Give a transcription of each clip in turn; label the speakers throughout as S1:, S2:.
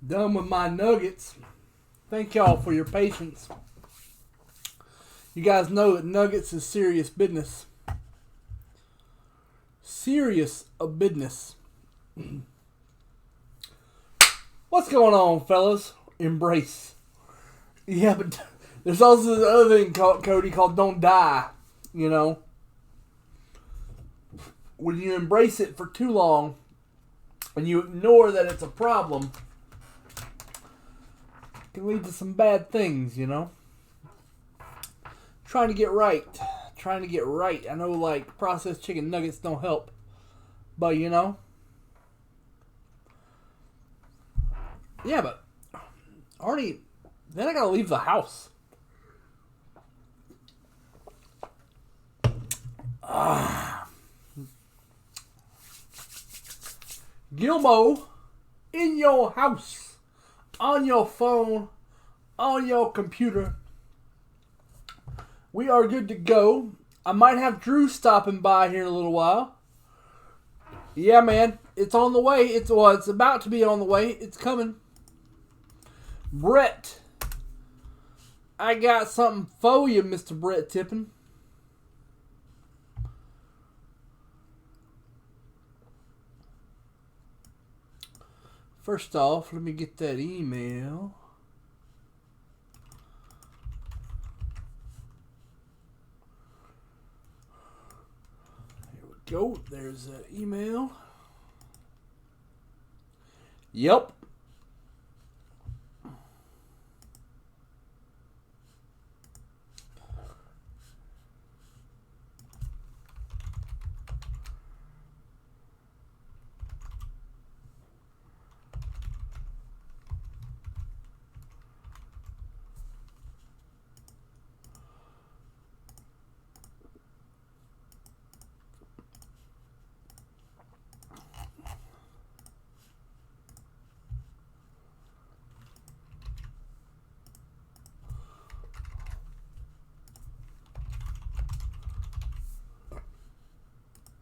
S1: Done with my nuggets. Thank y'all for your patience. You guys know that nuggets is serious business. Serious of business. What's going on, fellas? Embrace. Yeah, but there's also the other thing, Cody, called don't die. You know? When you embrace it for too long and you ignore that it's a problem, it can lead to some bad things, you know? Trying to get right. Trying to get right. I know, like, processed chicken nuggets don't help. But, you know? Yeah, but Arnie, then I gotta leave the house. Gilmo, in your house, on your phone, on your computer. We are good to go. I might have Drew stopping by here in a little while. Yeah, man, it's on the way. It's about to be on the way. It's coming. Brett, I got something for you, Mr. Brett Tippin. First off, let me get that email. Here we go. There's that email. Yep.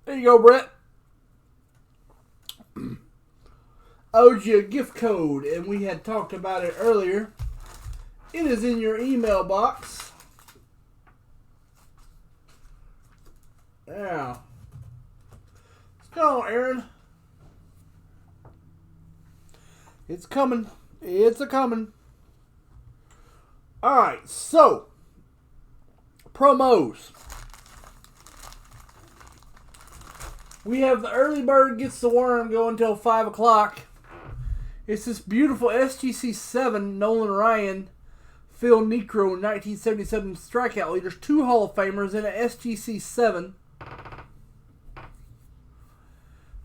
S1: There you go, Brett. Owed you a gift code, and we had talked about it earlier. It is in your email box. Now, let's go, Aaron. It's coming. It's a coming. All right, so promos. We have the early bird gets the worm going until 5 o'clock. It's this beautiful SGC 7 Nolan Ryan, Phil Necro 1977 strikeout leaders, 2 Hall of Famers in an SGC 7.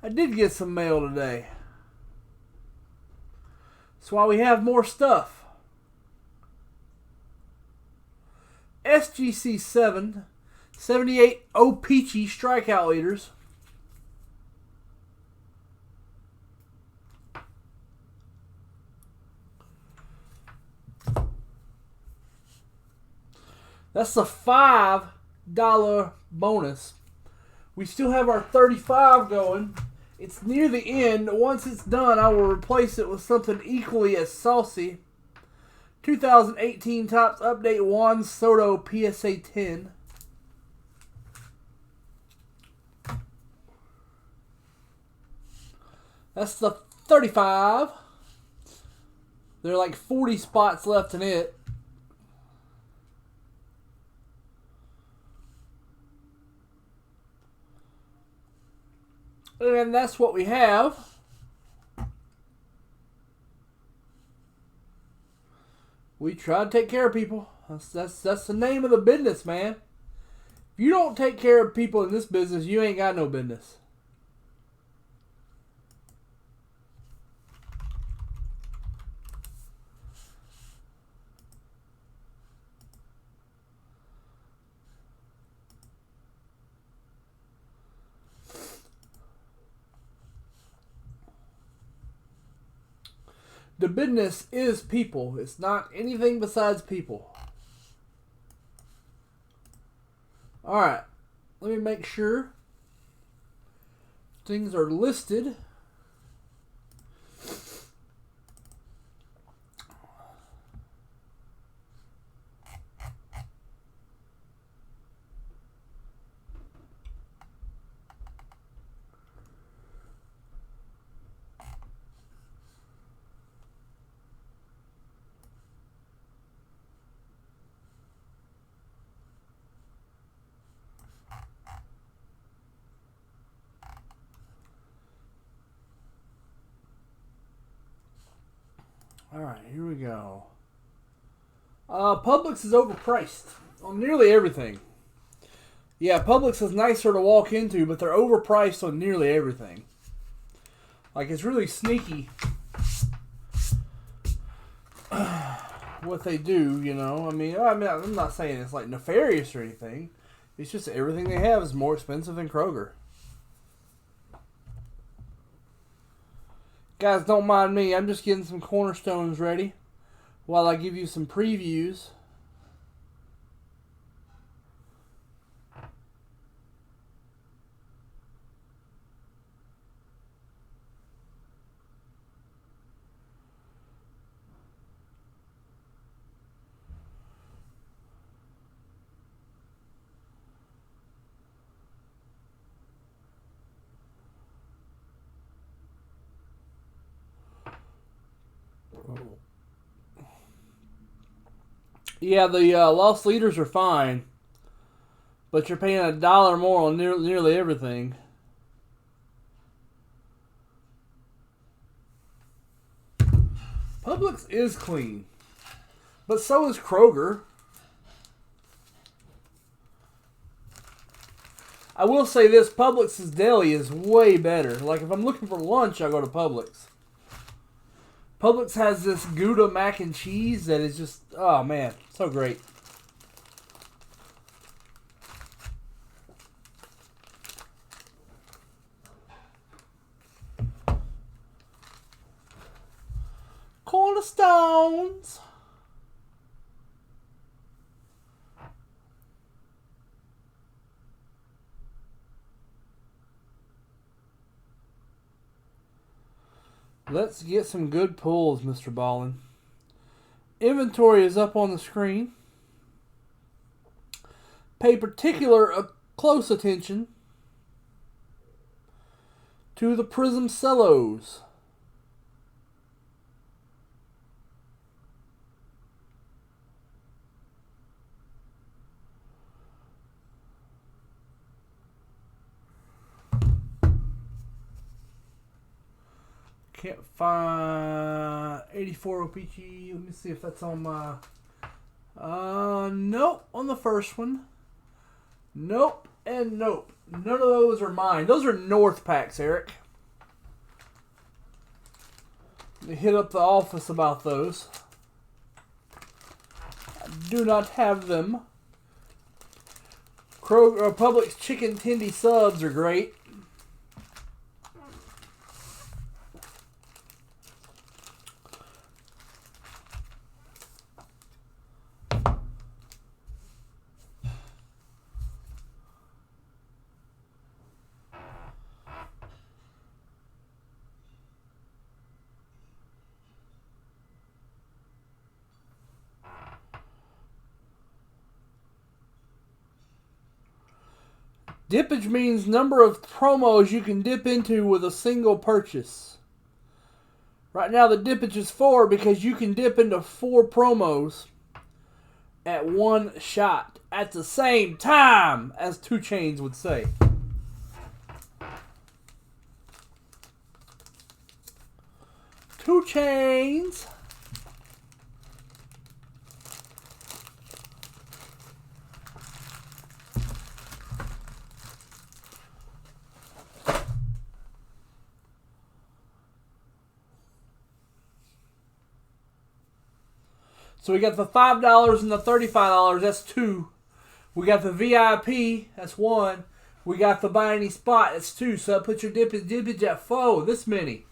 S1: I did get some mail today. That's why we have more stuff. SGC 7, 78 O-Peachy strikeout leaders. That's a $5 bonus. We still have our 35 going. It's near the end. Once it's done, I will replace it with something equally as saucy. 2018 Topps Update Juan Soto PSA 10. That's the 35. There are like 40 spots left in it. And that's what we have. We try to take care of people. That's the name of the business, man. If you don't take care of people in this business, you ain't got no business. The business is people. It's not anything besides people. Alright. Let me make sure things are listed. Alright, here we go. Publix is overpriced on nearly everything. Yeah, Publix is nicer to walk into, but they're overpriced on nearly everything. Like, it's really sneaky what they do, you know. I mean, I'm not saying it's like nefarious or anything. It's just everything they have is more expensive than Kroger. Guys, don't mind me. I'm just getting some cornerstones ready while I give you some previews. Yeah, the loss leaders are fine, but you're paying $1 more on nearly everything. Publix is clean, but so is Kroger. I will say this, Publix's deli is way better. Like, if I'm looking for lunch, I go to Publix. Publix has this Gouda mac and cheese that is just, oh man, so great. Cornerstones. Let's get some good pulls, Mr. Ballin. Inventory is up on the screen. Pay particular close attention to the Prism Cellos. Can't find 84 OPG. Let me see if that's on my... Nope, on the first one. Nope, and nope. None of those are mine. Those are North packs, Eric. Let me hit up the office about those. I do not have them. Publix chicken tendy subs are great. Dippage means number of promos you can dip into with a single purchase. Right now the dippage is 4 because you can dip into 4 promos at one shot at the same time, as 2 Chainz would say. Two Chainz. So we got the $5 and the $35. That's 2. We got the VIP. That's 1. We got the buy any spot. That's 2. So that puts your dippage at 4. This many.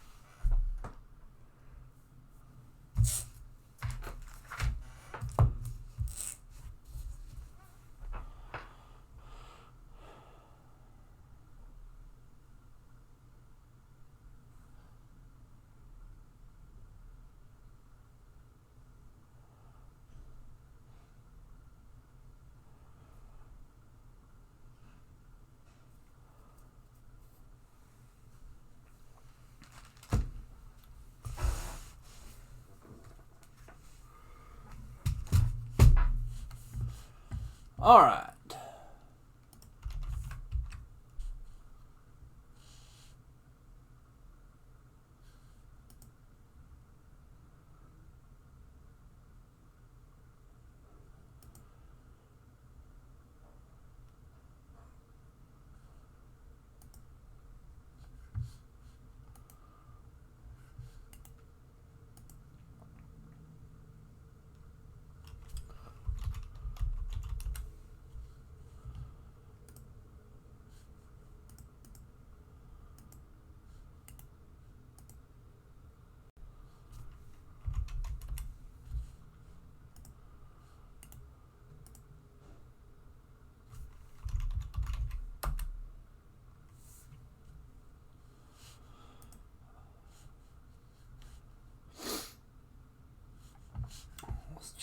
S1: All right.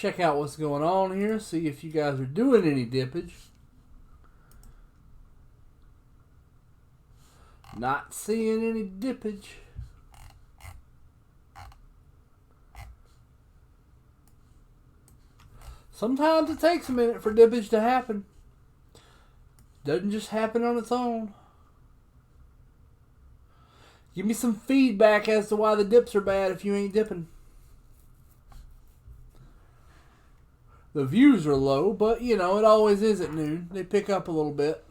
S1: check out what's going on here. See if you guys are doing any dippage. Not seeing any dippage. Sometimes it takes a minute for dippage to happen. Doesn't just happen on its own. Give me some feedback as to why the dips are bad if you ain't dipping. The views are low, but you know, it always is at noon. They pick up a little bit.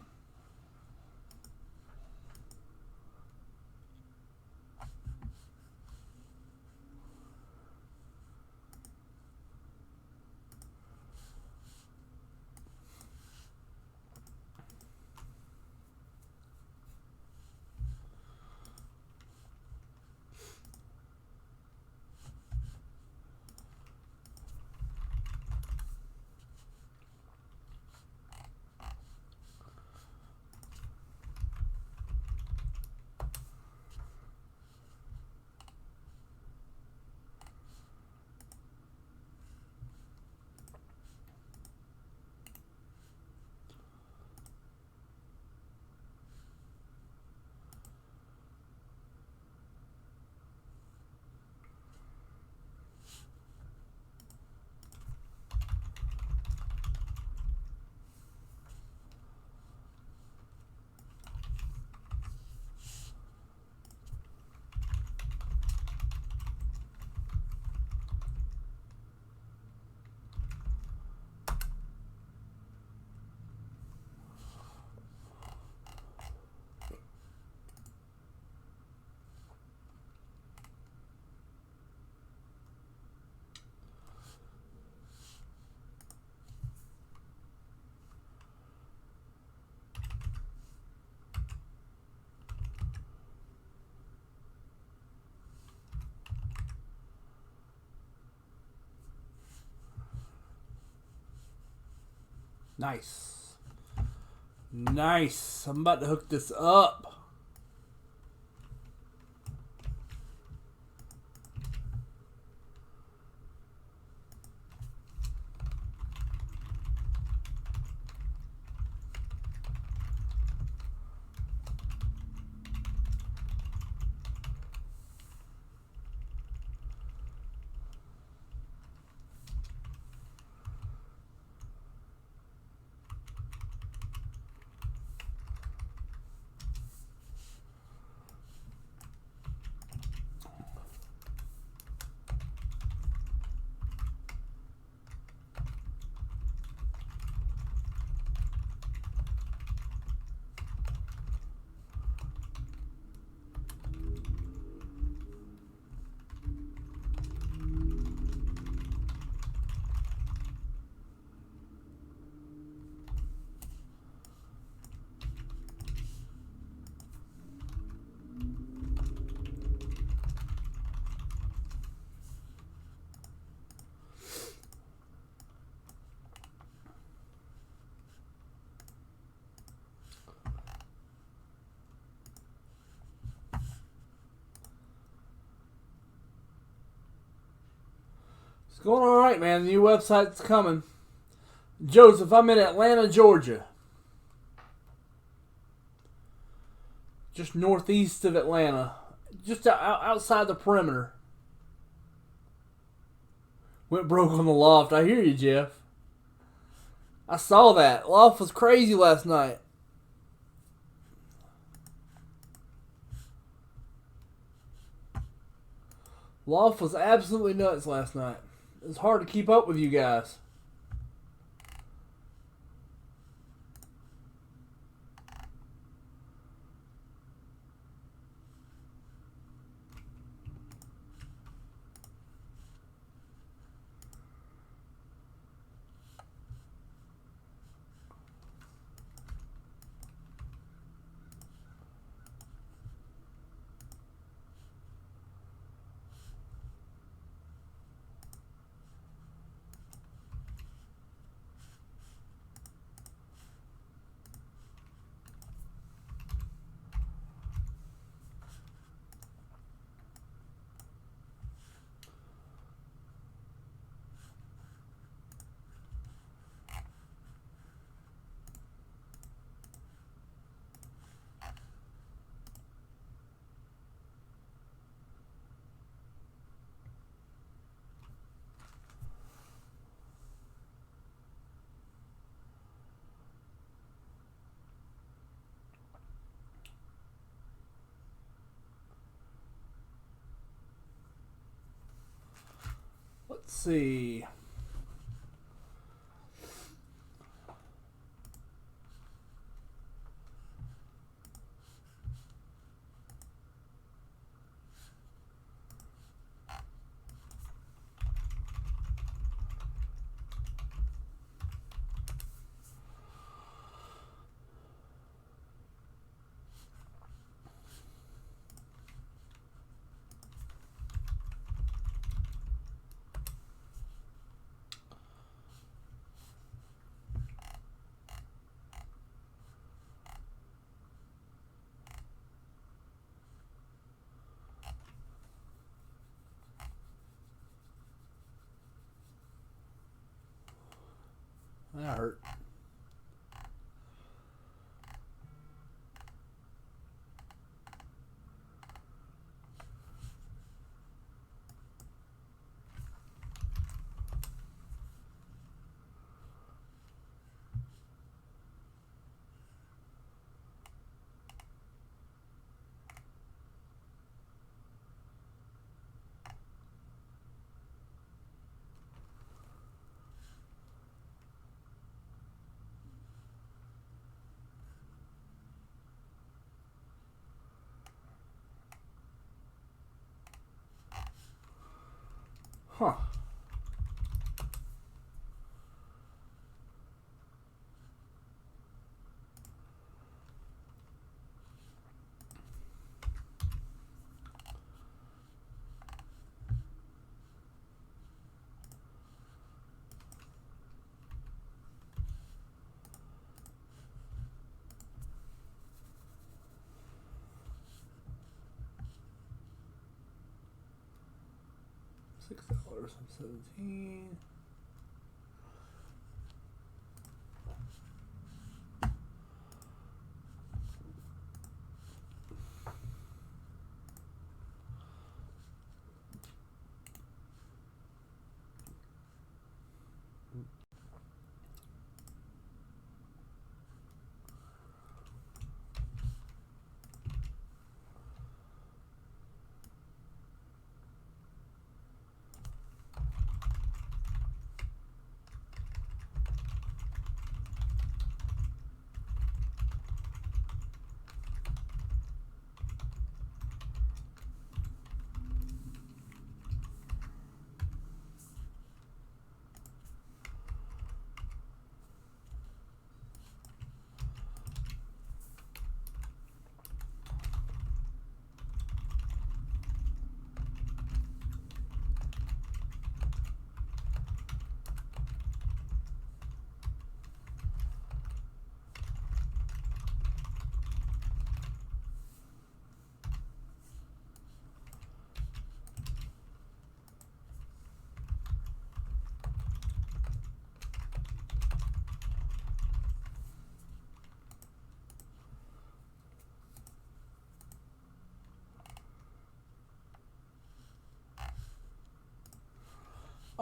S1: Nice. Nice. I'm about to hook this up. It's going all right, man. The new website's coming. Joseph, I'm in Atlanta, Georgia. Just northeast of Atlanta. Just outside the perimeter. Went broke on the loft. I hear you, Jeff. I saw that. Loft was crazy last night. Loft was absolutely nuts last night. It was hard to keep up with you guys. see. That hurt. Huh. $6 and 17.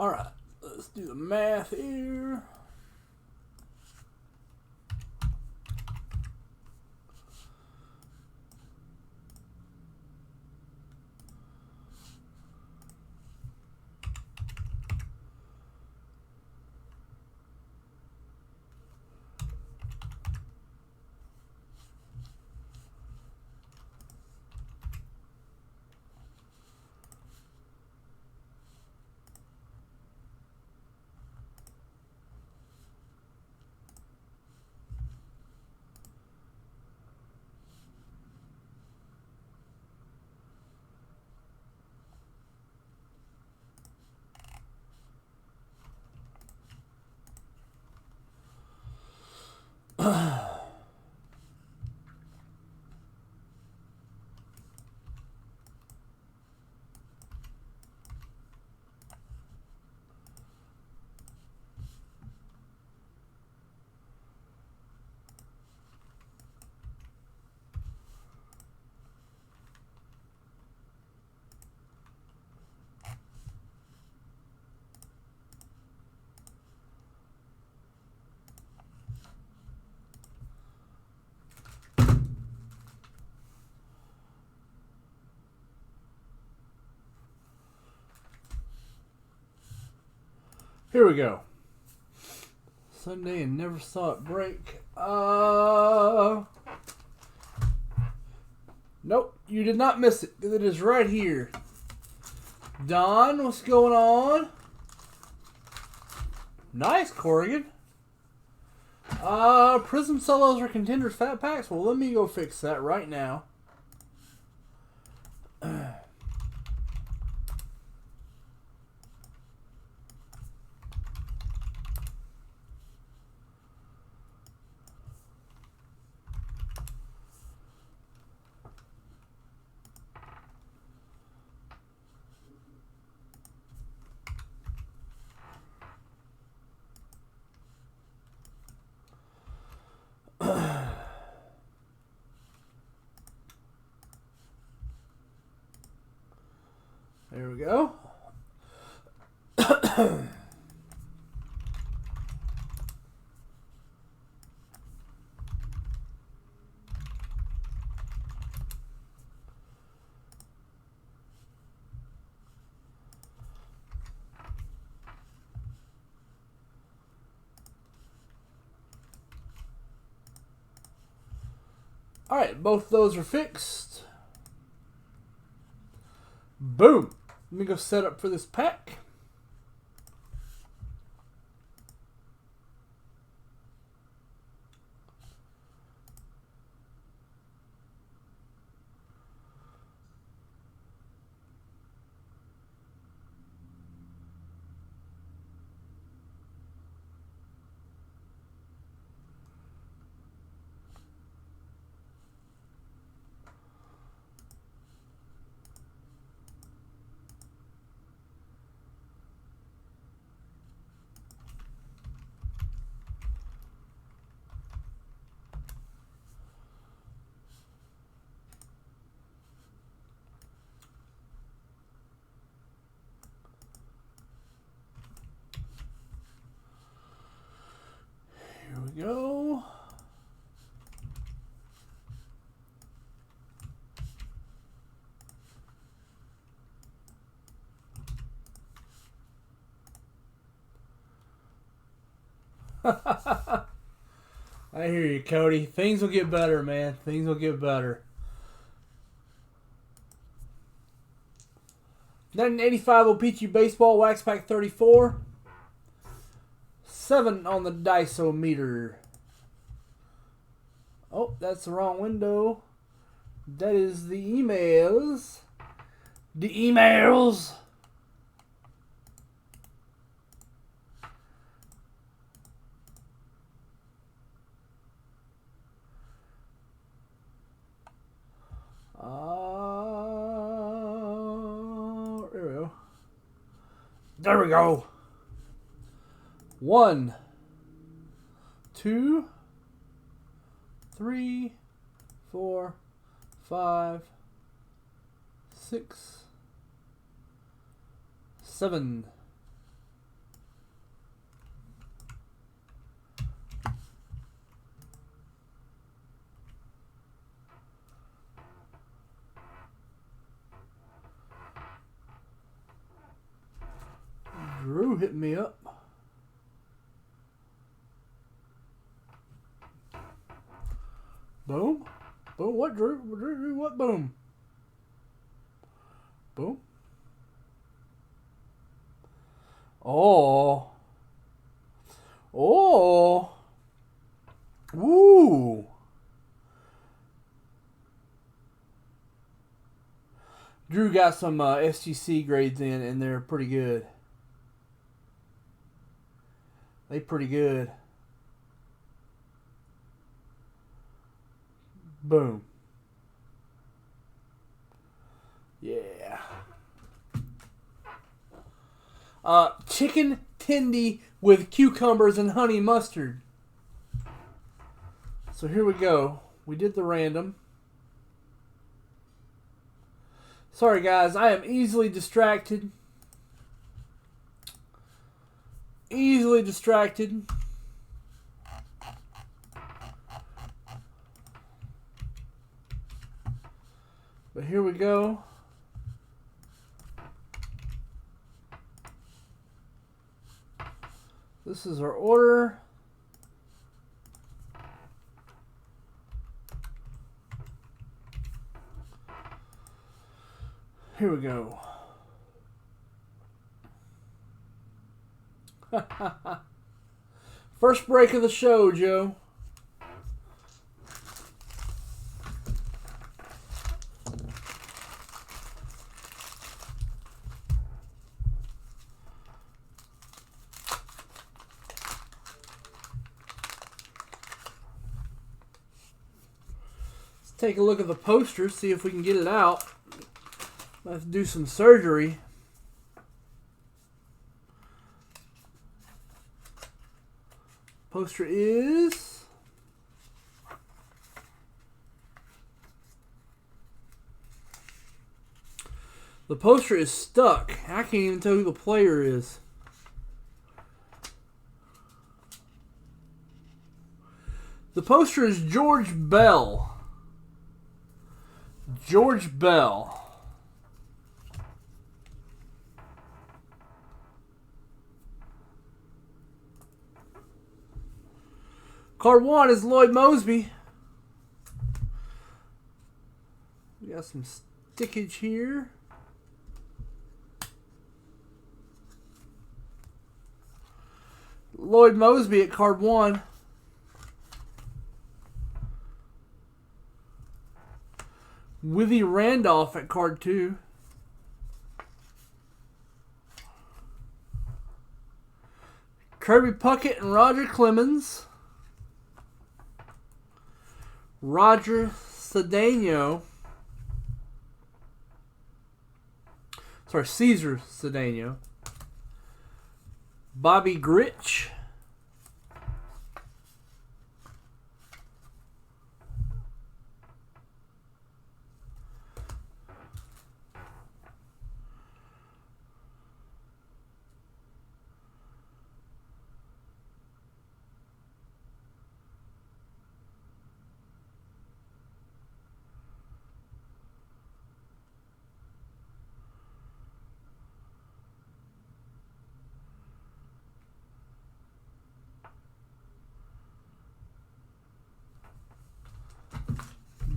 S1: Alright, let's do the math here. Here we go. Sunday and never saw it break. Nope, you did not miss it. It is right here. Don, what's going on? Nice, Corrigan. Prism Solos or Contenders Fat Packs? Well, let me go fix that right now. There we go. All right, both those are fixed. Boom. Let me go set up for this pack. Here we go. I hear you, Cody. Things will get better, man. Things will get better. 1985 O-Pee-Chee Baseball Wax Pack 34. 7 on the Dice-O-Meter. Oh, that's the wrong window. That is the emails. The emails. There we go. There we go. 1, 2, 3, 4, 5, 6, 7. Drew hit me up. Boom. Boom. What, Drew? Drew, what? Boom. Boom. Oh. Oh. Woo. Drew got some SGC grades in, and they're pretty good. They pretty good. Boom. Yeah. Chicken tendy with cucumbers and honey mustard. So here we go. We did the random. Sorry guys, I am easily distracted. Easily distracted. But here we go. This is our order. Here we go. First break of the show, Joe. Let's take a look at the poster, see if we can get it out. Let's do some surgery. Poster is the poster is stuck. I can't even tell who the player is. The poster is George Bell. George Bell. Card 1 is Lloyd Mosby. We got some stickage here. Lloyd Mosby at card 1. Willie Randolph at card 2. Kirby Puckett and Roger Clemens. Roger Cedeno. Sorry, Caesar Cedeno. Bobby Grich.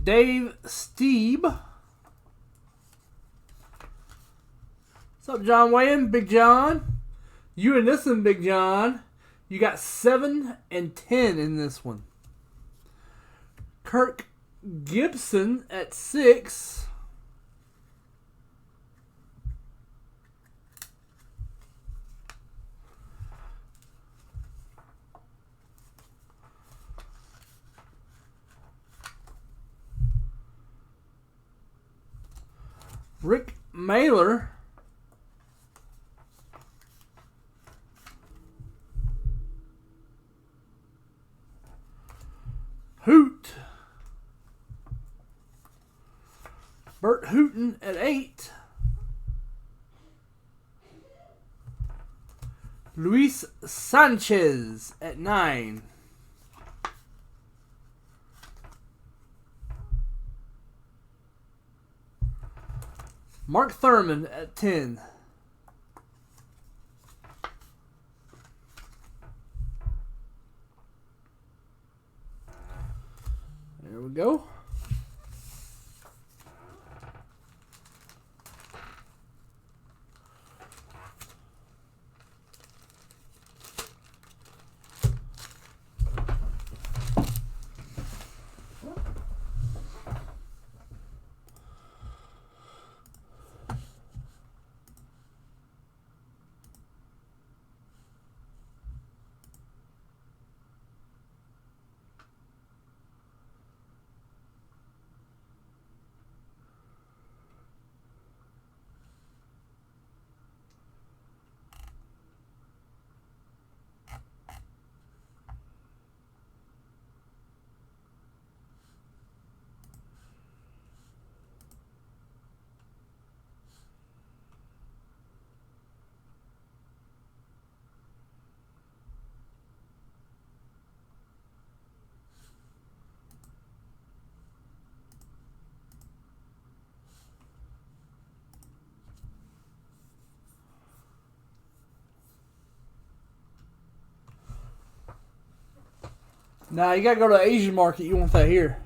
S1: Dave Steeb. What's up, John Wayne? Big John. You and this one, Big John. You got 7 and 10 in this one. Kirk Gibson at 6. Rick Mailer. Hoot. Bert Hooton at 8. Luis Sanchez at 9. Mark Thurman at 10. There we go. Nah, you gotta go to the Asian market. You want that here.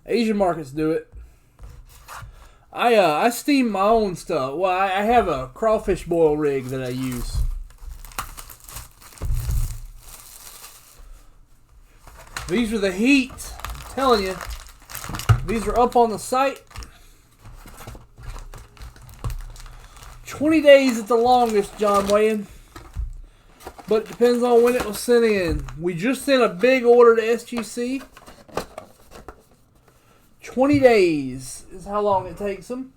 S1: Asian markets do it. I steam my own stuff. Well, I have a crawfish boil rig that I use. These are the heat. I'm telling you. These are up on the site. 20 days at the longest, John Wayne. But it depends on when it was sent in. We just sent a big order to SGC. 20 days is how long it takes them.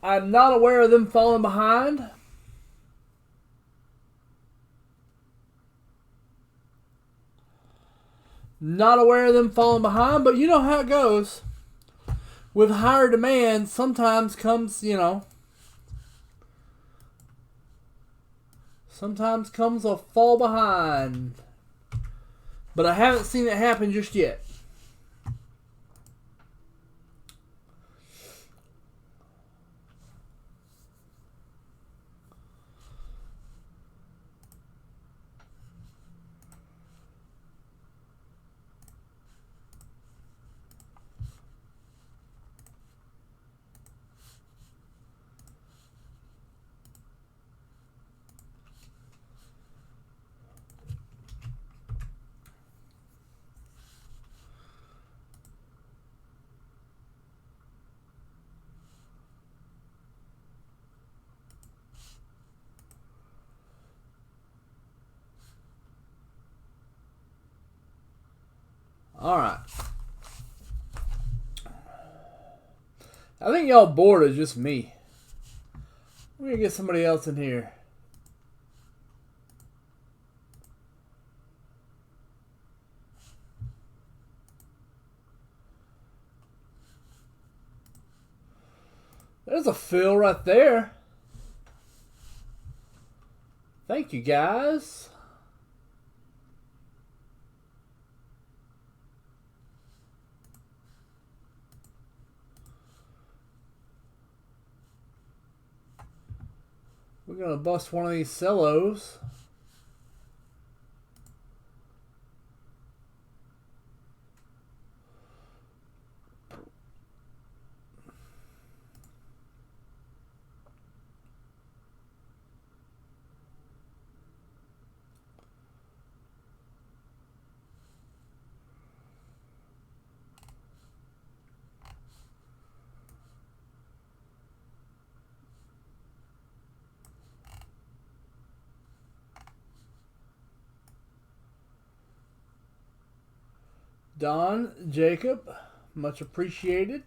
S1: I'm not aware of them falling behind. Not aware of them falling behind, but you know how it goes. With higher demand, sometimes comes, sometimes comes a fall behind. But I haven't seen it happen just yet. Alright. I think y'all bored of just me. We're going to get somebody else in here. There's a fill right there. Thank you, guys. We're going to bust one of these cellos. Don Jacob, much appreciated.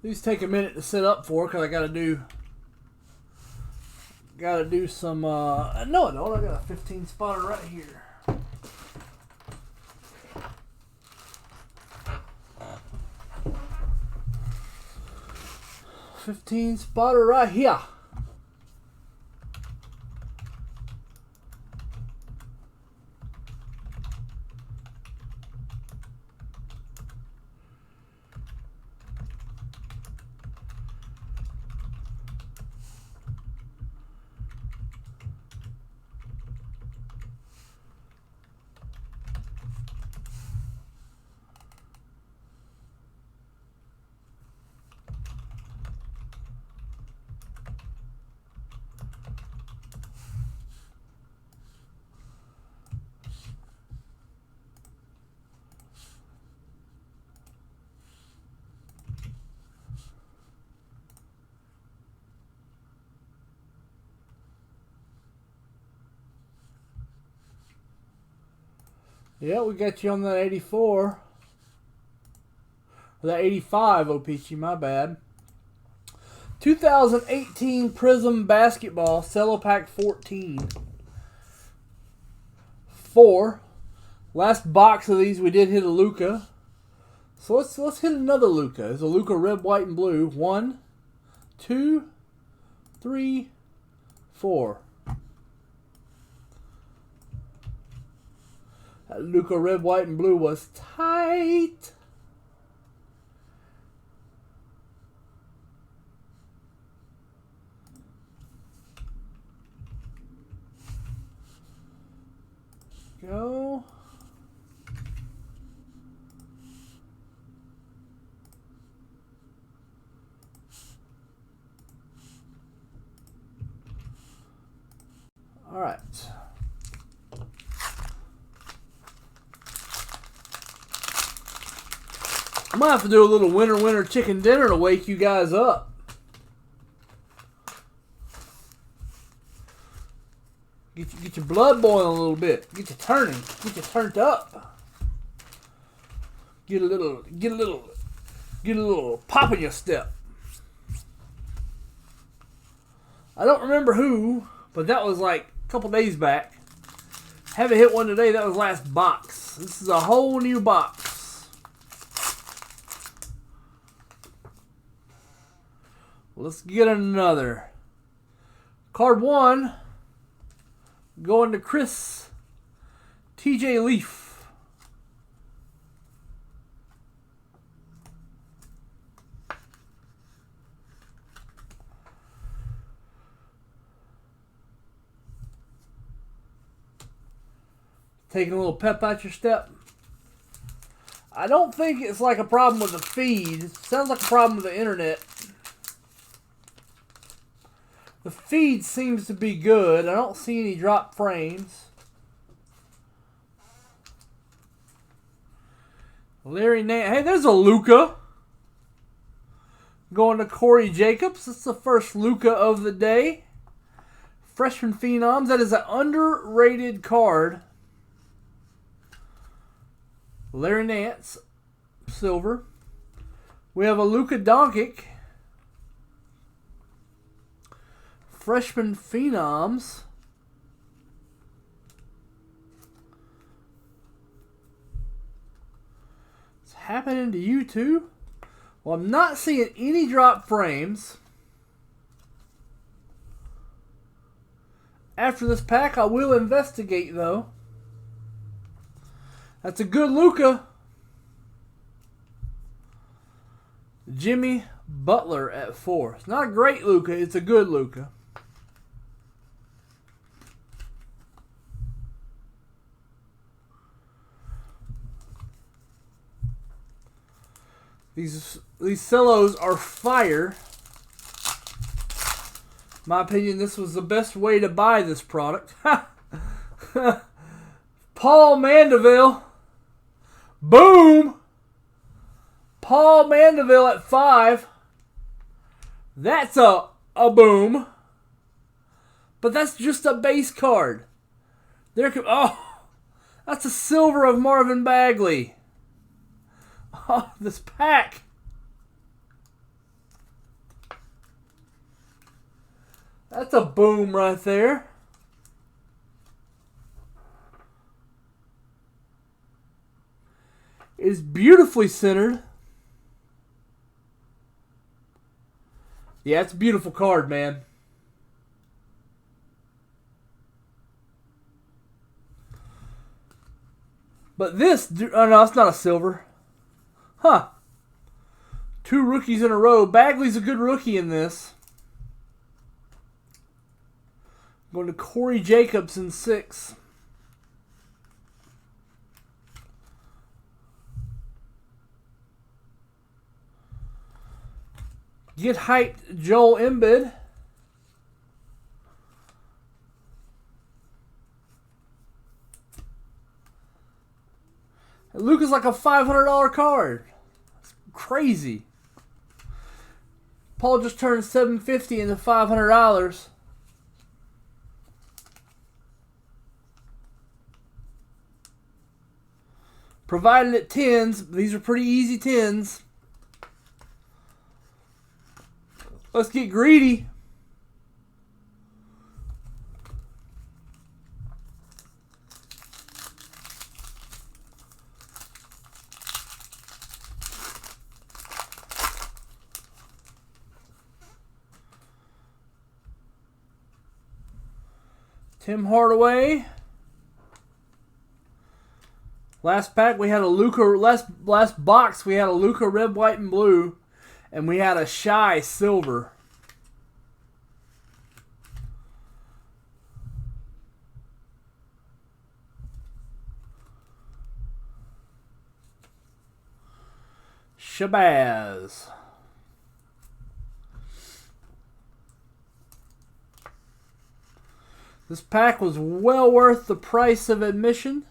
S1: These take a minute to set up for because I gotta do some no I don't. I got a 15 spotter right here. $15 spotter right here. Yeah, we got you on that 84. Or that 85, O-Pee-Chee, my bad. 2018 Prism Basketball, Cello Pack 14. 4. Last box of these, we did hit a Luka. So let's hit another Luka. It's a Luka red, white, and blue. 1, 2, 3, 4. That Luka red, white, and blue was tight. Go. All right. I might have to do a little winter chicken dinner to wake you guys up. Get your blood boiling a little bit. Get you turning. Get you turned up. Get a little pop in your step. I don't remember who, but that was like a couple days back. Haven't hit one today. That was last box. This is a whole new box. Let's get another. Card 1. Going to Chris. TJ Leaf. Taking a little pep out your step. I don't think it's like a problem with the feed. It sounds like a problem with the internet. The feed seems to be good. I don't see any drop frames. Larry Nance. Hey, there's a Luka. Going to Corey Jacobs. That's the first Luka of the day. Freshman Phenoms. That is an underrated card. Larry Nance. Silver. We have a Luka Doncic. Freshman Phenoms. It's happening to you too? Well, I'm not seeing any drop frames. After this pack, I will investigate though. That's a good Luka. Jimmy Butler at 4. It's not a great Luka, it's a good Luka. These cellos are fire. In my opinion, this was the best way to buy this product. Paul Mandeville. Boom! Paul Mandeville at 5. That's a boom. But that's just a base card. Oh, that's a silver of Marvin Bagley. Oh, this pack. That's a boom right there. It is beautifully centered. Yeah, it's a beautiful card, man. But this, oh no, it's not a silver. Huh. 2 rookies in a row. Bagley's a good rookie in this. Going to Corey Jacobs in 6. Get hyped, Joel Embiid. Luka's like a $500 card. It's crazy. Paul just turned $750 into $500. Provided at 10s. These are pretty easy 10s. Let's get greedy. Tim Hardaway. Last pack we had a Luka. Last box we had a Luka red, white, and blue, and we had a Shy silver. Shabazz. This pack was well worth the price of admission.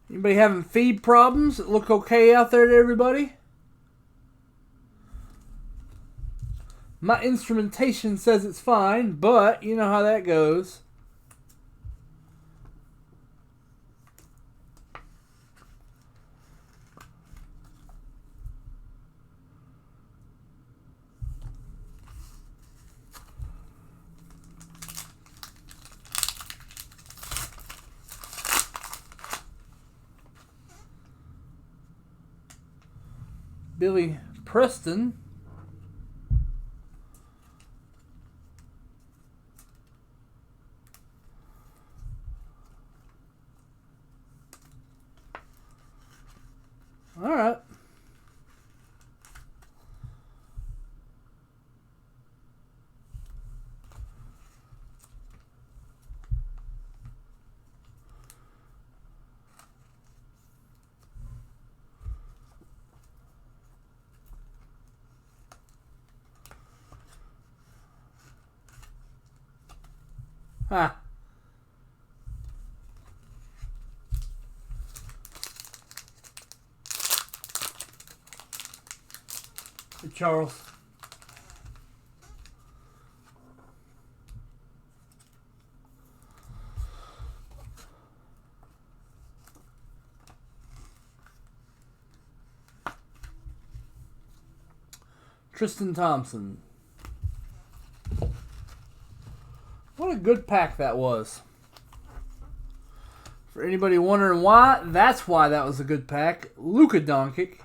S1: Anybody having feed problems? It look okay out there to everybody? My instrumentation says it's fine, but you know how that goes. Billy Preston. All right. Ah. Hey, Charles. Tristan Thompson. What a good pack that was. For anybody wondering why, that's why that was a good pack. Luka Doncic.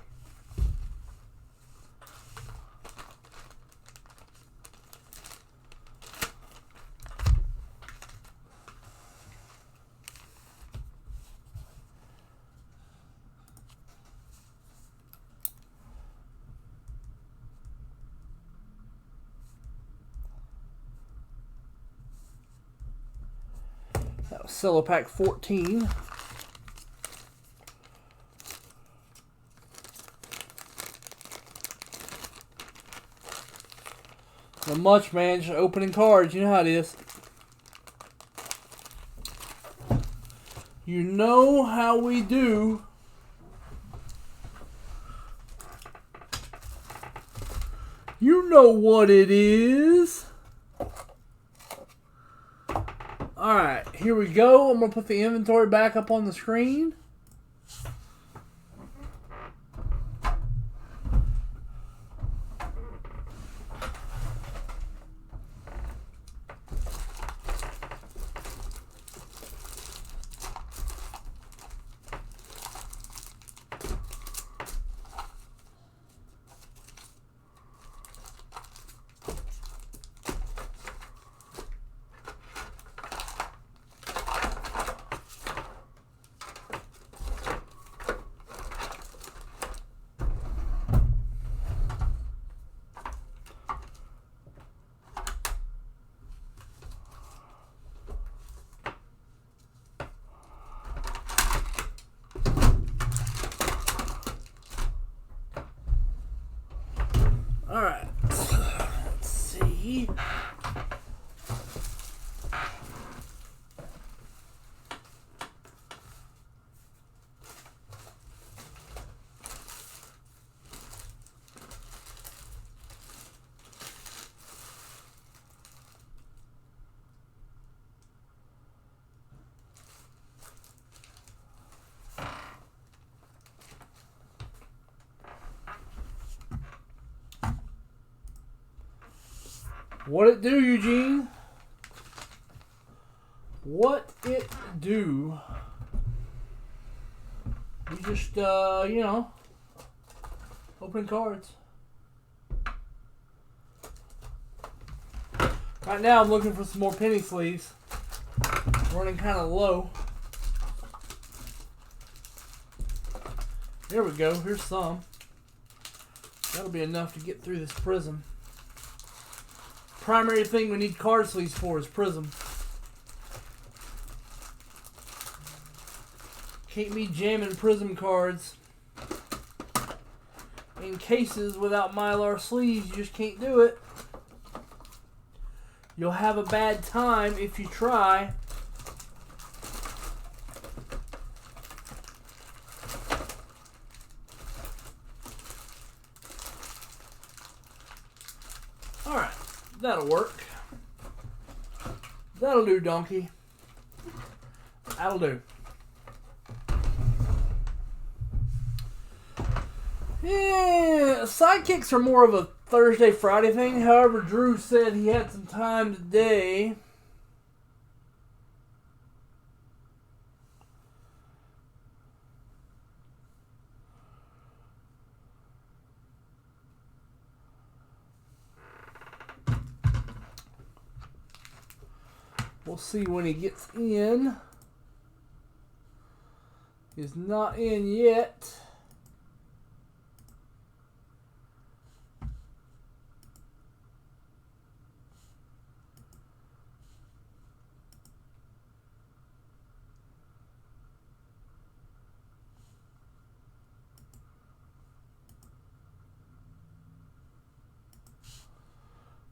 S1: That was Cello Pack 14. Not much, man. Just opening cards. You know how it is. You know how we do. You know what it is. Alright, here we go. I'm going to put the inventory back up on the screen. What it do, Eugene? What it do? We just, you know, open cards. Right now I'm looking for some more penny sleeves. Running kind of low. There we go. Here's some. That'll be enough to get through this prism. Primary thing we need card sleeves for is prism. Can't be jamming prism cards in cases without Mylar sleeves. You just can't do it. You'll have a bad time if you try. Alright, that'll work. That'll do, donkey. That'll do. Yeah, sidekicks are more of a Thursday, Friday thing. However, Drew said he had some time today. We'll see when he gets in. He's not in yet.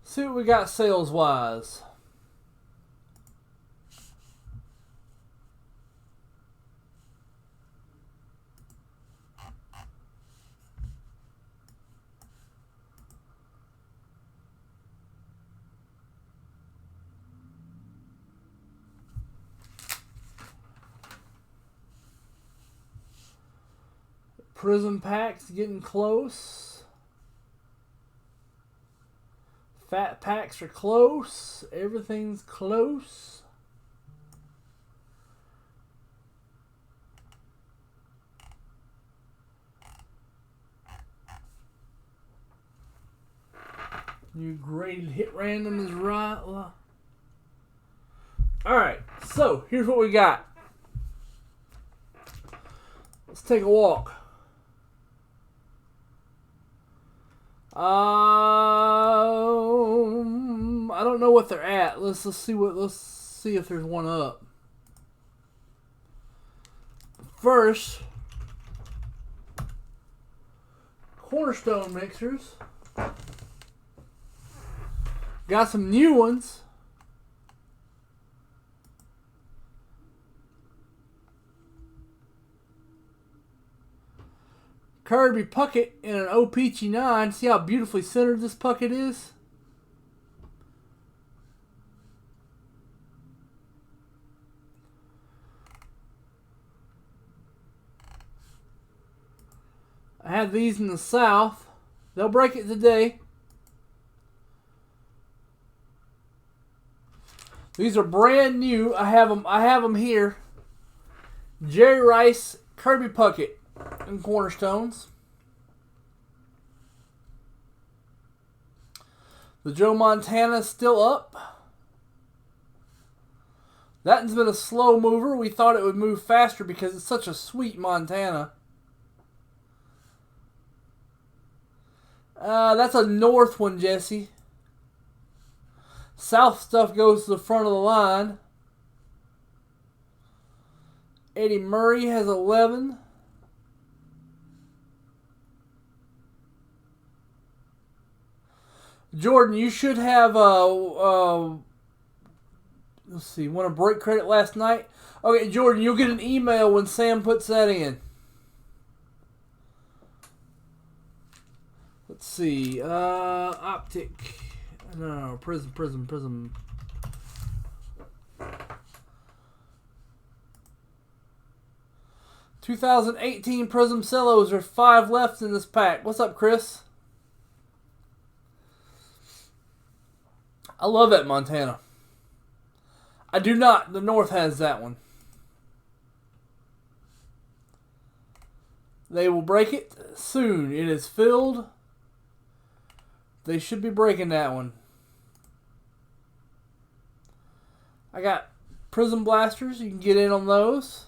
S1: See what we got sales wise. Prism packs getting close. Fat packs are close. Everything's close. New graded hit random is right. Alright, so here's what we got. Let's take a walk. I don't know what they're at. Let's see if there's one up. First, Cornerstone mixers. Got some new ones. Kirby Puckett in an O-Peachy 9. See how beautifully centered this Puckett is? I have these in the South. They'll break it today. These are brand new. I have them here. Jerry Rice, Kirby Puckett, and Cornerstones. The Joe Montana is still up. That one's been a slow mover. We thought it would move faster because it's such a sweet Montana. That's a North one, Jesse. South stuff goes to the front of the line. Eddie Murray has 11. Jordan, you should have let's see, won a break credit last night. Okay, Jordan, you'll get an email when Sam puts that in. Let's see, Optic. No, Prism. 2018 Prism Cellos. There's 5 left in this pack. What's up, Chris? I love that Montana. I do not. The North has that one. They will break it soon. It is filled. They should be breaking that one. I got Prism Blasters. You can get in on those.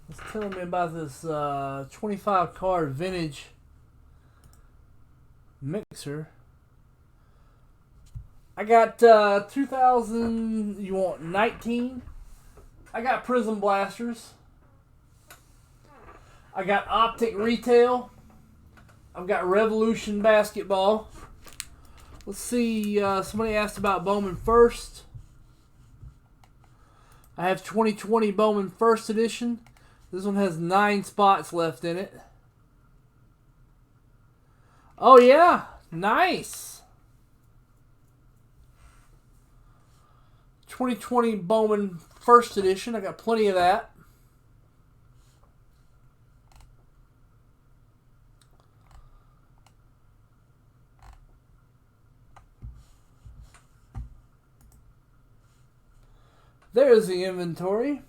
S1: It's telling me about this 25 card vintage mixer. I got 2000, you want 19? I got Prism Blasters. I got Optic Retail. I've got Revolution Basketball. Let's see, somebody asked about Bowman First. I have 2020 Bowman First Edition. This one has 9 spots left in it. Oh yeah, nice. 2020 Bowman First Edition. I got plenty of that. There's the inventory.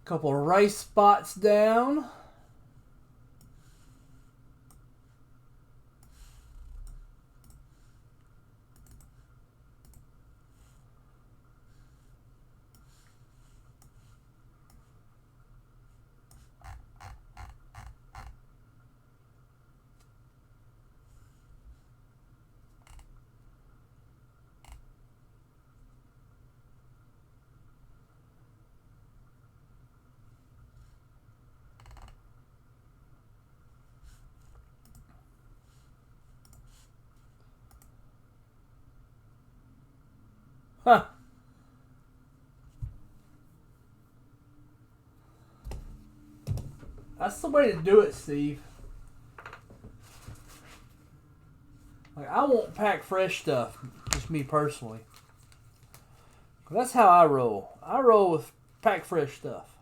S1: Couple of rice spots down. Huh. That's the way to do it, Steve. Like, I won't pack fresh stuff, just me personally. That's how I roll. I roll with pack fresh stuff.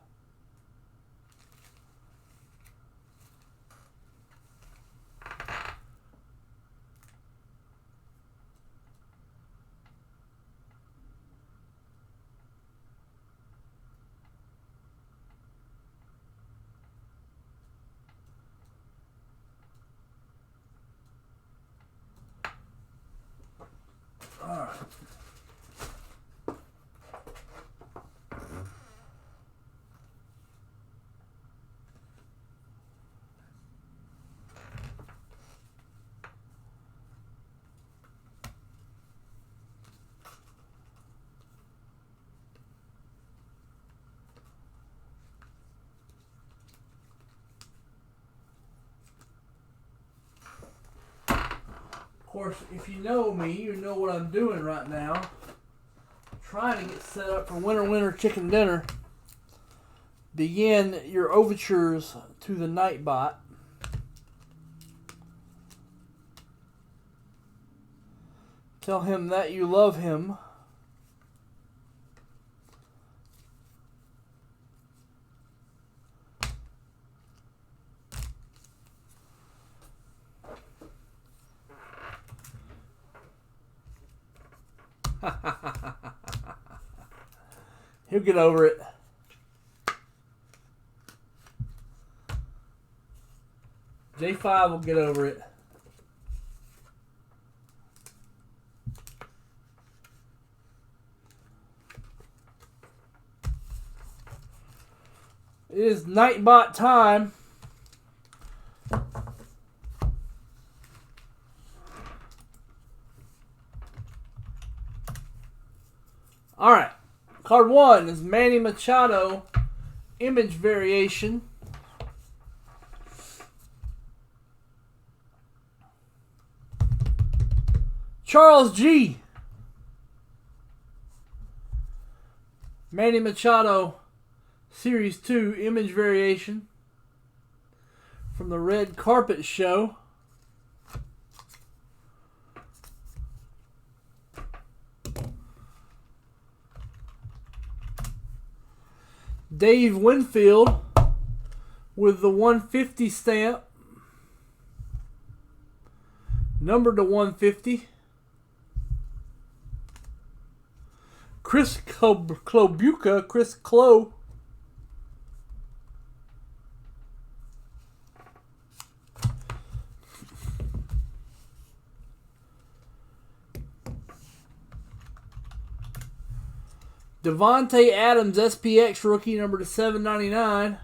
S1: Alright. Of course, if you know me, you know what I'm doing right now. I'm trying to get set up for winter chicken dinner. Begin your overtures to the Nightbot. Tell him that you love him. He'll get over it. J5 will get over it. It is Nightbot time. Alright. Card 1 is Manny Machado, image variation. Charles G. Manny Machado, Series 2 image variation from the Red Carpet Show. Dave Winfield with the 150 stamp, numbered to 150. Chris Klobuka, Chris Klo. Devontae Adams, SPX rookie, number to 799.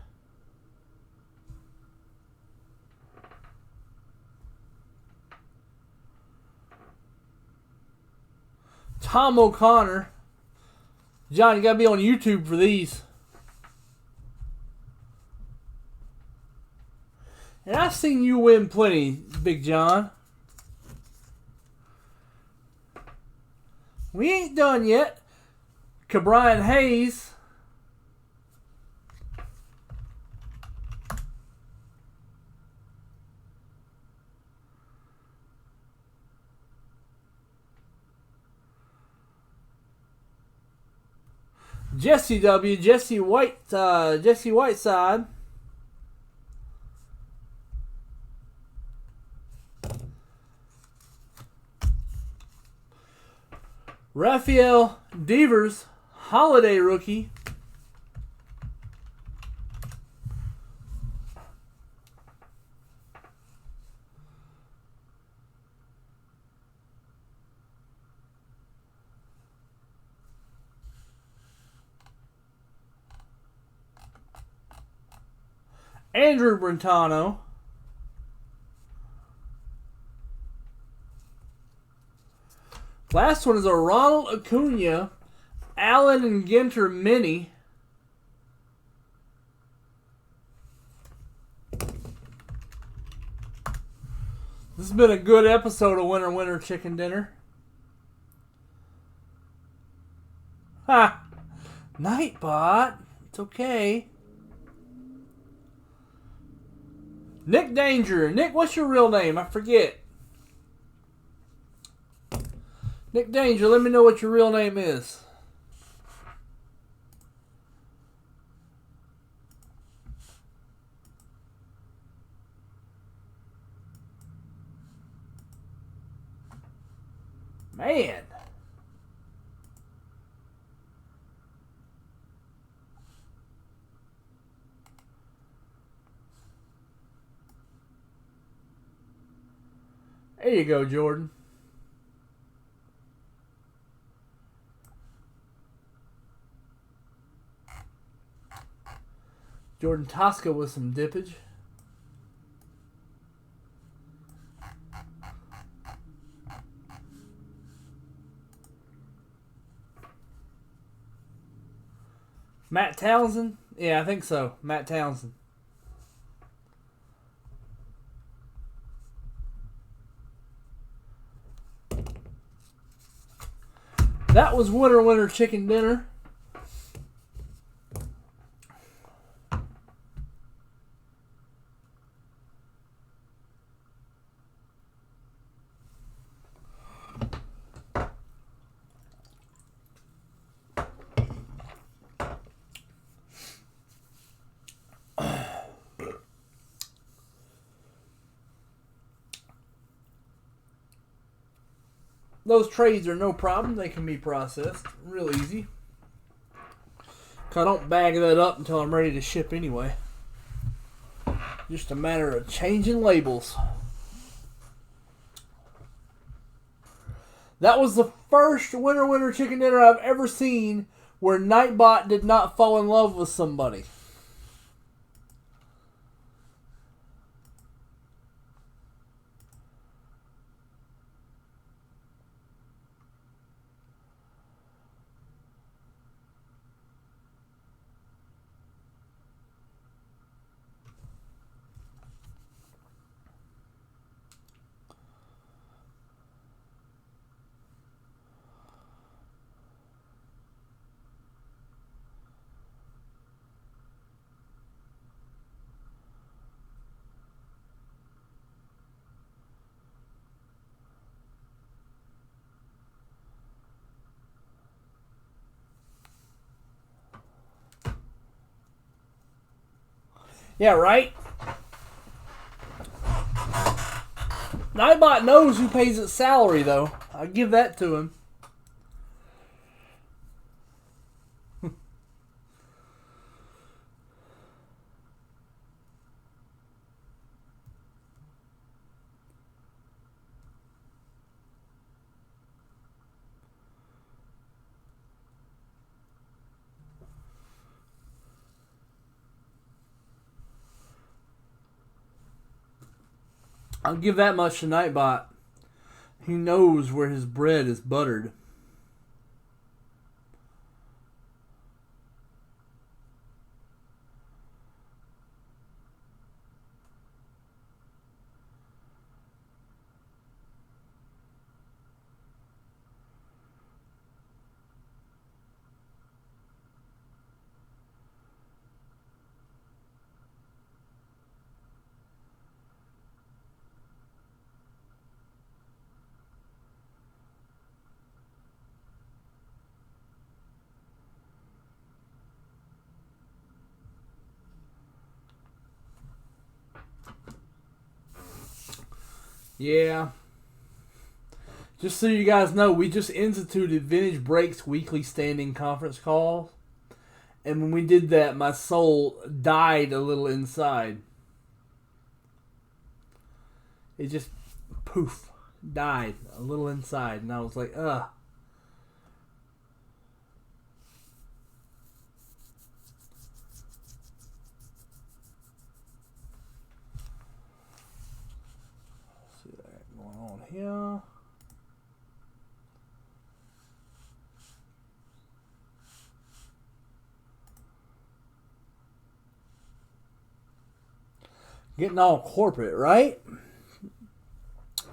S1: Tom O'Connor. John, you gotta be on YouTube for these. And I've seen you win plenty, Big John. We ain't done yet. Cabrian Hayes. Jesse W. Jesse Whiteside. Rafael Devers, holiday rookie. Andrew Brentano. Last one is a Ronald Acuna, Allen and Ginter mini. This has been a good episode of Winter Chicken Dinner. Ha! Nightbot. It's okay. Nick Danger. Nick, what's your real name? I forget. Nick Danger, let me know what your real name is. Man. There you go, Jordan. Jordan Tosca with some dippage. Matt Townsend? Yeah, I think so. Matt Townsend. That was Winter Chicken Dinner. Those trades are no problem. They can be processed real easy. I don't bag that up until I'm ready to ship anyway. Just a matter of changing labels. That was the first Winter Chicken Dinner I've ever seen where Nightbot did not fall in love with somebody. Yeah, right? Nightbot knows who pays its salary, though. I give that to him. I'll give that much to Nightbot. He knows where his bread is buttered. Yeah. Just so you guys know, we just instituted Vintage Breaks weekly standing conference call. And when we did that, my soul died a little inside. It just, poof, died a little inside. And I was like, ugh. Let's see what I got going on here. Getting all corporate, right?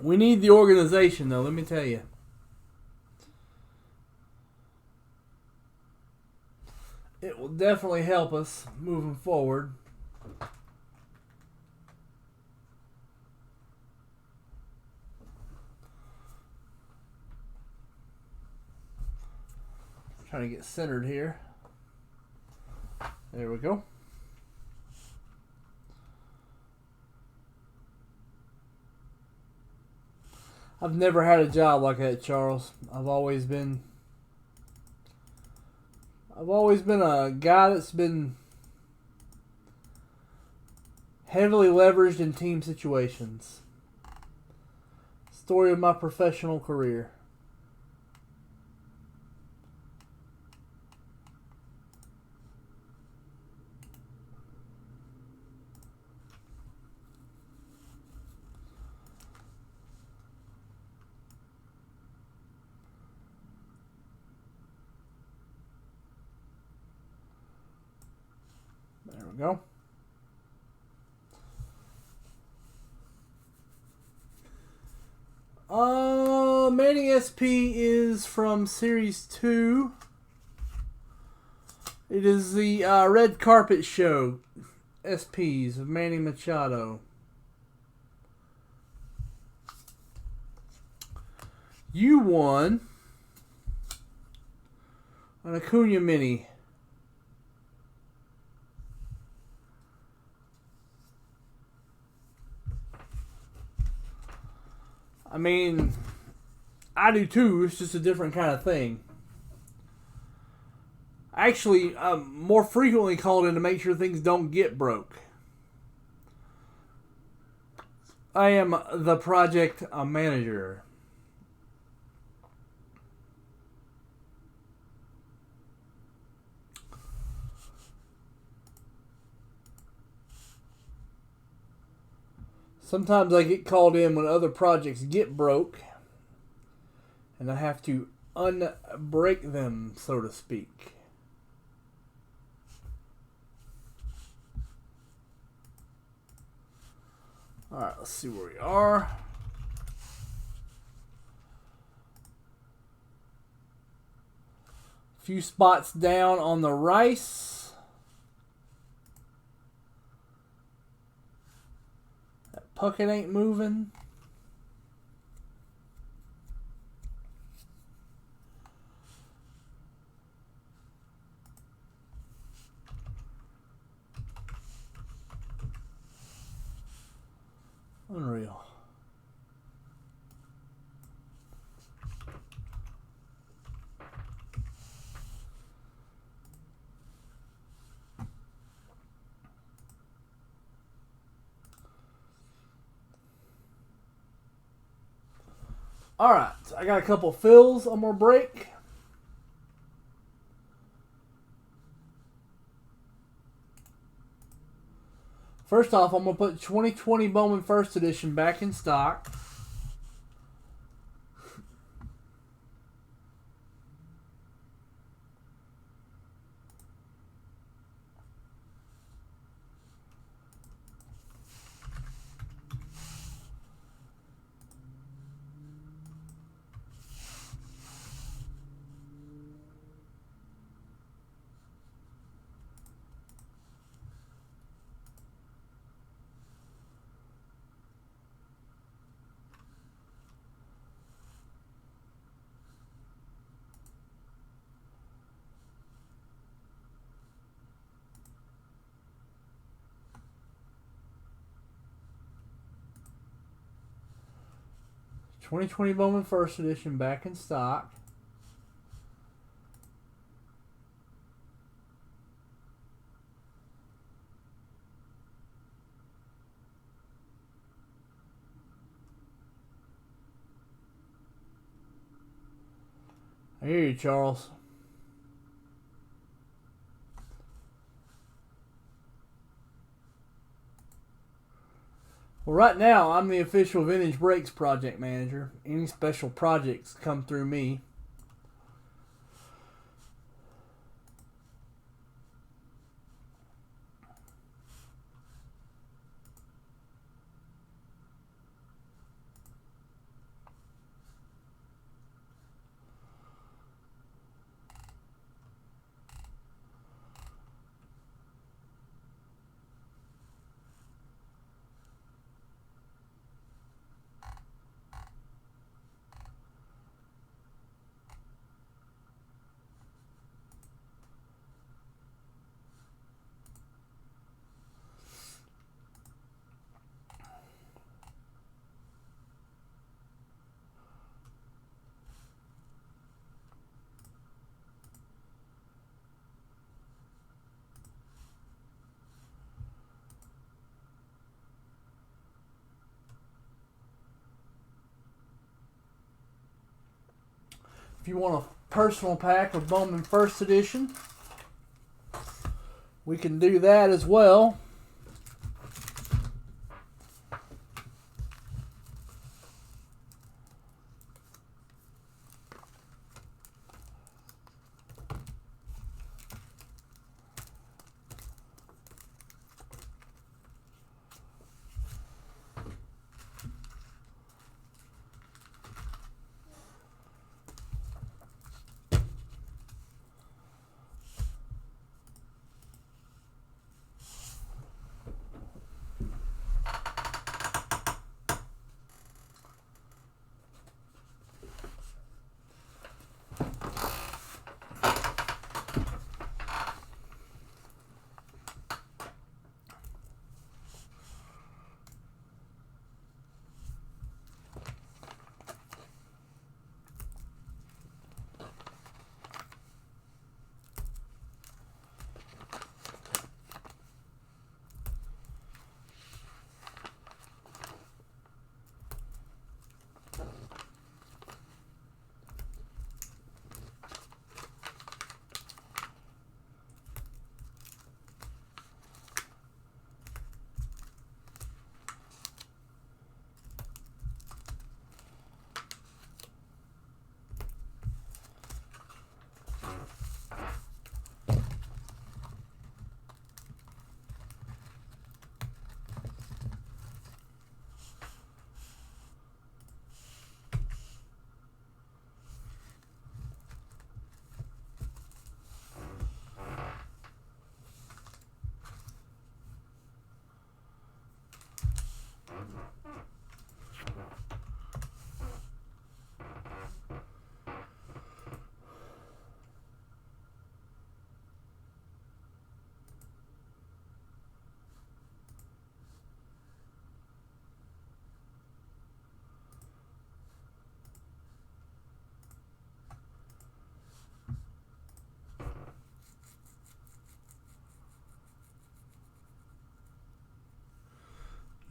S1: We need the organization, though, let me tell you. It will definitely help us moving forward. Trying to get centered here. There we go. I've never had a job like that, Charles. I've always been a guy that's been heavily leveraged in team situations. Story of my professional career. There we go. Manning SP is from Series 2. It is the Red Carpet Show SPs of Manny Machado. You won an Acuna Mini. I mean, I do too. It's just a different kind of thing. Actually, I'm more frequently called in to make sure things don't get broke. I am the project manager. Sometimes I get called in when other projects get broke, and I have to unbreak them, so to speak. Alright, let's see where we are. A few spots down on the rice. Puckett ain't moving. Alright, so I got a couple fills I'm going to break. First off, I'm going to put 2020 Bowman First Edition back in stock. '20 Bowman First Edition back in stock. I hear you, Charles. Well, right now, I'm the official Vintage Breaks project manager. Any special projects come through me. If you want a personal pack of Bowman First Edition, we can do that as well.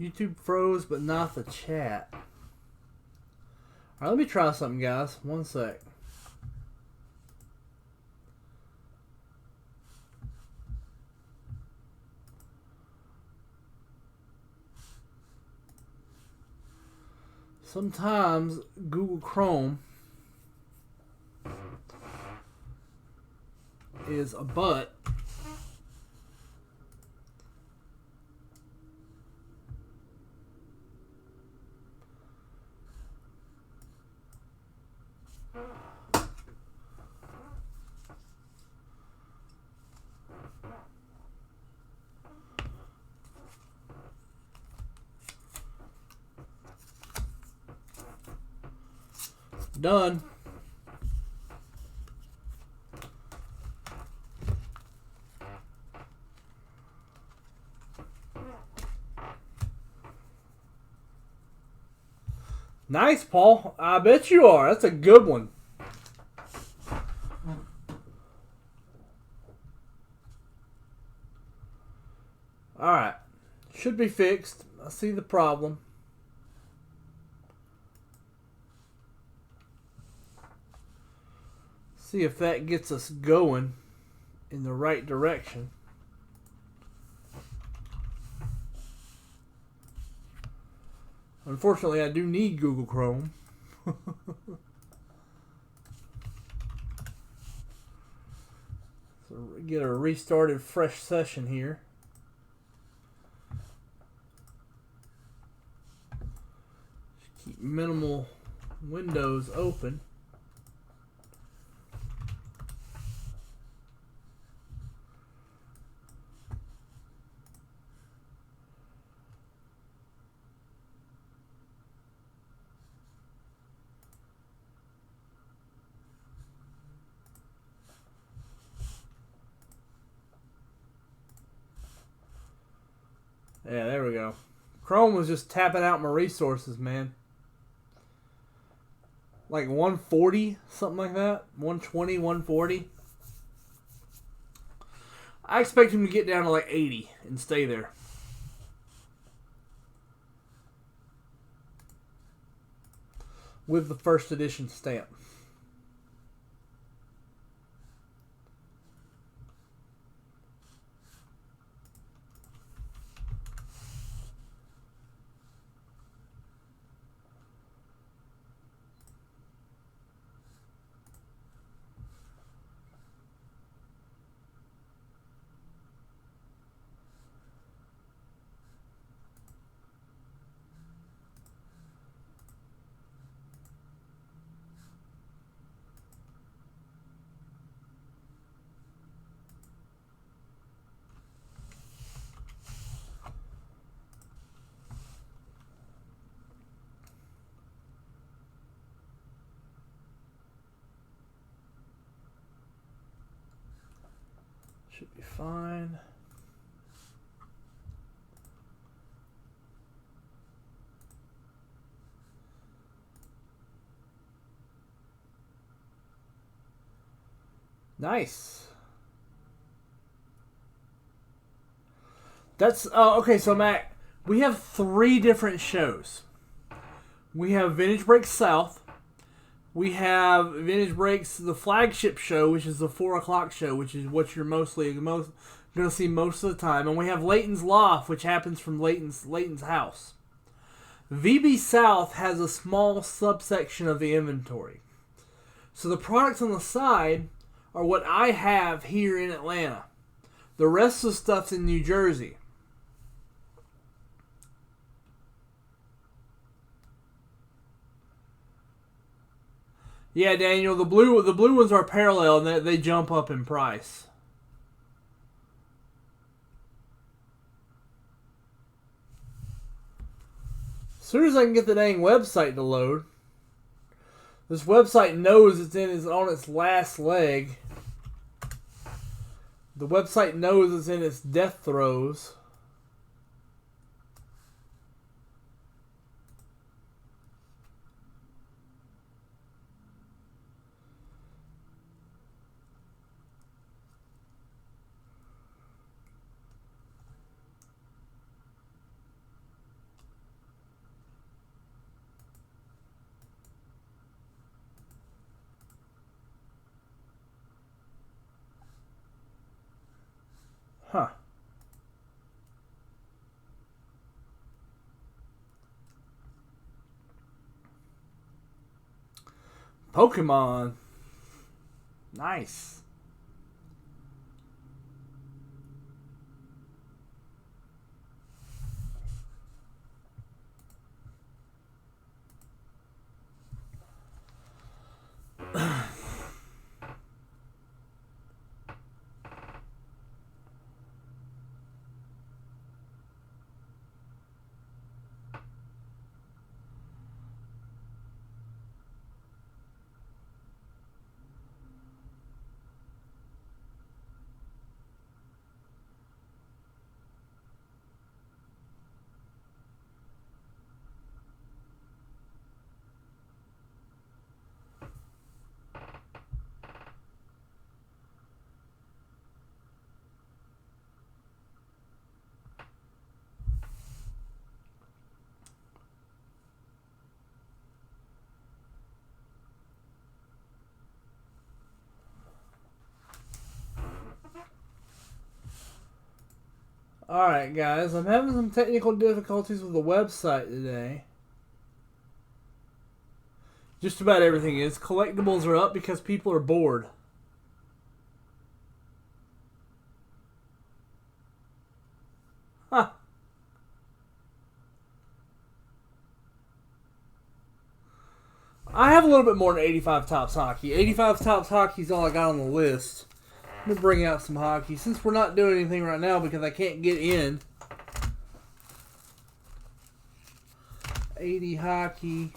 S1: YouTube froze, but not the chat. Alright, let me try something, guys. One sec. Sometimes Google Chrome is a butt. Done. Nice, Paul. I bet you are. That's a good one. Alright. Should be fixed. I see the problem. See if that gets us going in the right direction. Unfortunately, I do need Google Chrome. So get a restarted fresh session here. Just keep minimal windows open. Yeah, there we go. Chrome was just tapping out my resources, man. Like 140, something like that. 120, 140. I expect him to get down to like 80 and stay there. With the first edition stamp. Should be fine. Nice. That's okay. So Mac, we have 3 different shows. We have Vintage Breaks South. We have Vintage Breaks, the flagship show, which is the 4 o'clock show, which is what you're most going to see most of the time. And we have Leighton's Loft, which happens from Leighton's house. VB South has a small subsection of the inventory. So the products on the side are what I have here in Atlanta. The rest of the stuff's in New Jersey. Yeah, Daniel, the blue ones are parallel and they jump up in price. As soon as I can get the dang website to load. This website knows it's on its last leg. The website knows it's in its death throes. Huh. Pokemon. Nice. Alright, guys, I'm having some technical difficulties with the website today. Just about everything is. Collectibles are up because people are bored. Huh. I have a little bit more than 85 Tops Hockey. 85 Tops Hockey is all I got on the list. Let me bring out some hockey. Since we're not doing anything right now because I can't get in. 80 hockey.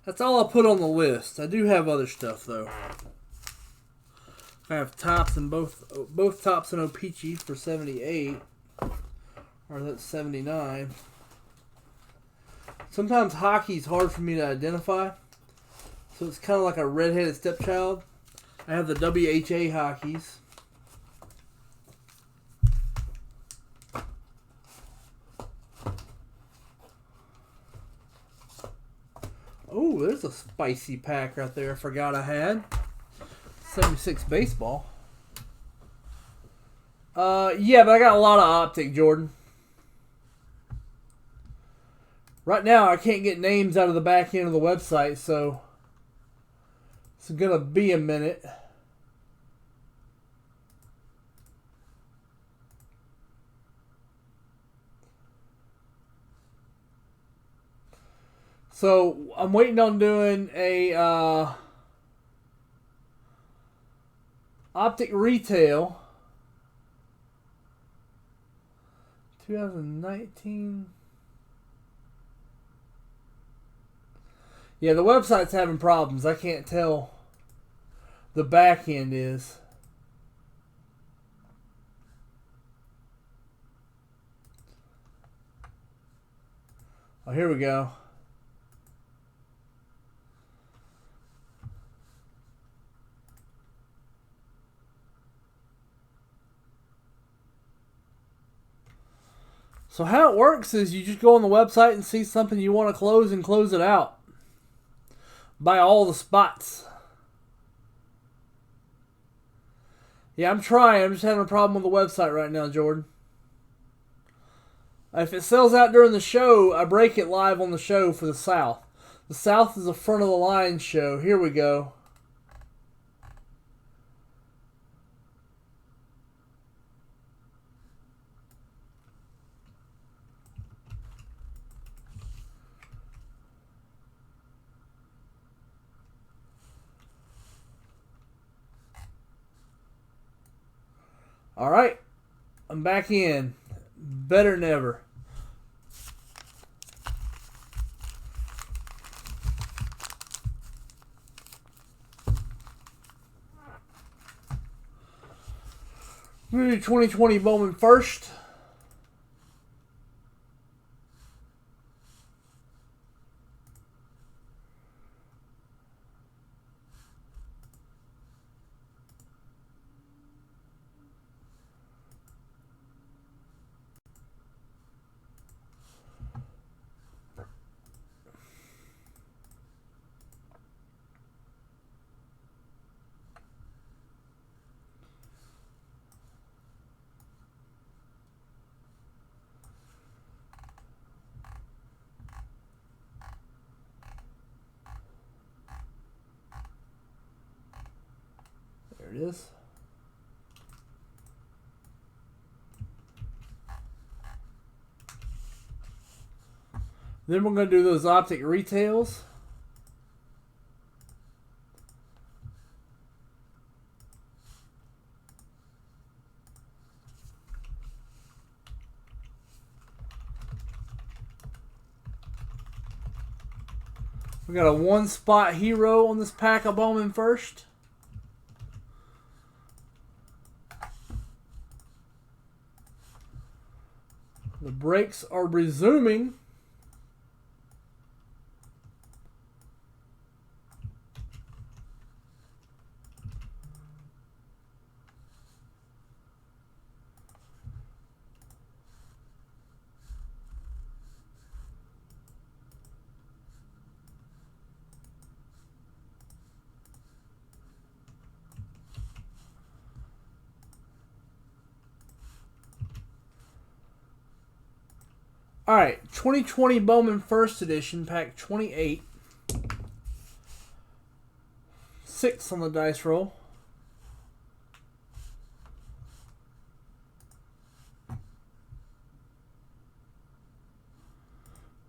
S1: That's all I put on the list. I do have other stuff though. I have tops and both tops and O-Pee-Chee for 78. Or that's 79. Sometimes hockey's hard for me to identify. So it's kind of like a redheaded stepchild. I have the WHA hockeys. Oh, there's a spicy pack right there I forgot I had. 76 baseball. Yeah, but I got a lot of optic, Jordan. Right now, I can't get names out of the back end of the website, so it's going to be a minute. So, I'm waiting on doing a optic retail 2019. Yeah, the website's having problems. I can't tell. The back end is. Oh, here we go. So how it works is you just go on the website and see something you want to close and close it out. Buy all the spots. Yeah, I'm trying. I'm just having a problem with the website right now, Jordan. If it sells out during the show, I break it live on the show for the South. The South is a front of the line show. Here we go. All right, I'm back in. Better than ever. We're going to do 2020 Bowman first. is. Then we're going to do those optic retails. We got a one spot hero on this pack of Bowman first. The breaks are resuming. Alright, 2020 Bowman First Edition, pack 28. 6 on the dice roll.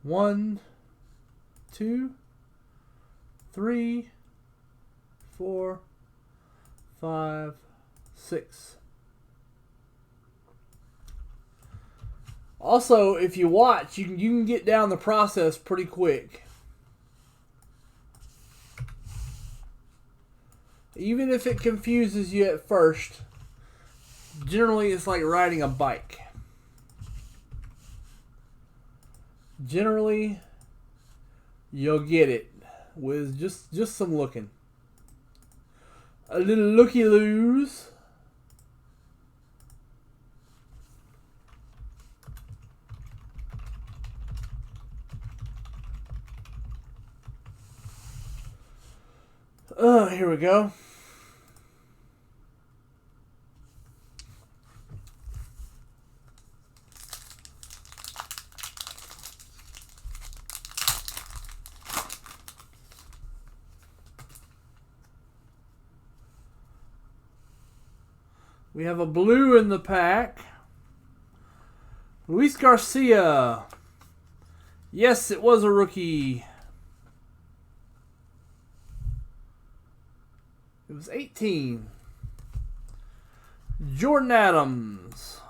S1: One, 2, 3, 4, 5, 6. Also, if you watch, you can get down the process pretty quick. Even if it confuses you at first, generally it's like riding a bike. Generally, you'll get it with just some looking. A little looky-loos. Here we go. We have a blue in the pack. Luis Garcia. Yes, it was a rookie. It was 18. Jordan Adams.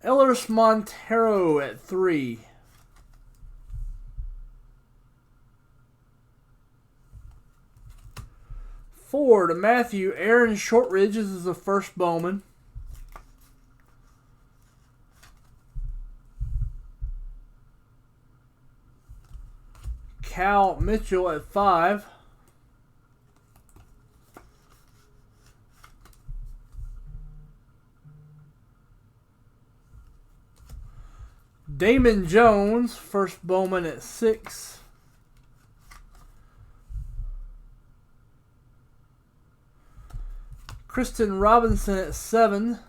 S1: Ellis Montero at 3. Four to Matthew. Aaron Shortridge is the first Bowman. Cal Mitchell at 5. Damon Jones, first Bowman at 6. Kristen Robinson at 7.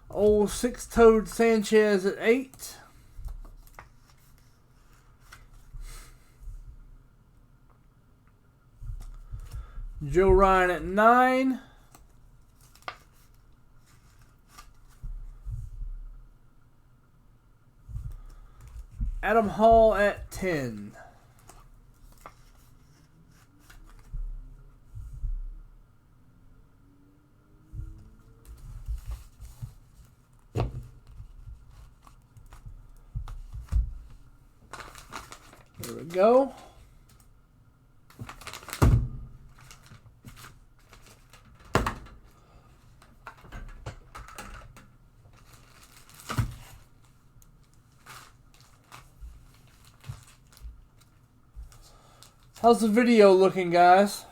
S1: Old six-toed Sanchez at 8. Joe Ryan at 9. Adam Hall at 10. There we go. How's the video looking, guys?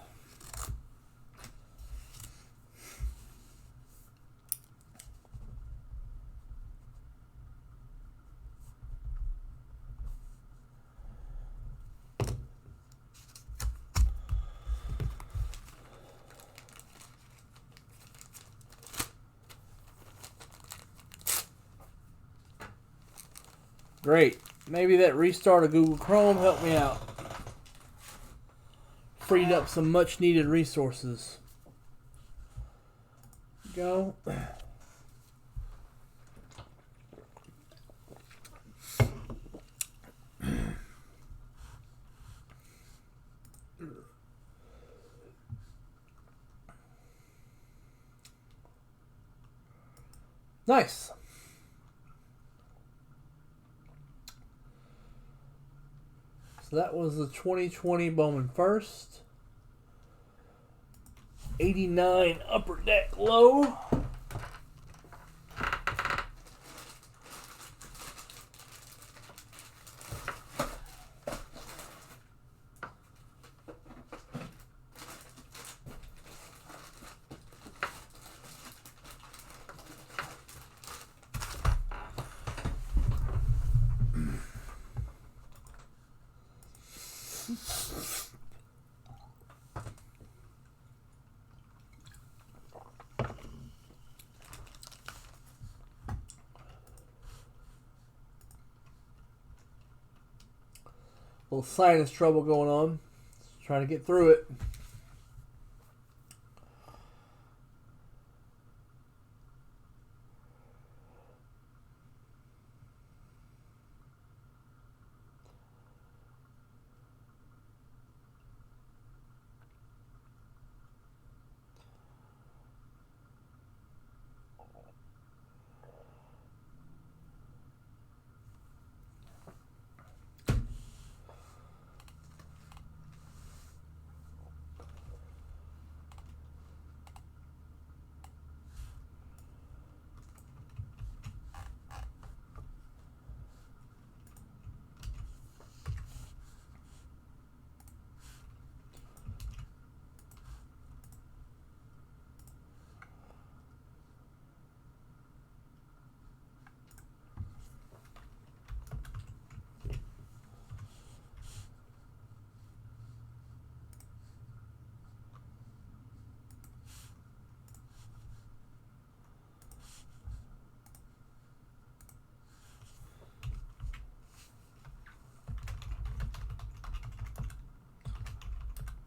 S1: Great. Maybe that restart of Google Chrome helped me out. Freed up some much needed resources. Go. Nice. So that was the 2020 Bowman First. 89 Upper Deck Low. Little sinus trouble going on. Just trying to get through it.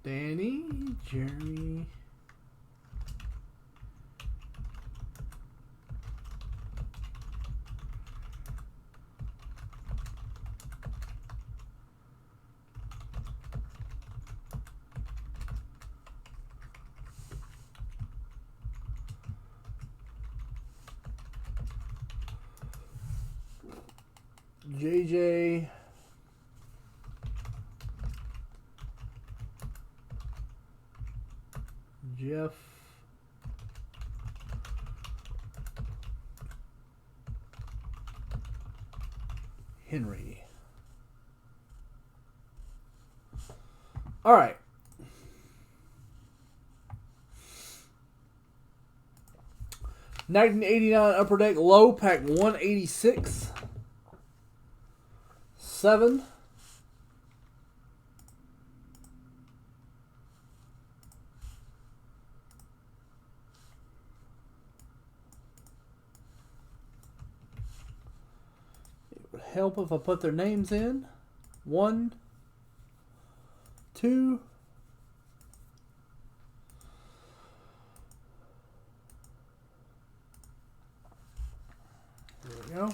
S1: Danny, Jeremy. JJ. Jeff. Henry. All right. $19.89 Upper Deck Low, pack 186. 7. Help if I put their names in. 1, 2, there we go.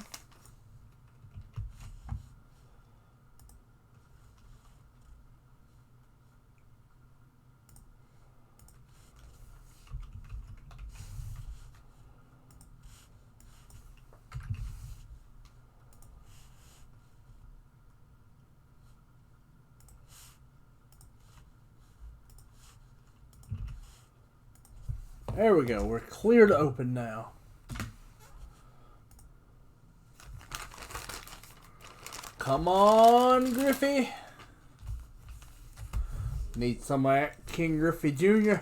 S1: There we go. We're clear to open now. Come on, Griffey. Need some of that King Griffey Jr.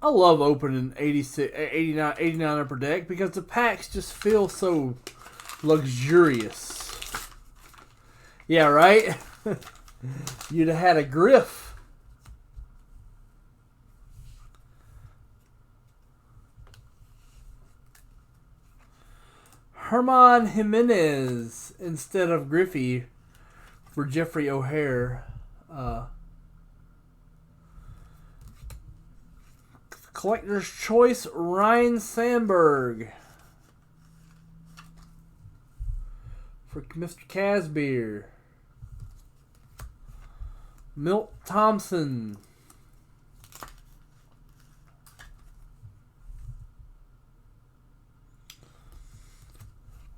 S1: I love opening 89 Upper Deck because the packs just feel so luxurious. Yeah, right? You'd have had a Griff. Herman Jimenez instead of Griffey for Jeffrey O'Hare. Collector's Choice, Ryan Sandberg for Mr. Casbeer. Milt Thompson.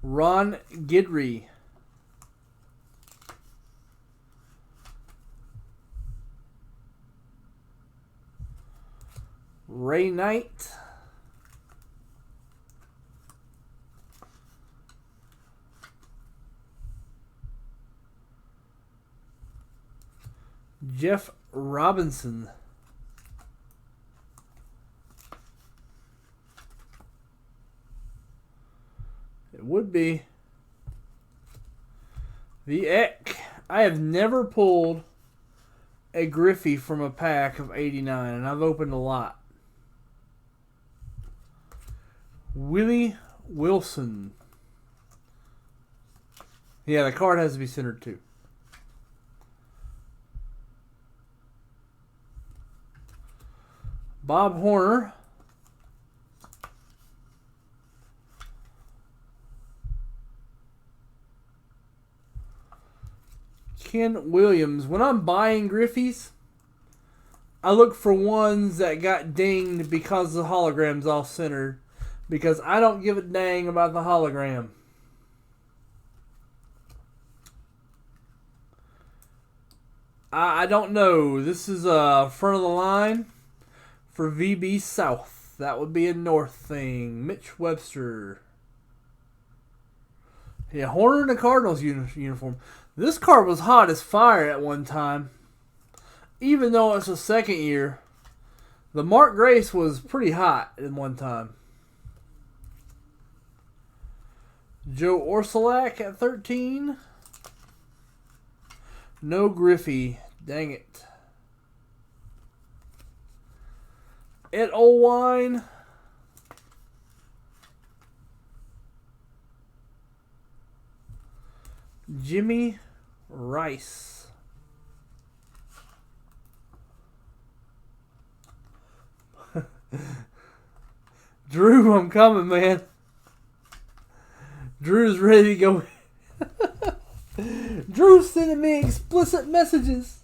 S1: Ron Guidry. Ray Knight. Jeff Robinson. It would be. The Eck. I have never pulled a Griffey from a pack of 89, and I've opened a lot. Willie Wilson. Yeah, the card has to be centered too. Bob Horner. Ken Williams. When I'm buying Griffies, I look for ones that got dinged because the hologram's off centered. Because I don't give a dang about the hologram. I don't know. This is front of the line for VB South. That would be a North thing. Mitch Webster. Yeah, Horner in the Cardinals uniform. This card was hot as fire at one time. Even though it's a second year, the Mark Grace was pretty hot at one time. Joe Orsulak at 13. No Griffey. Dang it. Ed Olwine. Jimmy Rice. Drew, I'm coming, man. Drew's ready to go. Drew's sending me explicit messages.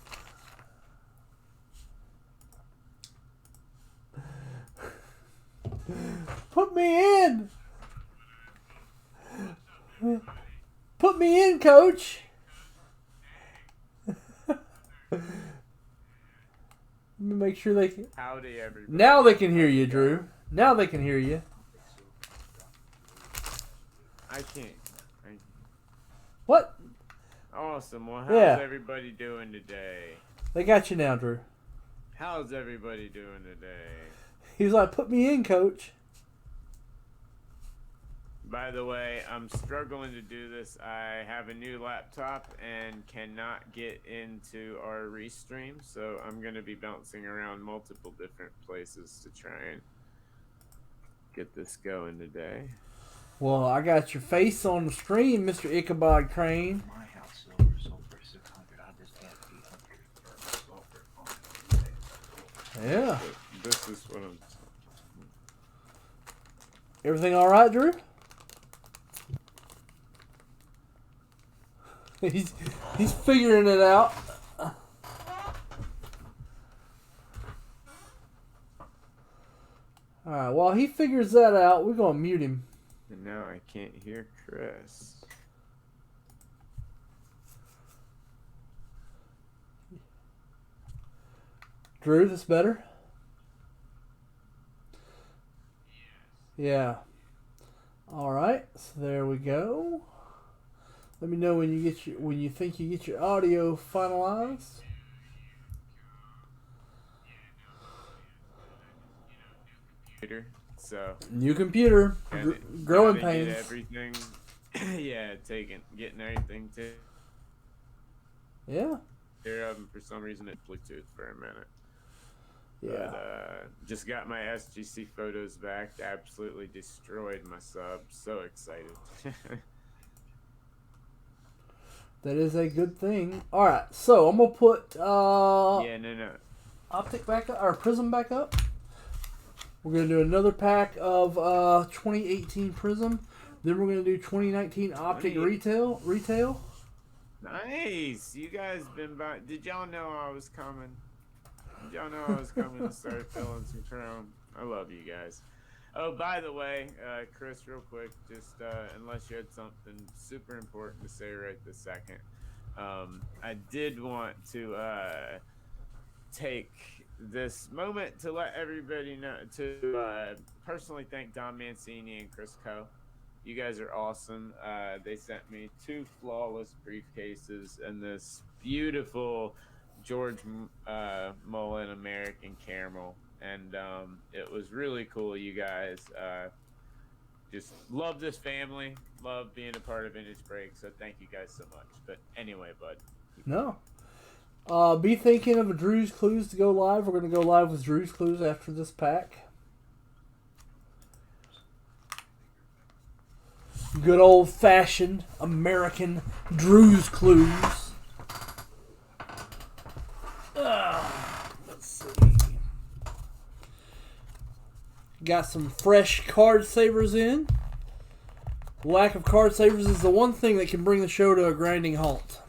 S1: Put me in. Put me in, coach. Let me make sure they can.
S2: Howdy, everybody.
S1: Now they can hear you, Drew. Now they can hear you.
S2: I can't.
S1: What?
S2: Awesome. Well, how's everybody doing today?
S1: They got you now, Drew.
S2: How's everybody doing today?
S1: He was like, put me in, coach.
S2: By the way, I'm struggling to do this. I have a new laptop and cannot get into our restream, so I'm going to be bouncing around multiple different places to try and get this going today.
S1: Well, I got your face on the stream, Mr. Ichabod Crane.
S3: My house silver sold for 600. I just had 800
S1: Yeah.
S2: So this is what I'm...
S1: Everything all right, Drew? He's figuring it out. All right, while he figures that out, we're going to mute him.
S2: And now I can't hear Chris.
S1: Drew, this better? Yeah. All right, so there we go. Let me know when you think you get your audio finalized.
S2: So
S1: New computer, growing pains.
S2: Everything, yeah, getting everything to.
S1: Yeah.
S2: Here, for some reason, it Bluetooth for a minute.
S1: Yeah.
S2: But just got my SGC photos back. Absolutely destroyed my sub. So excited.
S1: That is a good thing. All right, so I'm gonna put
S2: Yeah, no.
S1: optic back up or prism back up. We're gonna do another pack of 2018 prism. Then we're gonna do 2019 optic
S2: 20.
S1: retail.
S2: Nice. You guys been by. Did y'all know I was coming? Did y'all know I was coming to start filling some chrome? I love you guys. Oh, by the way, Chris, real quick, just unless you had something super important to say right this second, I did want to take this moment to let everybody know to personally thank Don Mancini and Chris Coe. You guys are awesome. They sent me two flawless briefcases and this beautiful George Mullen American Caramel, and it was really cool. You guys just love this family, love being a part of Vintage Break. So thank you guys so much. But anyway, bud, keep going.
S1: No. Be thinking of a Drew's Clues to go live. We're gonna go live with Drew's Clues after this pack. Good old fashioned American Drew's Clues. Let's see. Got some fresh card savers in. Lack of card savers is the one thing that can bring the show to a grinding halt.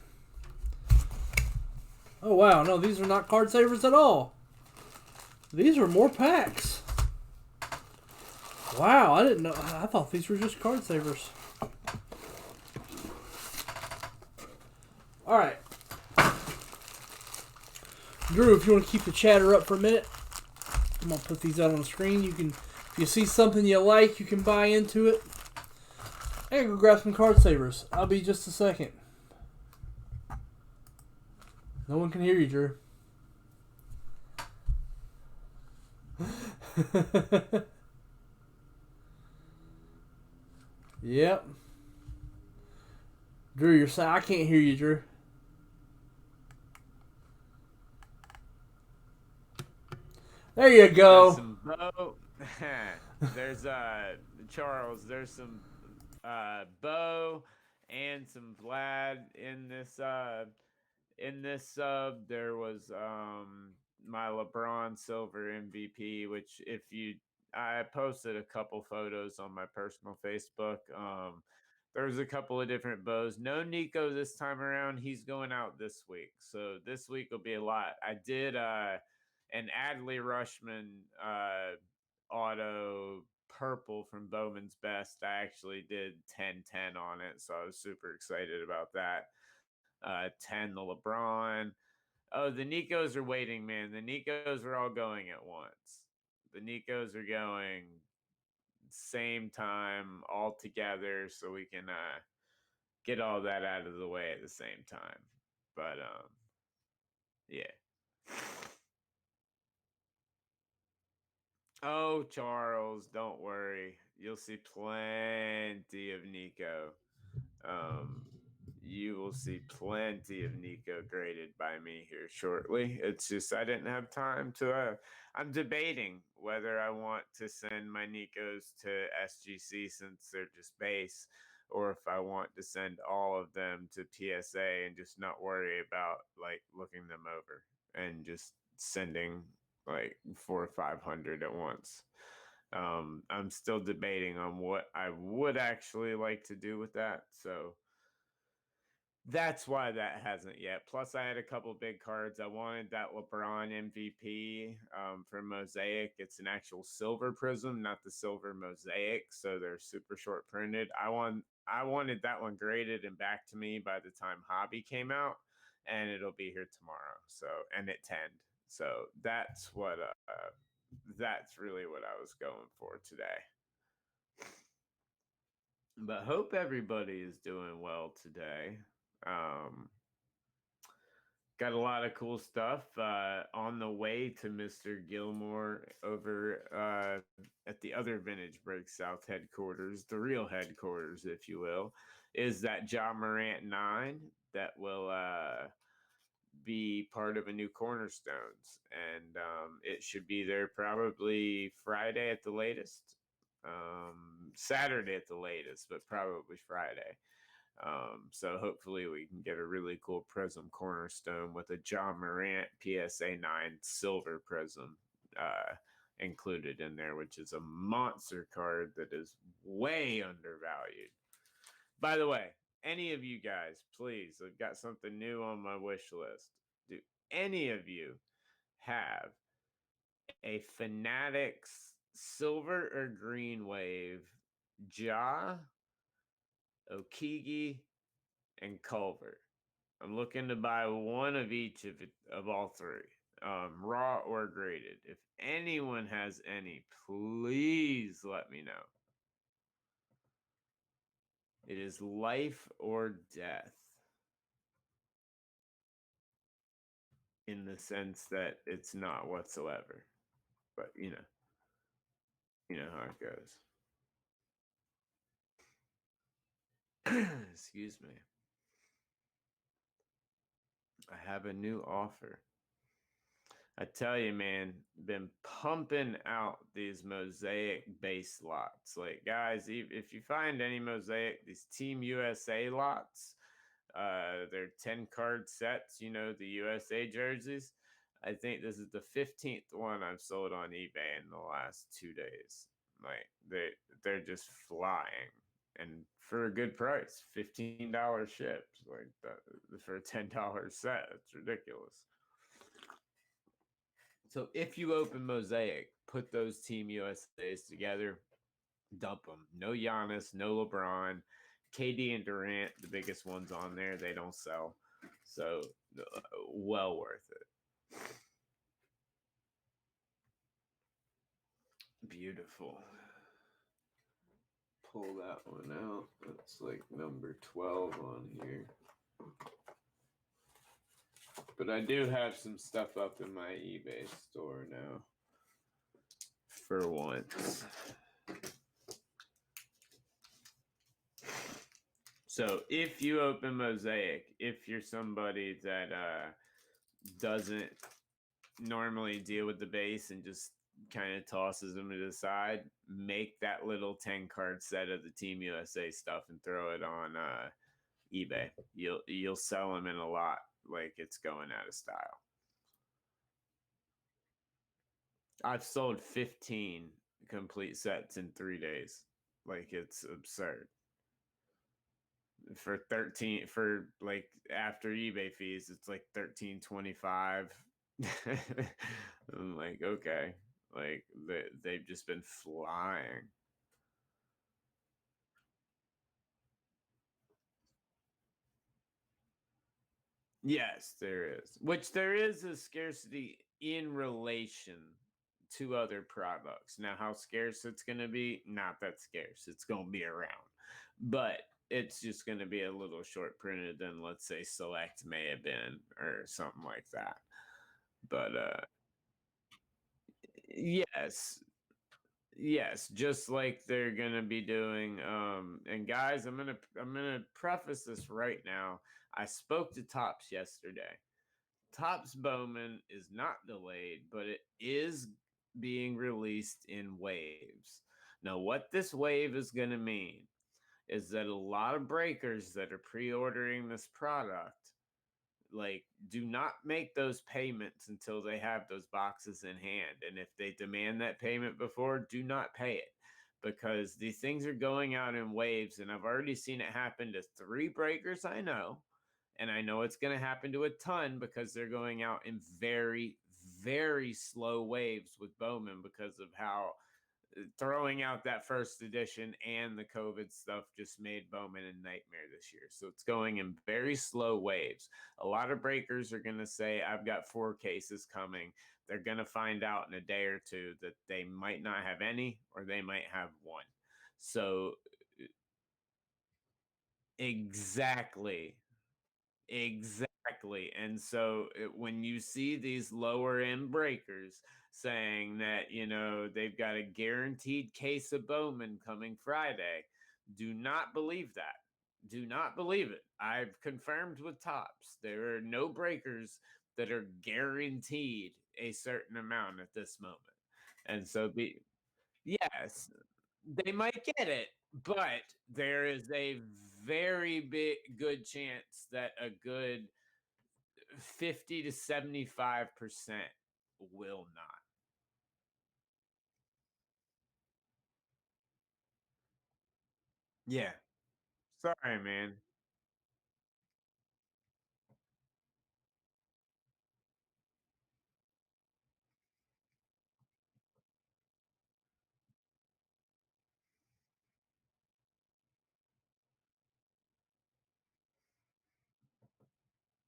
S1: Oh wow, no, these are not card savers at all. These are more packs. Wow, I didn't know. I thought these were just card savers. Alright. Drew, if you want to keep the chatter up for a minute, I'm going to put these out on the screen. You can, if you see something you like, you can buy into it. And go grab some card savers. I'll be just a second. No one can hear you, Drew. Yep. Drew, you're saying I can't hear you, Drew. There you go.
S2: There's some Bo. There's Charles. There's some Bo and some Vlad in this sub. There was my LeBron Silver MVP, which if you I posted a couple photos on my personal Facebook. There was a couple of different bows. No Nico this time around. He's going out this week. So this week will be a lot. I did an Adley Rushman auto purple from Bowman's Best. I actually did 10-10 on it. So I was super excited about that. 10 the LeBron. Oh, the Nikos are waiting, man. The Nikos are all going at once. The Nikos are going same time all together so we can get all that out of the way at the same time. But yeah. Oh, Charles, don't worry. You'll see plenty of Nico. Um, you will see plenty of Nico graded by me here shortly. It's just I didn't have time to. I'm debating whether I want to send my Nikos to SGC since they're just base, or if I want to send all of them to PSA and just not worry about like looking them over and just sending like 400 or 500 at once. I'm still debating on what I would actually like to do with that. So that's why that hasn't yet. Plus, I had a couple big cards. I wanted that LeBron MVP for Mosaic. It's an actual silver prism, not the silver mosaic. So they're super short printed. I wanted that one graded and back to me by the time Hobby came out, and it'll be here tomorrow. So and it 10. So that's really what I was going for today. But hope everybody is doing well today. Um, Got a lot of cool stuff on the way to Mr. Gilmore over at the other Vintage Break South headquarters, the real headquarters, if you will, is that John Morant 9 that will be part of a new Cornerstones, and it should be there probably Friday at the latest, Saturday at the latest, but probably Friday. So hopefully we can get a really cool Prism Cornerstone with a John Morant PSA 9 silver Prism included in there, which is a monster card that is way undervalued. By the way, any of you guys, please, I've got something new on my wish list. Do any of you have a Fanatics silver or green wave, Ja, Okigi, and Culver? I'm looking to buy one of each of all three, raw or graded. If anyone has any, please let me know. It is life or death, in the sense that it's not whatsoever. But you know how it goes. Excuse me. I have a new offer. I tell you, man, been pumping out these mosaic base lots. Like, guys, if you find any mosaic, these Team USA lots, they're 10 card sets, the USA jerseys. I think this is the 15th one I've sold on eBay in the last 2 days. Like, they're just flying. And for a good price, $15 ships, like that, for a $10 set. It's ridiculous. So if you open Mosaic, put those Team USAs together, dump them. No Giannis, no LeBron, KD and Durant, the biggest ones on there. They don't sell, so well worth it. Beautiful. Pull that one out. That's like number 12 on here. But I do have some stuff up in my eBay store now. For once. So if you open Mosaic, if you're somebody that doesn't normally deal with the base and just kind of tosses them to the side, make that little 10 card set of the Team USA stuff and throw it on eBay. You'll sell them in a lot like it's going out of style. I've sold 15 complete sets in 3 days. Like, it's absurd. For 13, for like after eBay fees, it's like 13.25. I'm like, okay. Like, they've just been flying. Yes, there is. Which there is a scarcity in relation to other products. Now, how scarce it's going to be, not that scarce. It's going to be around. But it's just going to be a little short printed than, let's say, Select may have been or something like that. But yes, yes, just like they're gonna be doing. And guys, I'm gonna preface this right now. I spoke to Tops yesterday. Tops Bowman is not delayed, but it is being released in waves. Now, what this wave is going to mean is that a lot of breakers that are pre-ordering this product, like, do not make those payments until they have those boxes in hand. And if they demand that payment before, do not pay it, because these things are going out in waves. And I've already seen it happen to 3 breakers I know. And I know it's going to happen to a ton because they're going out in very, very slow waves with Bowman because of how throwing out that first edition and the COVID stuff just made Bowman a nightmare this year. So it's going in very slow waves. A lot of breakers are going to say, I've got 4 cases coming. They're going to find out in a day or two that they might not have any, or they might have 1. So exactly. Exactly. And so when you see these lower end breakers saying that, they've got a guaranteed case of Bowman coming Friday, do not believe that. Do not believe it. I've confirmed with Tops. There are no breakers that are guaranteed a certain amount at this moment. And so yes, they might get it, but there is a very big good chance that a good 50 to 75% will not. Yeah. Sorry, man.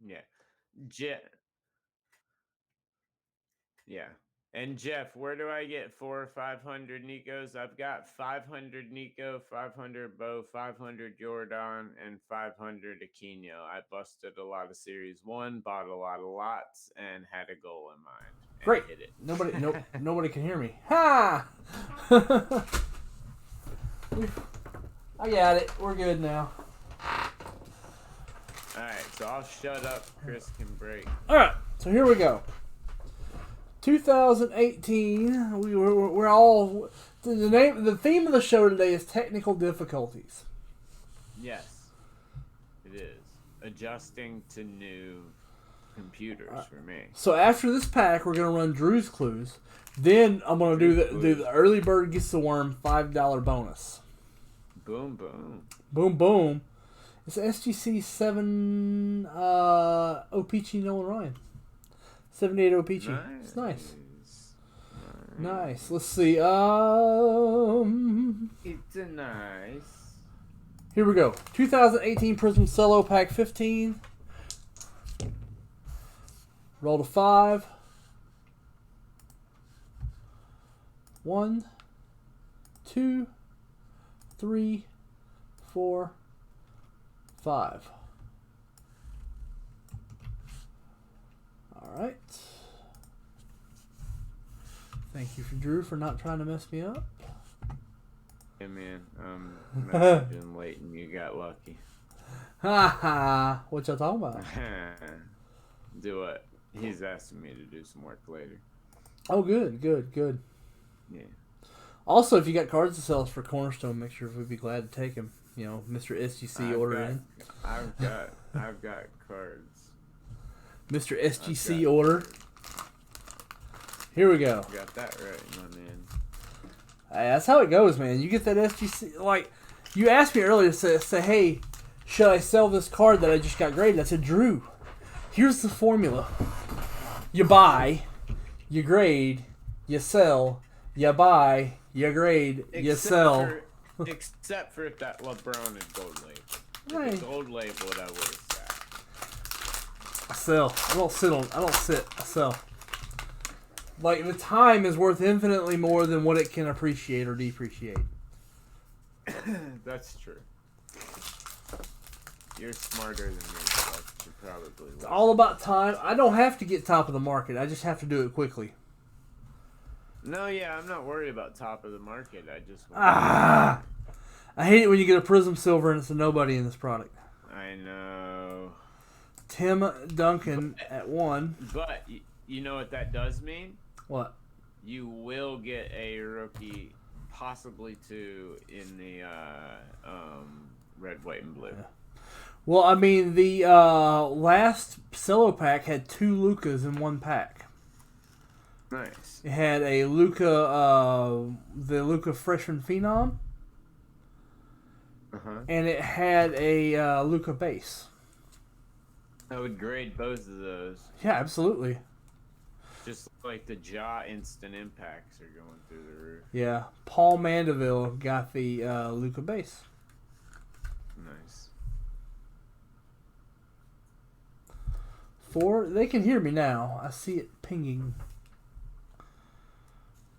S2: Yeah. Je- yeah. And Jeff, where do I get 4 or 500 Nicos? I've got 500 Nico, 500 Bo, 500 Jordan, and 500 Aquino. I busted a lot of Series 1, bought a lot of lots, and had a goal in mind. And
S1: Great.
S2: hit it.
S1: Nobody can hear me. Ha! I got it. We're good now.
S2: Alright, so I'll shut up. Chris can break.
S1: All right. So here we go. 2018. We're all the theme of the show today is technical difficulties.
S2: Yes, it is. Adjusting to new computers for me.
S1: So after this pack, we're gonna run Drew's Clues. Then I'm gonna do the early bird gets the worm $5 bonus.
S2: Boom, boom.
S1: Boom, boom. It's SGC 7 O-Pee-Chee Nolan Ryan. 78 O-Pee-Chee.
S2: Nice.
S1: It's nice.
S2: Nice.
S1: Nice. Let's see.
S2: It's a nice.
S1: Here we go. 2018 Prism Cello Pack 15. Roll to 5. 1, 2, 3, 4, 5. All right. Thank you for Drew for not trying to mess me up.
S2: Yeah, man. Messaging late and you got lucky.
S1: Ha ha. What y'all talking about?
S2: Do what? He's asking me to do some work later.
S1: Oh, good, good, good.
S2: Yeah.
S1: Also, if you got cards to sell us for Cornerstone, make sure we'd be glad to take them. You know, Mr. SGC order in.
S2: I've got cards.
S1: Mr. SGC order. Here we go.
S2: You got that right, my man.
S1: Hey, that's how it goes, man. You get that SGC. Like, you asked me earlier to say, hey, should I sell this card that I just got graded? I said, Drew, here's the formula. You buy, you grade, you sell, you buy, you grade, you sell.
S2: Except for if that LeBron is gold label.
S1: Hey.
S2: If it's gold labeled, I would have sat.
S1: I sell. I don't sit. I sell. Like, the time is worth infinitely more than what it can appreciate or depreciate.
S2: That's true. You're smarter than me, so I should probably.
S1: It's all about time. I don't have to get top of the market. I just have to do it quickly.
S2: No, yeah, I'm not worried about top of the market. I just.
S1: I hate it when you get a Prism Silver and it's a nobody in this product.
S2: I know.
S1: Tim Duncan at 1.
S2: But you know what that does mean?
S1: What?
S2: You will get a rookie, possibly 2, in the red, white, and blue.
S1: Yeah. Well, I mean, the last Cello pack had 2 Lukas in one pack.
S2: Nice.
S1: It had a Luka, the Luka Freshman Phenom, and it had a Luka base.
S2: I would grade both of those.
S1: Yeah, absolutely.
S2: Just like the jaw instant impacts are going through the roof.
S1: Yeah, Paul Mandeville got the Luka base.
S2: Nice.
S1: 4. They can hear me now. I see it pinging.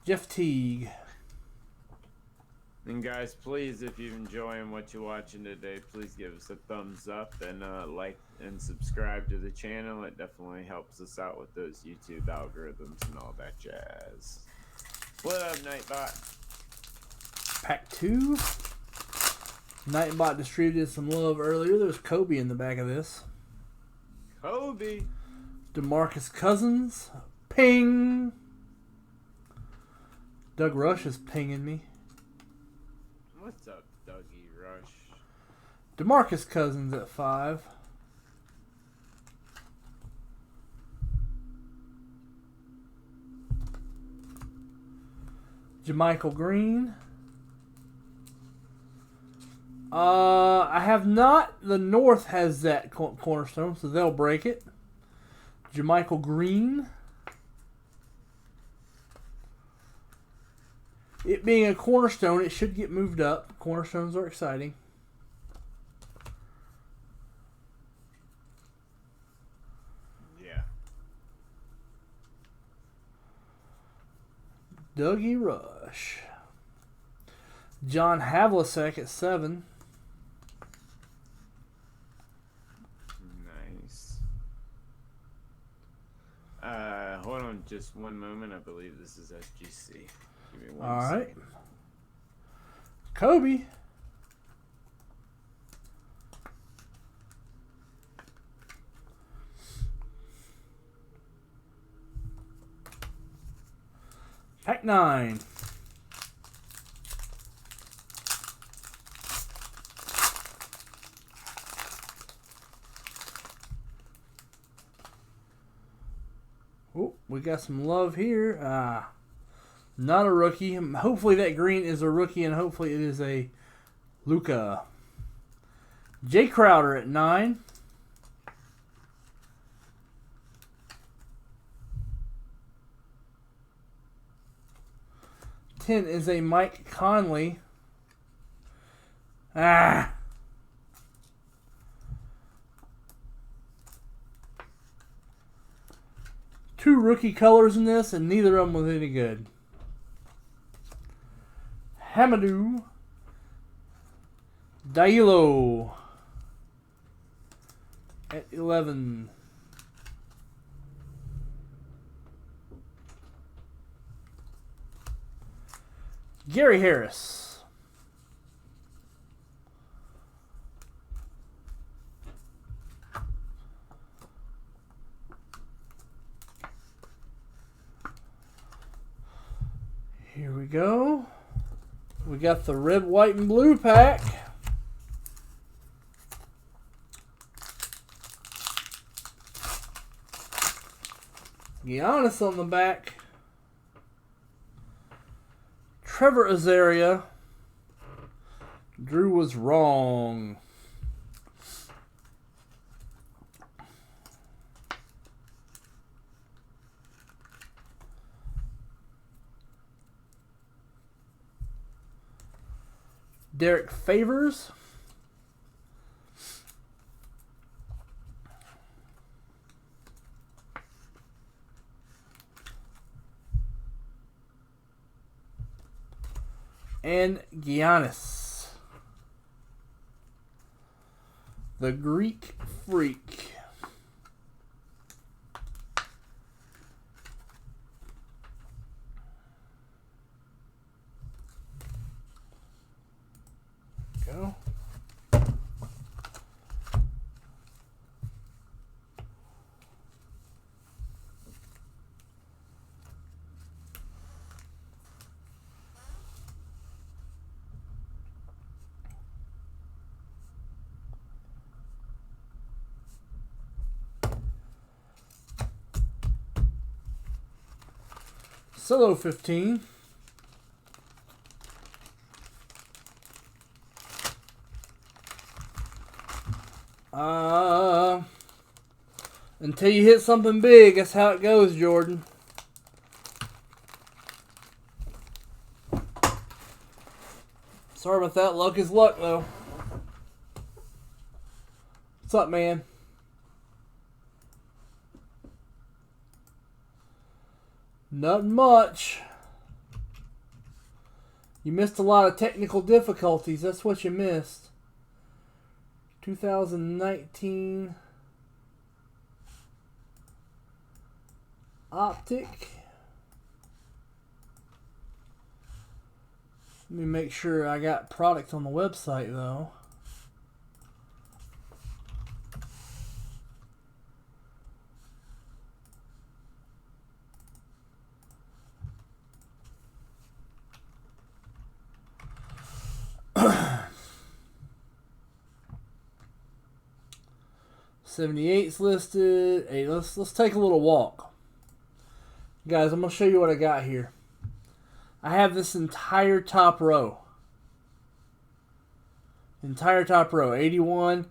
S1: Jeff Teague.
S2: And guys, please, if you're enjoying what you're watching today, please give us a thumbs up and like and subscribe to the channel. It definitely helps us out with those YouTube algorithms and all that jazz. What up, Nightbot?
S1: Pack 2. Nightbot distributed some love earlier. There's Kobe in the back of this.
S2: Kobe.
S1: DeMarcus Cousins. Ping. Doug Rush is pinging me.
S2: What's up, Dougie Rush?
S1: DeMarcus Cousins at 5. JaMychal Green. I have not. The North has that cornerstone, so they'll break it. JaMychal Green. It being a cornerstone, it should get moved up. Cornerstones are exciting.
S2: Yeah.
S1: Dougie Rush. John Havlicek at 7.
S2: Nice. Hold on just one moment. I believe this is SGC. Give me one
S1: All right.
S2: second.
S1: Kobe. Pack 9. Oh, we got some love here. Not a rookie. Hopefully that green is a rookie, and hopefully it is a Luka. Jay Crowder at 9. Ten is a Mike Conley. Two rookie colors in this, and neither of them was any good. Hamidou Dailo at 11. Gary Harris. Here we go. We got the red, white, and blue pack. Giannis on the back. Trevor Azaria. Drew was wrong. Derek Favors. And Giannis. The Greek Freak. Go. Solo 15. Until you hit something big, that's how it goes, Jordan. Sorry about that. Luck is luck, though. What's up, man? Nothing much. You missed a lot of technical difficulties. That's what you missed. 2019 Optic. Let me make sure I got product on the website though. '78's listed. Hey, let's take a little walk, guys. I'm gonna show you what I got here. I have this entire top row. Entire top row. 81,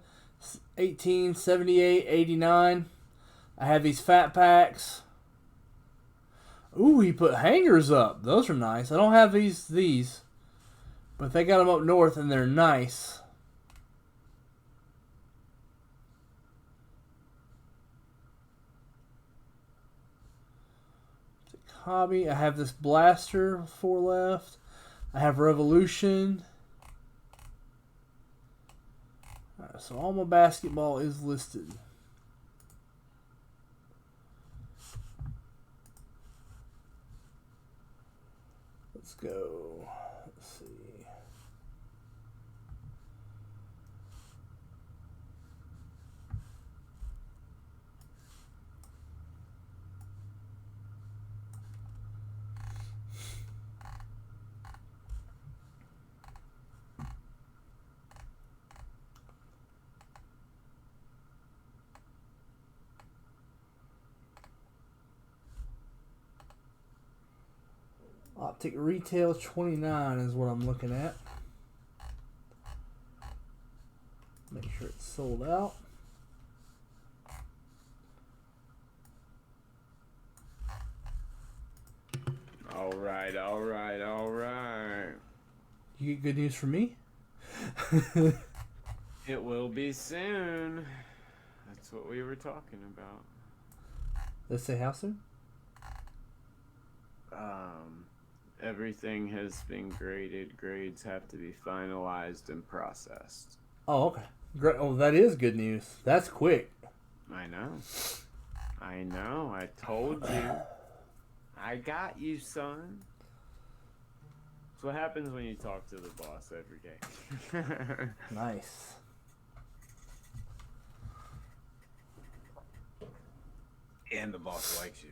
S1: 18, 78, 89. I have these fat packs. Ooh, he put hangers up. Those are nice. I don't have these, but they got them up north and they're nice. Hobby. I have this blaster with 4 left. I have Revolution. Alright, so all my basketball is listed. Let's go. Let's see. Optic retail 29 is what I'm looking at. Make sure it's sold out.
S2: All right, all right, all right.
S1: You get good news for me?
S2: It will be soon. That's what we were talking about.
S1: Let's say how soon?
S2: Everything has been graded. Grades have to be finalized and processed.
S1: Oh, okay. Great. Oh, that is good news. That's quick.
S2: I know. I know. I told you. I got you, son. That's what happens when you talk to the boss every day.
S1: Nice.
S2: And the boss likes you.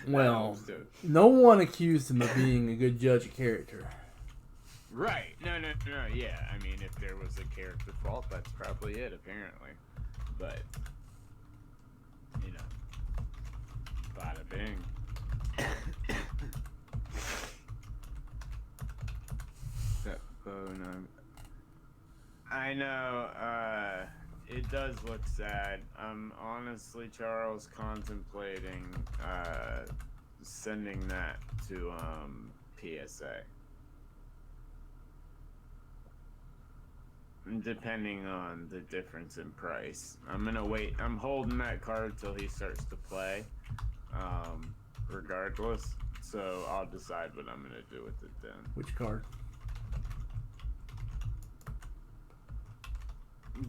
S1: Well, no one accused him of being a good judge of character.
S2: Right. No, yeah. I mean, if there was a character fault, that's probably it, apparently. But, you know, bada bing. That bone, I know, it does look sad. I'm honestly, Charles, contemplating sending that to PSA. Depending on the difference in price. I'm gonna wait. I'm holding that card till he starts to play, regardless. So I'll decide what I'm gonna do with it then.
S1: Which card?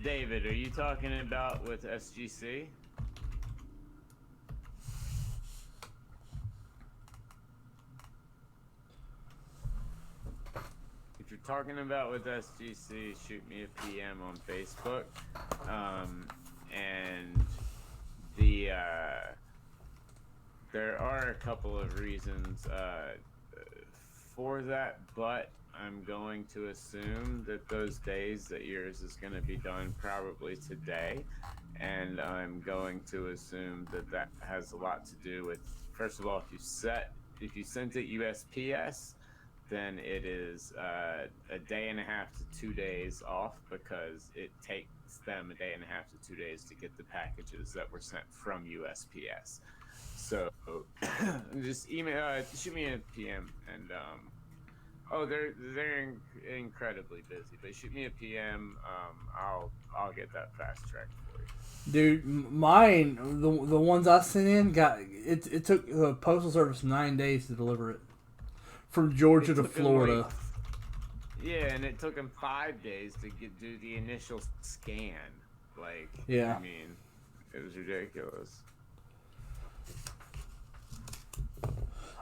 S2: David, are you talking about with SGC? If you're talking about with SGC, shoot me a PM on Facebook. And there are a couple of reasons for that, but I'm going to assume that those days that yours is going to be done probably today, and I'm going to assume that that has a lot to do with, first of all, if you sent it USPS, then it is a day and a half to 2 days off, because it takes them a day and a half to 2 days to get the packages that were sent from USPS. So just shoot me a PM, and they're incredibly busy, but shoot me a PM. I'll get that fast tracked for you.
S1: Dude, mine, the ones I sent in, it took the postal service 9 days to deliver it from Georgia to Florida.
S2: Yeah, and it took them 5 days to do the initial scan. Like,
S1: yeah,
S2: I mean, it was ridiculous.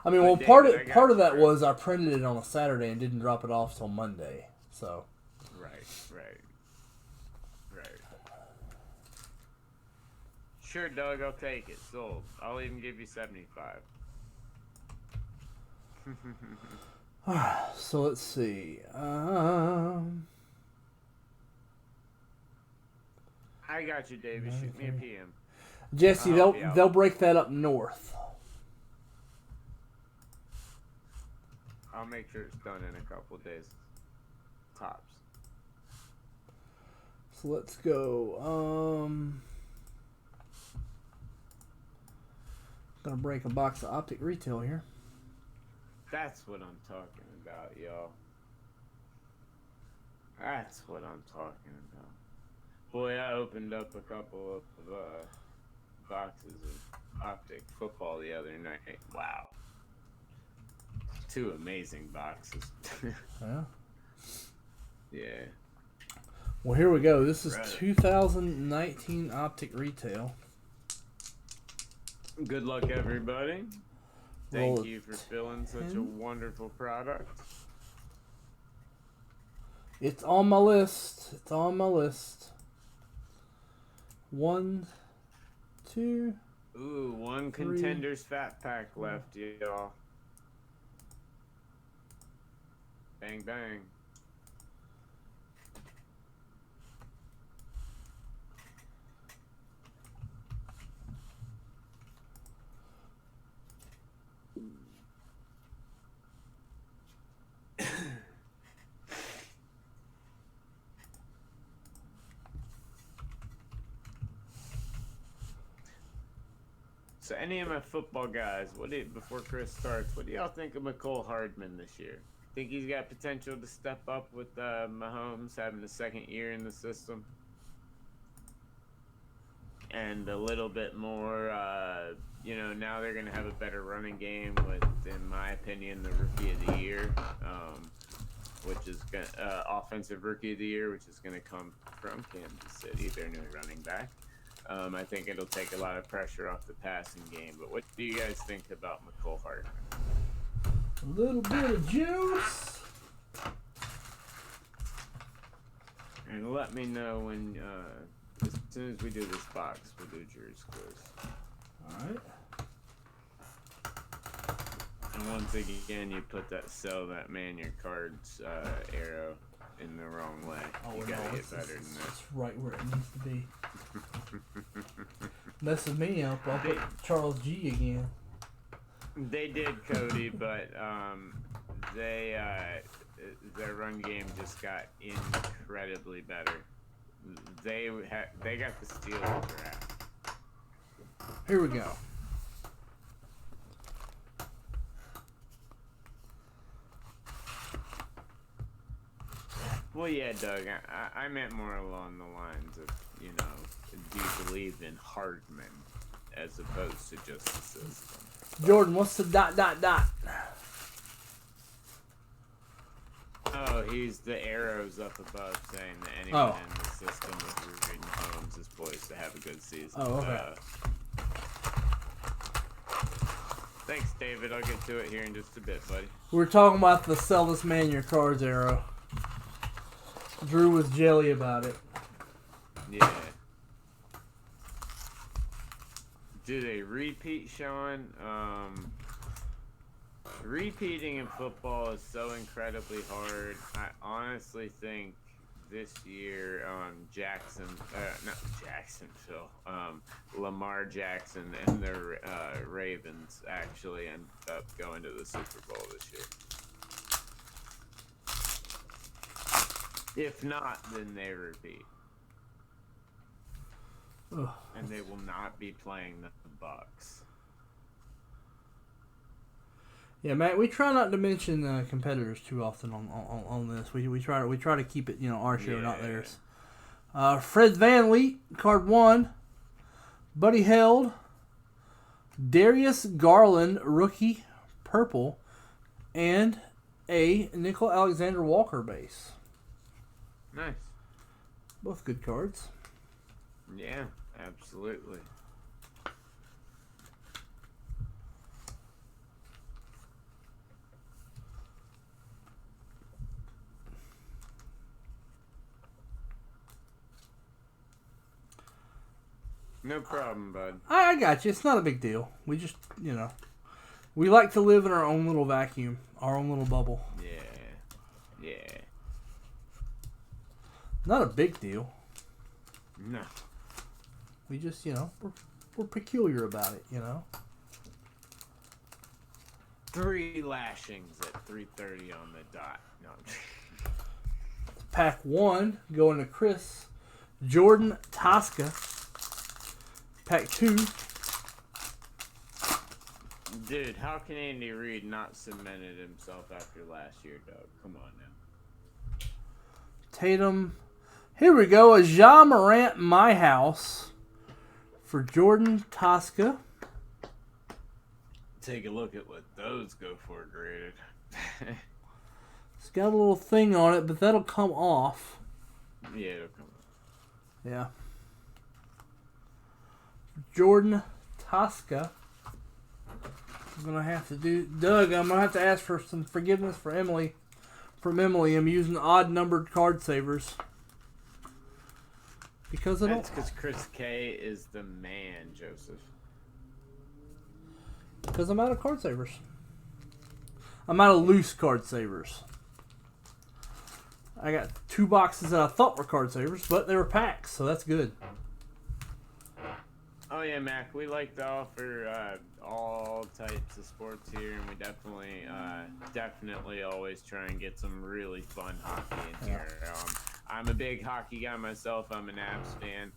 S1: I mean,
S2: But
S1: well,
S2: David, I got
S1: part of
S2: you,
S1: that
S2: bro.
S1: was I printed it on a Saturday and didn't drop it off till Monday. So
S2: Right. Sure, Doug, I'll take it. Sold. I'll even give you 75.
S1: so let's see.
S2: I got you, David. Shoot me a PM.
S1: Jesse,
S2: I'll help you out.
S1: they'll break that up north.
S2: I'll make sure it's done in a couple of days. Tops.
S1: So let's go. Gonna break a box of optic retail here.
S2: That's what I'm talking about, y'all. That's what I'm talking about. Boy, I opened up a couple of boxes of optic football the other night. Wow. 2 amazing boxes.
S1: Yeah.
S2: Yeah.
S1: Well, here we go. This is
S2: Right.
S1: 2019 optic retail.
S2: Good luck, everybody. Thank
S1: Roll
S2: you for filling such a
S1: 10.
S2: wonderful product.
S1: It's on my list. 1, 2.
S2: Ooh, 1
S1: 3.
S2: Contenders Fat Pack left, y'all. Bang, bang. So any of my football guys, before Chris starts, what do y'all think of McCole Hardman this year? Think he's got potential to step up with Mahomes having the 2nd year in the system? And a little bit more, now they're going to have a better running game with, in my opinion, the Rookie of the Year, which is Offensive Rookie of the Year, which is going to come from Kansas City, their new running back. I think it'll take a lot of pressure off the passing game. But what do you guys think about McCole Hardman?
S1: A little bit of juice.
S2: And let me know when, as soon as we do this box, we'll do Drew's quiz.
S1: Alright.
S2: And once again, you put that sell that man your cards arrow in the wrong way. You gotta get better than that.
S1: It's right where it needs to be. Messes me up. I'll put Charles G again.
S2: They did, Cody, but their run game just got incredibly better. They got the steal of the draft.
S1: Here we go.
S2: Well, yeah, Doug, I meant more along the lines of, do you believe in Hardman as opposed to just the system?
S1: Jordan, what's the ...
S2: Oh, he's the arrows up above saying that anyone in the system with Reed Mahomes is poised to have a good season.
S1: Oh, okay.
S2: Thanks, David. I'll get to it here in just a bit, buddy.
S1: We're talking about the sell this man your cards arrow. Drew was jelly about it.
S2: Yeah. Do they repeat, Sean? Repeating in football is so incredibly hard. I honestly think this year, Lamar Jackson and the Ravens actually end up going to the Super Bowl this year. If not, then they repeat.
S1: Ugh.
S2: And they will not be playing the Bucks.
S1: Yeah, Matt. We try not to mention competitors too often on this. We try to keep it our show, not theirs. Fred VanVleet, card 1. Buddy Held. Darius Garland, rookie, purple, and a Nickel Alexander Walker base.
S2: Nice.
S1: Both good cards.
S2: Yeah, absolutely. No problem, bud.
S1: I got you. It's not a big deal. We just, we like to live in our own little vacuum, our own little bubble.
S2: Yeah.
S1: Not a big deal.
S2: No.
S1: We just, we're peculiar about it,
S2: 3 lashings at 3:30 on the dot. No.
S1: Pack 1 going to Chris. Jordan Tosca. Pack 2.
S2: Dude, how can Andy Reid not cemented himself after last year, Doug? Come on now.
S1: Tatum. Here we go. A Ja Morant My House for Jordan Tosca.
S2: Take a look at what those go for graded.
S1: It's got a little thing on it, but that'll come off.
S2: Yeah, it'll come off.
S1: Yeah. Jordan Tosca. I'm going to have to do... Doug, I'm going to have to ask for some forgiveness for Emily. From Emily, I'm using odd-numbered card savers. Because I don't...
S2: That's because Chris K is the man, Joseph.
S1: Because I'm out of card savers. I'm out of loose card savers. I got 2 boxes that I thought were card savers, but they were packs, so that's good.
S2: Oh yeah, Mac, we like to offer all types of sports here, and we definitely always try and get some really fun hockey in here. I'm a big hockey guy myself. I'm an Avs fan.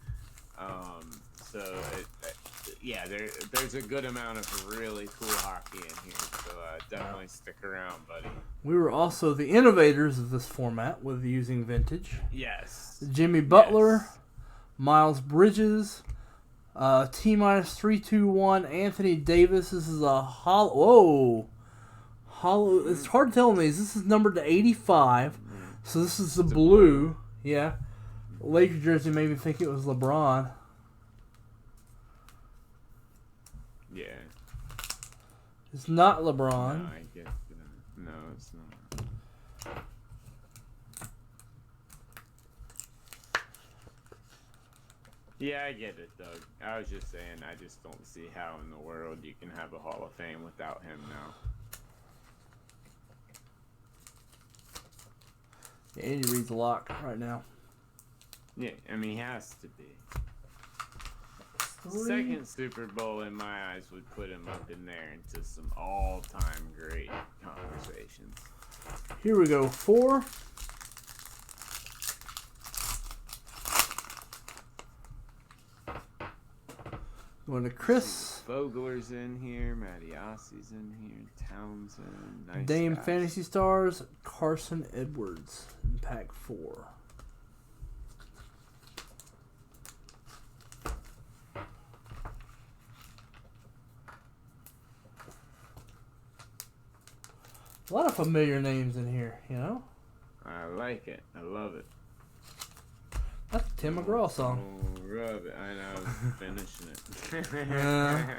S2: There's a good amount of really cool hockey in here, so definitely stick around, buddy.
S1: We were also the innovators of this format with using vintage.
S2: Yes.
S1: Jimmy Butler, Miles Bridges, T-minus 321, Anthony Davis. This is a hollow. It's hard to tell on these. This is numbered to 85, so this is the blue. Yeah. Laker jersey made me think it was LeBron.
S2: Yeah.
S1: It's not LeBron.
S2: No, I get that. No, it's not. Yeah, I get it, Doug. I was just saying, I just don't see how in the world you can have a Hall of Fame without him now.
S1: Yeah, Andy reads a lot right now.
S2: Yeah, I mean, he has to be.
S1: 3.
S2: Second Super Bowl, in my eyes, would put him up in there into some all-time great conversations.
S1: Here we go. 4. Going to Chris.
S2: Vogler's in here. Matty Ossie's in here. Townsend. Nice
S1: Dame
S2: guys.
S1: Fantasy Stars. Carson Edwards in pack 4. A lot of familiar names in here,
S2: I like it. I love it.
S1: That's a Tim McGraw song.
S2: Oh, rub it. I know. I was finishing it.
S1: Yeah.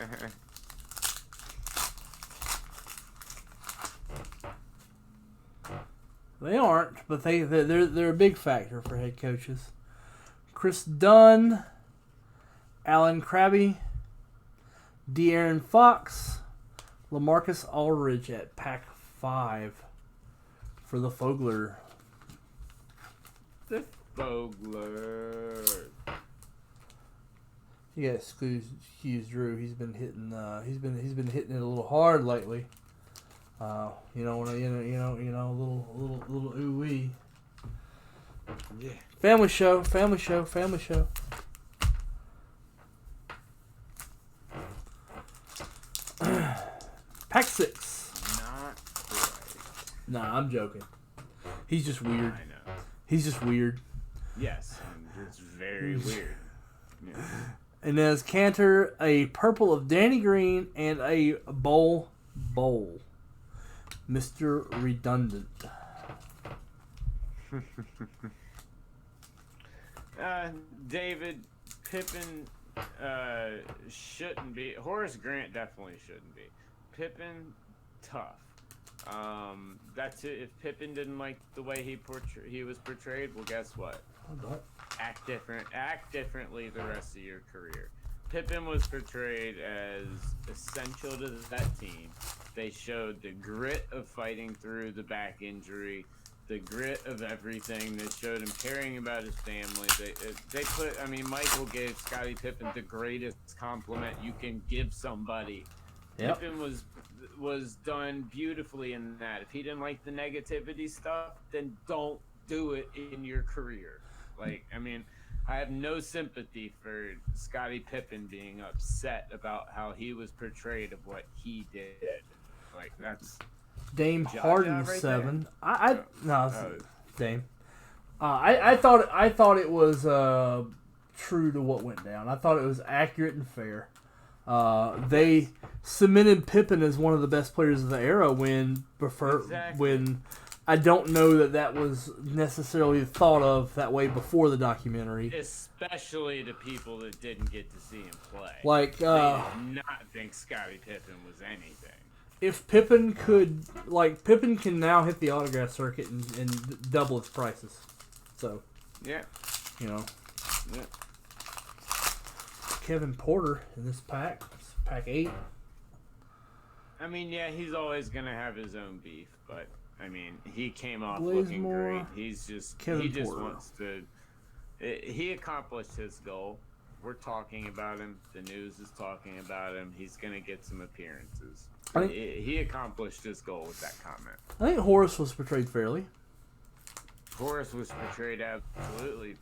S1: They aren't, but they're a big factor for head coaches. Chris Dunn, Alan Krabby, De'Aaron Fox, LaMarcus Aldridge at pack 5 for the Fogler.
S2: The Fogler.
S1: You gotta excuse Drew. He's been hitting. He's been hitting it a little hard lately. A little ooh wee.
S2: Yeah.
S1: Family show. Pack 6.
S2: Not quite.
S1: Nah, I'm joking. He's just weird.
S2: I know.
S1: He's just weird.
S2: Yes, and it's very weird. Yeah.
S1: And as Cantor, a purple of Danny Green and a bowl. Mr. Redundant.
S2: David Pippen shouldn't be. Horace Grant definitely shouldn't be. Pippen, tough. That's it. If Pippen didn't like the way he was portrayed, well, guess what? Act differently the rest of your career. Pippen was portrayed as essential to that team. They showed the grit of fighting through the back injury, the grit of everything. They showed him caring about his family. Michael gave Scottie Pippen the greatest compliment you can give somebody.
S1: Yep.
S2: Pippen was done beautifully in that. If he didn't like the negativity stuff, then don't do it in your career. I have no sympathy for Scottie Pippen being upset about how he was portrayed of what he did. That's
S1: Dame Harden
S2: right
S1: 7.
S2: there.
S1: Dame. I thought it was true to what went down. I thought it was accurate and fair. They cemented Pippen as one of the best players of the era when I don't know that was necessarily thought of that way before the documentary.
S2: Especially to people that didn't get to see him play.
S1: They
S2: did not think Scottie Pippen was anything.
S1: If Pippen Pippen can now hit the autograph circuit and double its prices. So,
S2: yeah.
S1: Yeah. Kevin Porter in this pack. It's pack 8.
S2: He's always going to have his own beef, but he came off looking great. He just wants to. He accomplished his goal. We're talking about him. The news is talking about him. He's going to get some appearances. He accomplished his goal with that comment.
S1: I think Horace was portrayed fairly.
S2: Horace was portrayed absolutely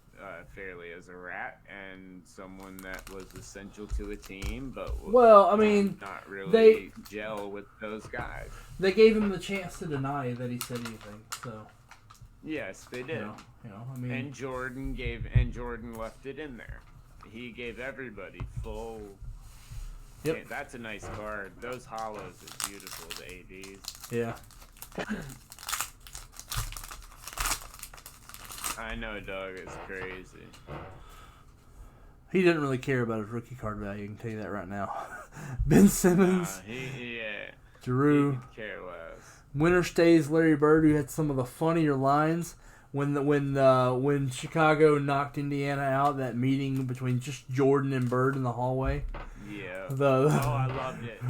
S2: fairly as a rat and someone that was essential to a team, but not really gel with those guys.
S1: They gave him the chance to deny that he said anything. So
S2: yes, they did. And Jordan left it in there. He gave everybody full.
S1: Yep.
S2: Man, that's a nice card. Those hollows are beautiful. The ADs.
S1: Yeah.
S2: I know, dog. It's crazy.
S1: He didn't really care about his rookie card value. I can tell you that right now. Ben Simmons. Drew.
S2: He could care less.
S1: Winner stays Larry Bird, who had some of the funnier lines when Chicago knocked Indiana out. That meeting between just Jordan and Bird in the hallway.
S2: Yeah. I loved it.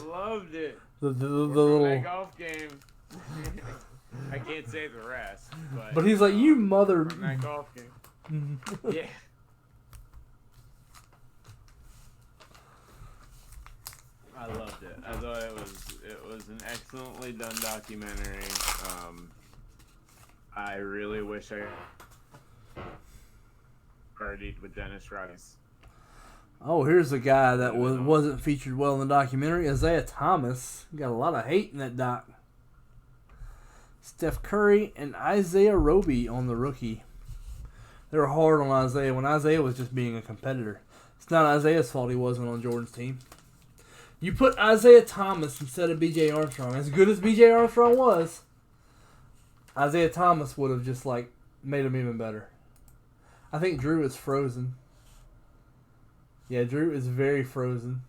S2: Loved it.
S1: The little
S2: golf game. I can't say the rest,
S1: but he's like, you mother.
S2: That golf game. Yeah. I loved it. I thought it was an excellently done documentary. I really wish I partied with Dennis Rice.
S1: Oh, here's a guy that wasn't featured well in the documentary. Isaiah Thomas. Got a lot of hate in that doc. Steph Curry and Isaiah Roby on the rookie. They were hard on Isaiah when Isaiah was just being a competitor. It's not Isaiah's fault he wasn't on Jordan's team. You put Isaiah Thomas instead of B.J. Armstrong. As good as B.J. Armstrong was, Isaiah Thomas would have just made him even better. I think Drew is frozen. Yeah, Drew is very frozen.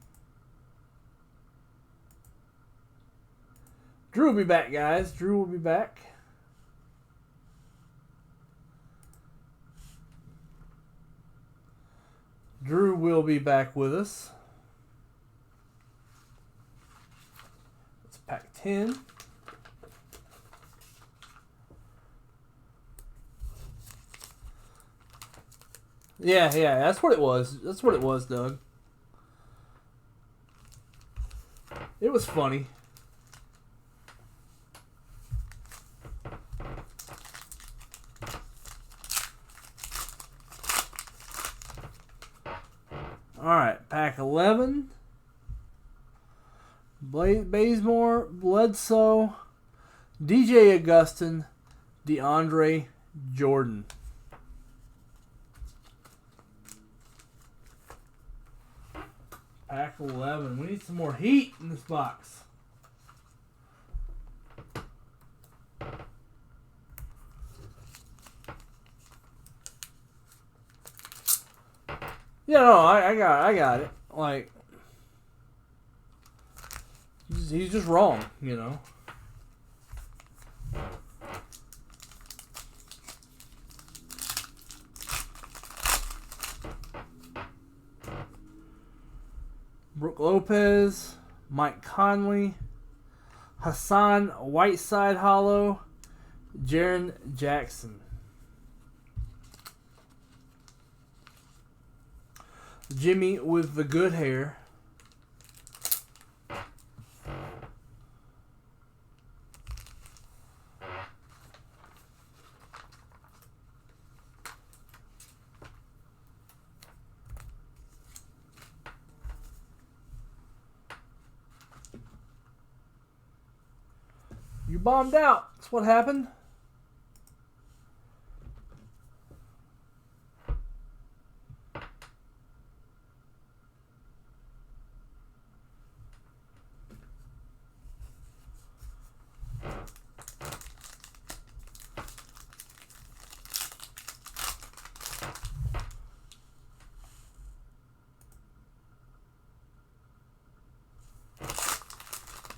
S1: Drew will be back, guys. Drew will be back. Drew will be back with us. It's pack 10. Yeah, that's what it was. That's what it was, Doug. It was funny. Alright, pack 11. Bazemore, Bledsoe, DJ Augustin, DeAndre Jordan. Pack 11. We need some more heat in this box. Yeah, no, I got it. He's just wrong, you know. Brooke Lopez, Mike Conley, Hassan Whiteside Hollow, Jaren Jackson. Jimmy with the good hair. You bombed out. That's what happened.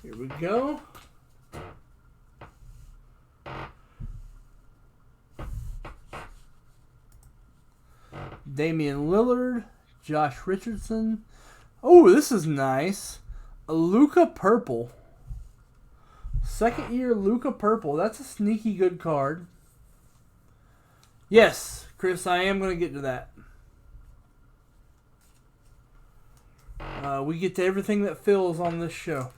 S1: Here we go. Damian Lillard, Josh Richardson. Oh, this is nice. A Luka Purple. Second year Luka Purple. That's a sneaky good card. Yes, Chris, I am going to get to that. We get to everything that fills on this show.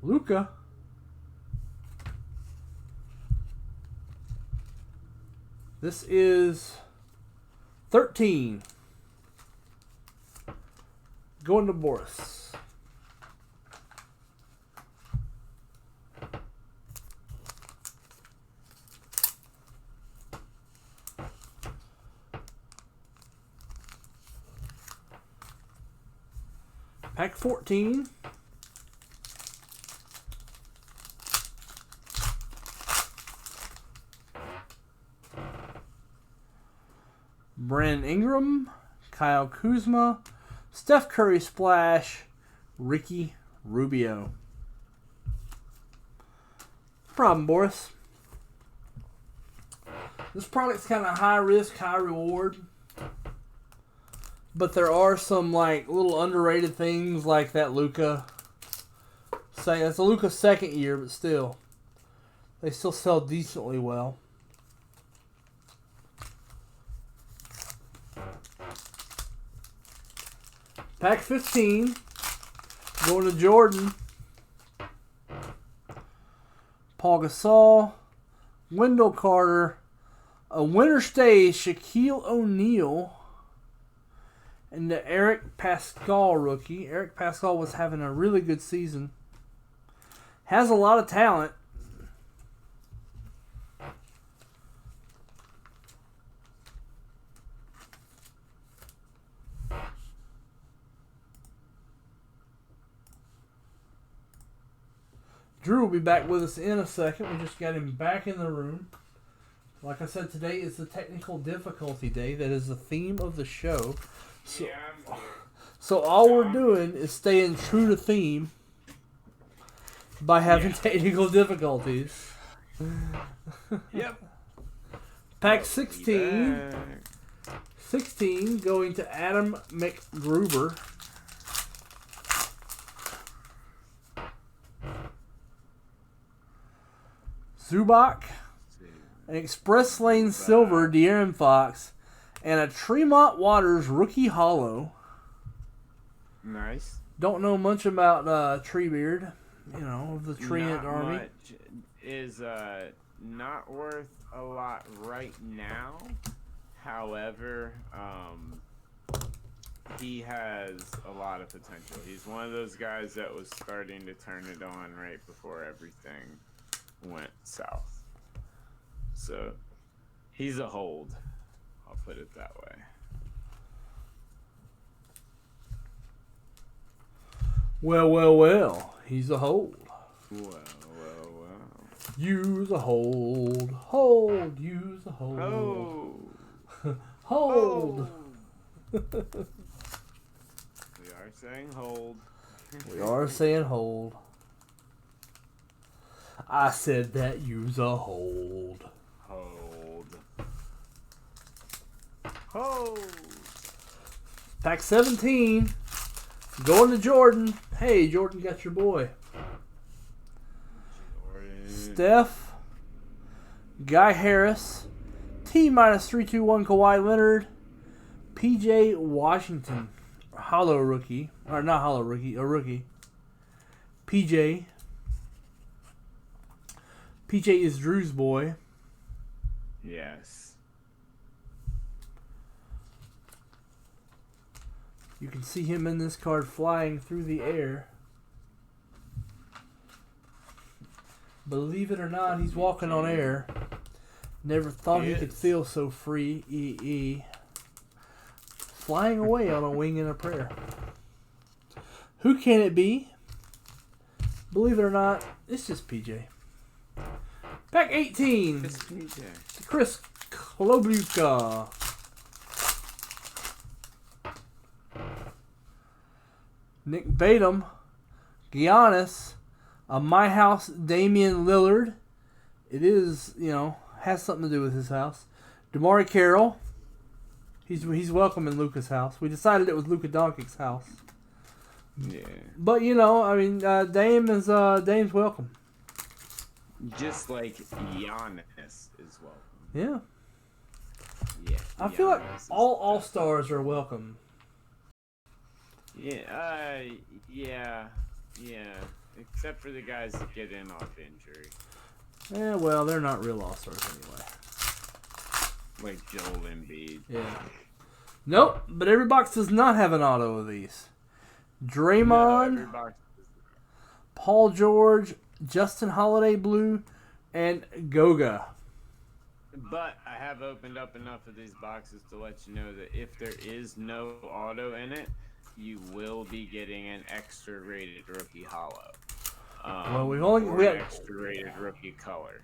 S1: Luka. This is 13. Going to Boris. Pack 14. Brandon Ingram, Kyle Kuzma, Steph Curry Splash, Ricky Rubio. No problem, Boris. This product's kind of high risk, high reward. But there are some like little underrated things like that Luka. Say that's a Luka second year, but still, they still sell decently well. Pack 15, going to Jordan. Paul Gasol, Wendell Carter, a winter stays Shaquille O'Neal, and the Eric Pascal rookie. Eric Pascal was having a really good season. Has a lot of talent. Drew will be back with us in a second. We just got him back in the room. Like I said, today is the technical difficulty day. That is the theme of the show. So,
S2: Yeah, I'm here.
S1: so all we're doing is staying true to theme by having technical difficulties.
S2: Yep.
S1: Pack 16. 16 going to Adam McGruber. Zubac, an Express Lane Silver De'Aaron Fox, and a Tremont Waters Rookie Hollow.
S2: Nice.
S1: Don't know much about Treebeard, of the Treant
S2: Not
S1: Army.
S2: much. Is not worth a lot right now. However, he has a lot of potential. He's one of those guys that was starting to turn it on right before everything went south. So he's a hold. I'll put it that way.
S1: Well. He's a hold.
S2: Well.
S1: Use a hold. Hold. Use a hold.
S2: Oh.
S1: Hold.
S2: We are saying hold.
S1: We are saying hold. I said that use a hold.
S2: Hold.
S1: Pack 17. Going to Jordan. Hey, Jordan got your boy.
S2: Jordan.
S1: Steph. Guy Harris. T-321 Kawhi Leonard. PJ Washington. Hollow rookie. Or not hollow rookie. A rookie. PJ. PJ is Drew's boy.
S2: Yes.
S1: You can see him in this card flying through the air. Believe it or not, he's walking on air. Never thought he could feel so free. Flying away on a wing and a prayer. Who can it be? Believe it or not, it's just PJ. Pack 18.
S2: It's PJ.
S1: Chris Klobuka. Nick Batum. Giannis. My House, Damian Lillard. It is, has something to do with his house. DeMar Carroll. He's welcome in Luka's house. We decided it was Luka Doncic's house.
S2: Yeah.
S1: But, Dame's welcome.
S2: Just like Giannis is welcome.
S1: Yeah.
S2: Yeah.
S1: I feel like
S2: Giannis is
S1: all
S2: the
S1: All-Stars are welcome.
S2: Yeah, yeah. Except for the guys that get in off injury.
S1: Yeah, well, they're not real All-Stars anyway.
S2: Like Joel Embiid.
S1: Yeah. Nope, but every box does not have an auto of these.
S2: No,
S1: Draymond,
S2: every box is-
S1: Paul George, Justin Holiday Blue, and Goga.
S2: But I have opened up enough of these boxes to let you know that if there is no auto in it, you will be getting an extra rated rookie hollow.
S1: Well, we
S2: an extra rated rookie color.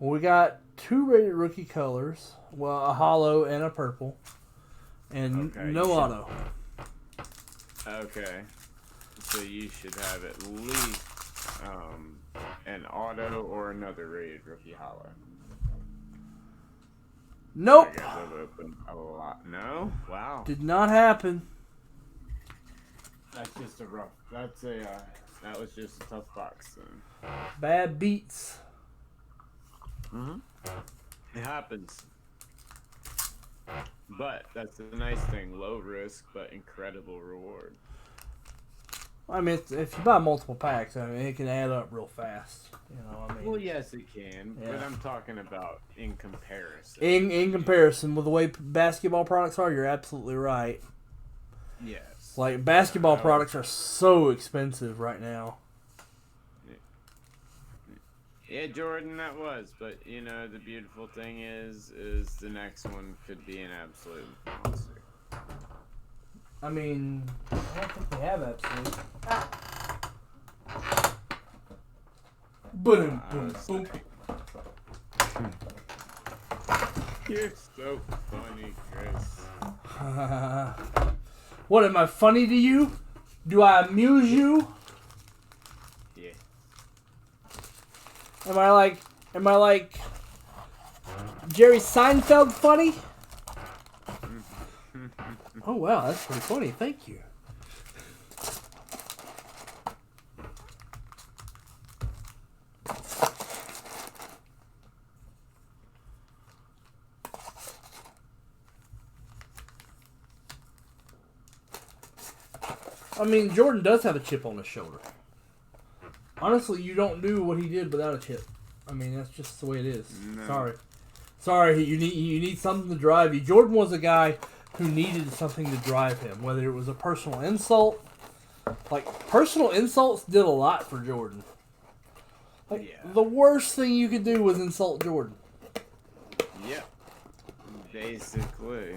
S1: We got 2 rated rookie colors. Well, a hollow and a purple. And
S2: Okay,
S1: no auto.
S2: Okay. So you should have at least an auto or another rated rookie hollow.
S1: Nope.
S2: I guess I've opened a lot. No? Wow.
S1: Did not happen.
S2: That's just a rough. That was just a tough box then.
S1: Bad beats.
S2: It happens. But that's a nice thing. Low risk, but incredible reward.
S1: I mean, if you buy multiple packs, it can add up real fast.
S2: Well, yes, it can.
S1: Yeah.
S2: But I'm talking about in comparison.
S1: In comparison with the way basketball products are, you're absolutely right.
S2: Yes.
S1: Like, basketball products are so expensive right now.
S2: Yeah, Jordan, that was. But, the beautiful thing is the next one could be an absolute monster.
S1: I mean, I don't think they have absolute. Boom, boom, boom.
S2: You're so funny, Chris.
S1: What, am I funny to you? Do I amuse you?
S2: Yeah.
S1: Am I like Jerry Seinfeld funny? Oh wow, that's pretty funny. Thank you. I mean, Jordan does have a chip on his shoulder. Honestly, you don't do what he did without a chip. I mean, that's just the way it is.
S2: No.
S1: Sorry. You need something to drive you. Jordan was a guy who needed something to drive him, whether it was a personal insult. Like, personal insults did a lot for Jordan. The worst thing you could do was insult Jordan.
S2: Yep. Basically.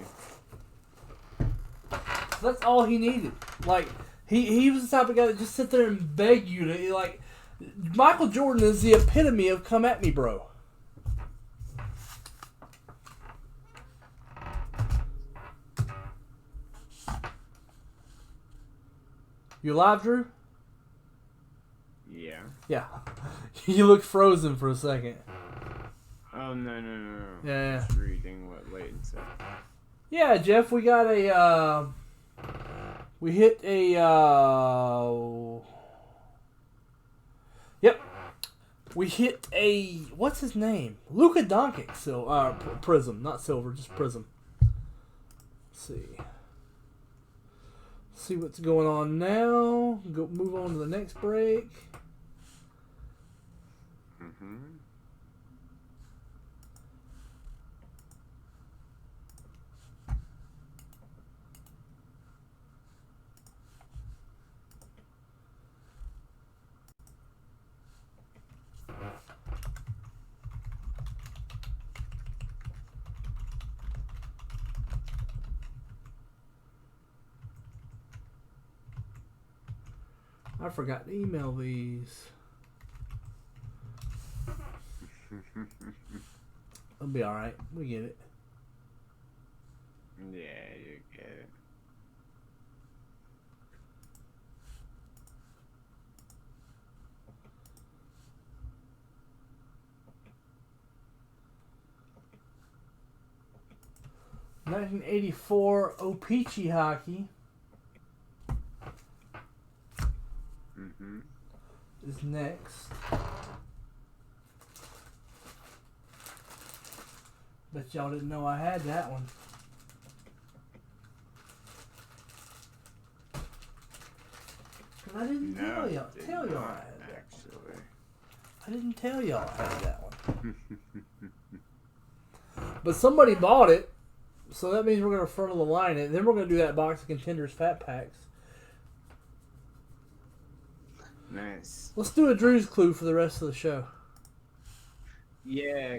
S1: That's all he needed. Like, he was the type of guy that just sit there and beg you to, like, Michael Jordan is the epitome of come at me, bro. You alive, Drew?
S2: Yeah.
S1: Yeah. You looked frozen for a second.
S2: Oh, no.
S1: Yeah.
S2: Just reading what Leighton said.
S1: Yeah, Jeff, we got a, we hit a, yep. We hit a, what's his name? Luka Doncic, Prism, not silver, just Prism. Let's see what's going on now. Move on to the next break.
S2: Mm-hmm.
S1: I forgot to email these. It'll be alright. We get it.
S2: Yeah, you get it.
S1: $1984 O-Pee-Chee hockey
S2: Mm-hmm.
S1: is next. Bet y'all didn't know I had that one. Cause I didn't tell y'all. Tell y'all I had that.
S2: Actually.
S1: I didn't tell y'all I had that one. But somebody bought it, so that means we're gonna front of the line it. Then we're gonna do that box of Contenders Fat Packs.
S2: Nice.
S1: Let's do a Drew's Clue for the rest of the show.
S2: Yeah,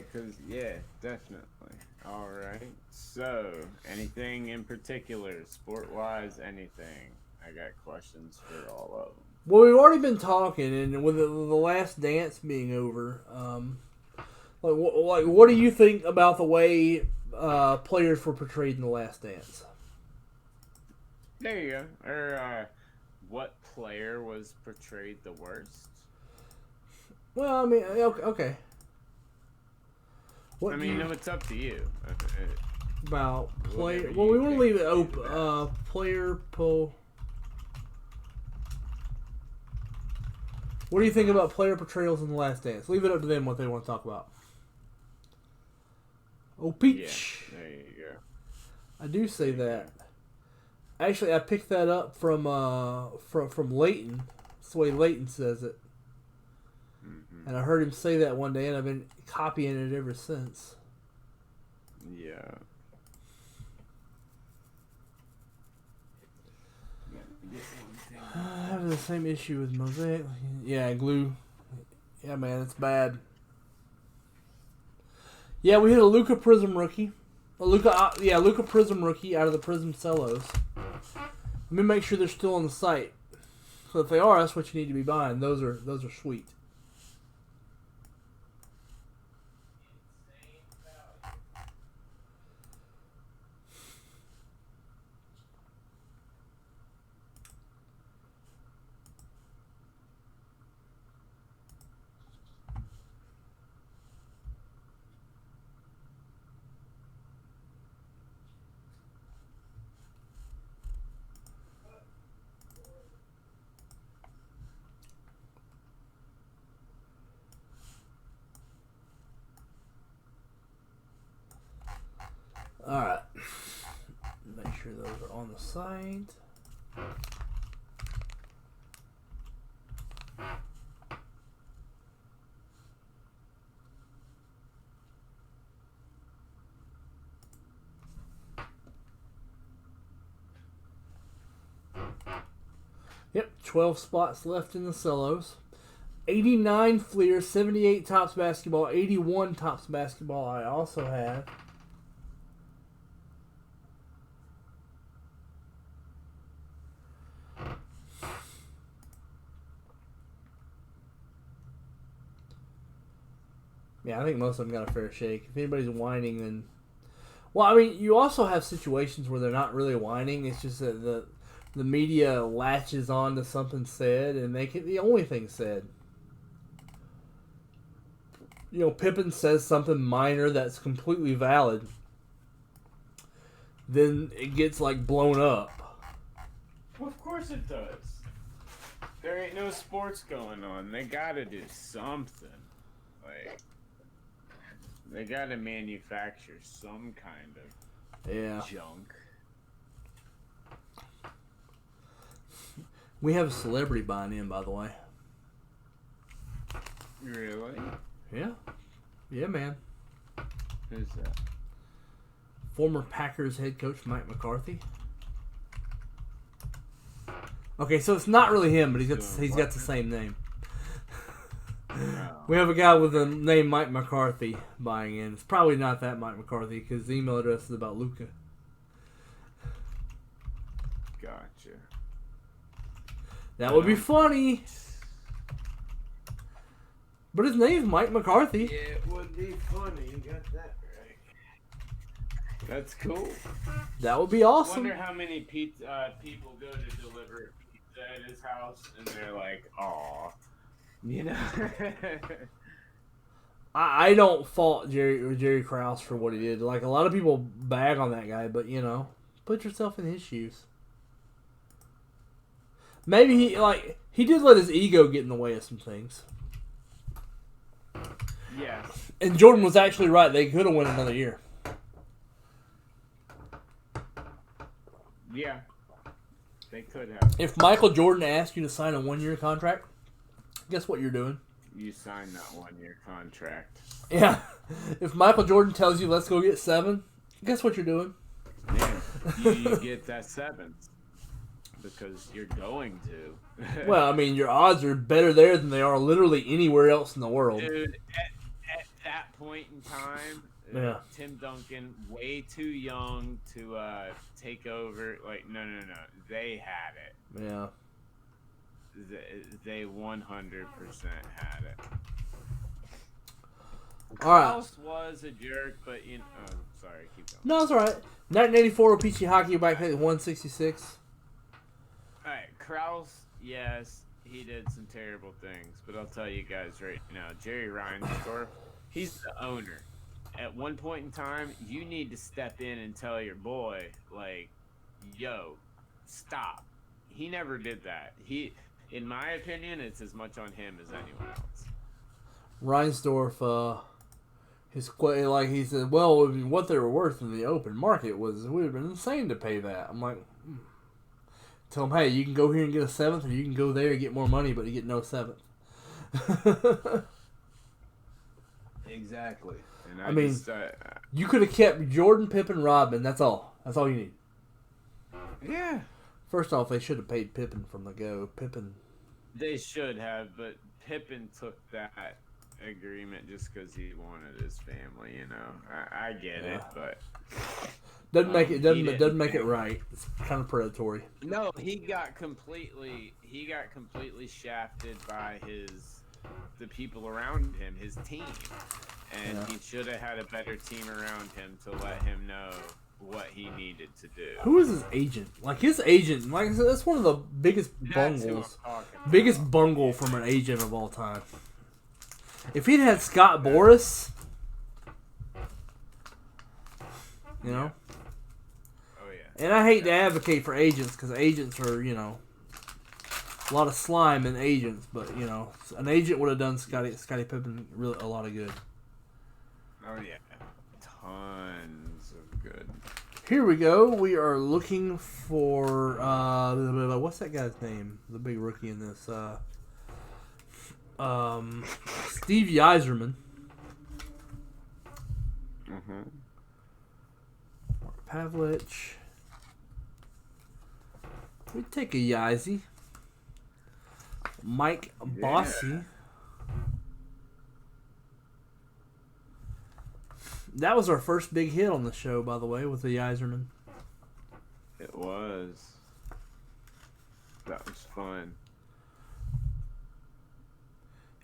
S2: definitely. All right. So, anything in particular, sport-wise, anything? I got questions for all of them.
S1: Well, we've already been talking, and with the Last Dance being over, what do you think about the way players were portrayed in the Last Dance?
S2: There you go. Or what player was portrayed the worst?
S1: Well, I mean, okay. What
S2: No, it's up to you.
S1: About player?
S2: Whatever
S1: Well,
S2: you
S1: we want to
S2: think
S1: leave it
S2: would be
S1: open.
S2: the
S1: Player poll. What do you think about player portrayals in the Last Dance? Leave it up to them what they want to talk about. Oh, Peach.
S2: Yeah, there you go.
S1: I do say that. Actually, I picked that up from Leighton. That's the way Leighton says it.
S2: Mm-hmm.
S1: And I heard him say that one day, and I've been copying it ever since.
S2: Yeah.
S1: I have the same issue with Mosaic. Yeah, glue. Yeah, man, it's bad. Yeah, we hit a Luka Prism rookie. Luka Prism rookie out of the Prism Cellos. Let me make sure they're still on the site. So if they are, that's what you need to be buying. Those are sweet. Alright. Make sure those are on the site. Yep, 12 spots left in the Cellos. 89 Fleer, 78 Tops Basketball, 81 Tops Basketball I also have. Yeah, I think most of them got a fair shake. If anybody's whining, then... Well, I mean, you also have situations where they're not really whining. It's just that the media latches on to something said and make it the only thing said. Pippin says something minor that's completely valid, then it gets like blown up.
S2: Well, of course it does. There ain't no sports going on. They gotta do something. Like, they gotta manufacture some kind of junk.
S1: We have a celebrity buying in, by the way.
S2: Really?
S1: Yeah. Yeah, man.
S2: Who's that?
S1: Former Packers head coach Mike McCarthy. Okay, so it's not really him, but he's got the same name. We have a guy with the name Mike McCarthy buying in. It's probably not that Mike McCarthy because the email address is about Luca.
S2: Gotcha.
S1: That would be funny. But his name's Mike McCarthy.
S2: Yeah, it would be funny. You got that right. That's cool.
S1: That would be awesome.
S2: I wonder how many people go to deliver pizza at his house and they're like, "Aw," you know.
S1: I don't fault Jerry Krause for what he did. Like, a lot of people bag on that guy, but put yourself in his shoes. Maybe he did let his ego get in the way of some things.
S2: Yes.
S1: And Jordan was actually right. They could have won another year.
S2: Yeah. They could have.
S1: If Michael Jordan asked you to sign a 1-year contract, guess what you're doing?
S2: You signed that 1-year contract.
S1: Yeah. If Michael Jordan tells you, let's go get 7, guess what you're doing?
S2: Yeah. You get that 7. Because you're going to.
S1: Well, I mean, your odds are better there than they are literally anywhere else in the world.
S2: Dude, at that point in time, Tim Duncan, way too young to take over. Like, no. They had it.
S1: Yeah.
S2: They 100% had it.
S1: All right.
S2: Kraus was a jerk, but oh, sorry, keep going.
S1: No, it's all right. 1984 Peachy Hockey back at 166.
S2: All right, Kraus, yes, he did some terrible things, but I'll tell you guys right now, Jerry Reinsdorf, he's the owner. At one point in time, you need to step in and tell your boy, like, yo, stop. He never did that. In my opinion, it's as much on him as anyone else.
S1: Reinsdorf, he said, well, what they were worth in the open market we would have been insane to pay that. I'm like, tell him, hey, you can go here and get a 7th, or you can go there and get more money, but you get no 7th.
S2: Exactly. And
S1: I mean, you could have kept Jordan, Pippen, Rodman. That's all. That's all you need.
S2: Yeah.
S1: First off, they should have paid Pippen from the go.
S2: They should have, but Pippen took that agreement just because he wanted his family. I get it, but
S1: doesn't make it right. It's kind of predatory.
S2: No, he got completely shafted by the people around him, his team, and he should have had a better team around him to let him know what he needed to do.
S1: Who is his agent? Like, his agent, like I said, that's one of the biggest bungle from an agent of all time. If he'd had Scott Boras,
S2: Oh yeah.
S1: And I hate to advocate for agents because agents are, a lot of slime in agents, but an agent would have done Scottie Pippen really a lot of good.
S2: Oh yeah, tons of good.
S1: Here we go. We are looking for what's that guy's name? The big rookie in this. Steve Yzerman.
S2: Mm-hmm.
S1: Mark Pavlich. We'd take a Yeezy. Mike Bossy. That was our first big hit on the show, by the way, with the Yzerman.
S2: It was. That was fun.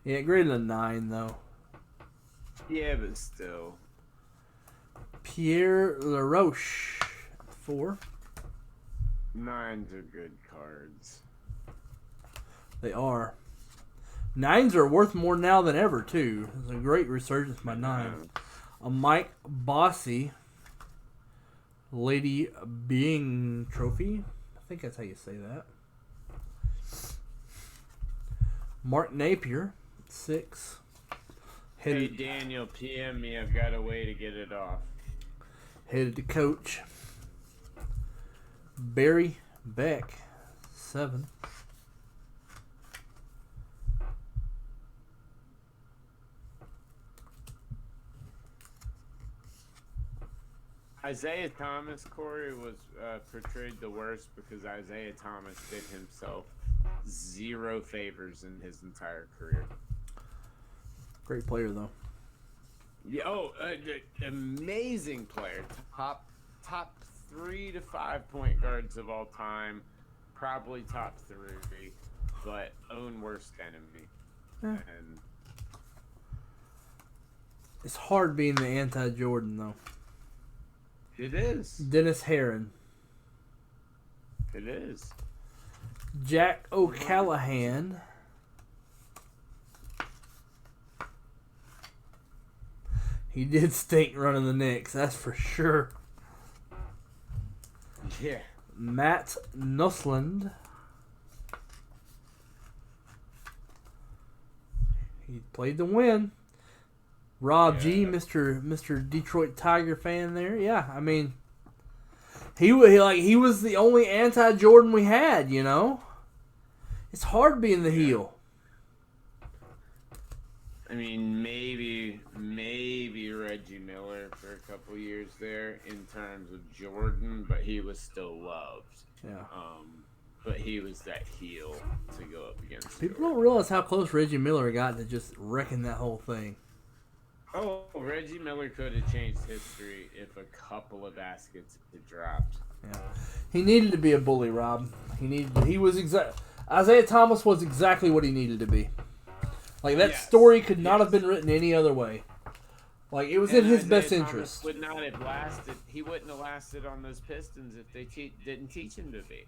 S1: Yeah, graded a 9, though.
S2: Yeah, but still.
S1: Pierre LaRoche, 4.
S2: 9s are good cards.
S1: They are. Nines are worth more now than ever, too. It's a great resurgence by nines. A Mike Bossy Lady Being Trophy. I think that's how you say that. Mark Napier, 6.
S2: Hey, Daniel, PM me. I've got a way to get it off.
S1: Headed to coach. Barry Beck, 7.
S2: Isaiah Thomas, Corey, was portrayed the worst because Isaiah Thomas did himself 0 favors in his entire career.
S1: Great player, though.
S2: Yeah, amazing player. Top 3 to 5 point guards of all time. Probably top 3, but own worst enemy.
S1: Yeah.
S2: And
S1: It's hard being the anti-Jordan, though.
S2: it is.
S1: Dennis Herron.
S2: It is.
S1: Jack O'Callahan. He did stink running the Knicks, that's for sure.
S2: Yeah.
S1: Matt Nussland. He played to win. Rob G, Mr. Detroit Tiger fan there. Yeah, I mean, he was the only anti-Jordan we had, you know. It's hard being the heel.
S2: I mean, maybe Reggie Miller for a couple years there in terms of Jordan, but he was still loved.
S1: Yeah.
S2: But he was that heel to go up against.
S1: People
S2: Jordan.
S1: don't realize how close Reggie Miller got to just wrecking that whole thing.
S2: Oh, Reggie Miller could have changed history if a couple of baskets had dropped.
S1: Yeah. He needed to be a bully, Rob. Isaiah Thomas was exactly what he needed to be. Like, that story could not have been written any other way. Like, it was in his best interest.
S2: Would not have lasted. He wouldn't have lasted on those Pistons if they didn't teach him to be.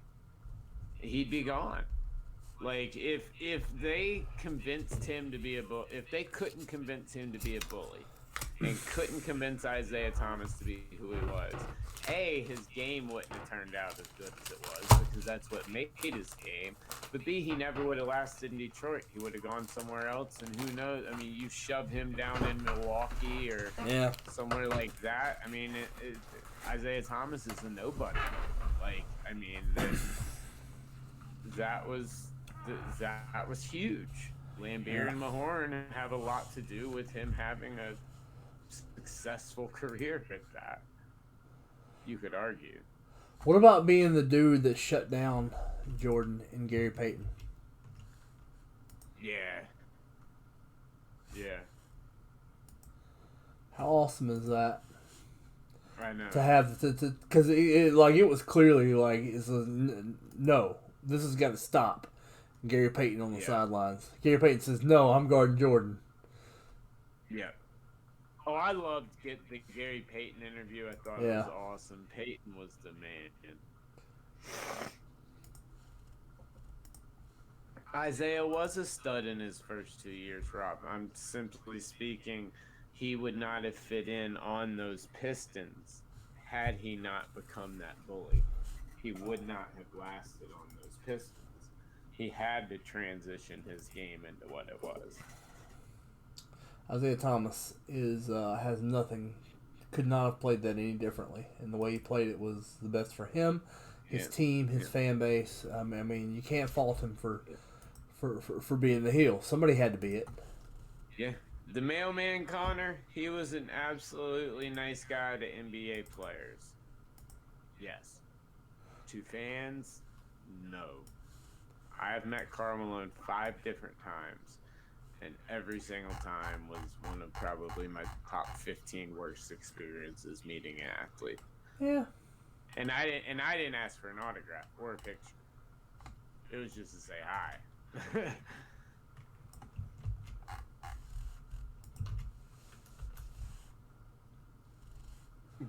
S2: He'd be gone. Like, if they convinced him to be if they couldn't convince him to be a bully and couldn't convince Isaiah Thomas to be who he was, A, his game wouldn't have turned out as good as it was because that's what made his game. But B, he never would have lasted in Detroit. He would have gone somewhere else, and who knows? I mean, you shove him down in Milwaukee or somewhere like that. I mean, Isaiah Thomas is a nobody. Like, I mean, that was huge. Lambeer and Mahorn have a lot to do with him having a successful career at that. You could argue.
S1: What about being the dude that shut down Jordan and Gary Payton?
S2: Yeah. Yeah.
S1: How awesome is that?
S2: I know.
S1: To have because it was clearly like no, this has got to stop. Gary Payton on the sidelines. Gary Payton says, "No, I'm guarding Jordan."
S2: Yeah. Oh, I loved the Gary Payton interview. I thought it was awesome. Payton was the man. Isaiah was a stud in his first 2 years, Rob. I'm simply speaking, he would not have fit in on those Pistons had he not become that bully. He would not have lasted on those Pistons. He had to transition his game into what it was.
S1: Isaiah Thomas has nothing, could not have played that any differently. And the way he played it was the best for him, his team, his fan base. I mean, you can't fault him for being the heel. Somebody had to be it.
S2: Yeah. The mailman, Connor, he was an absolutely nice guy to NBA players. Yes. To fans, no. I have met Karl Malone 5 different times, and every single time was one of probably my top 15 worst experiences meeting an athlete.
S1: Yeah.
S2: And I didn't ask for an autograph or a picture. It was just to say hi.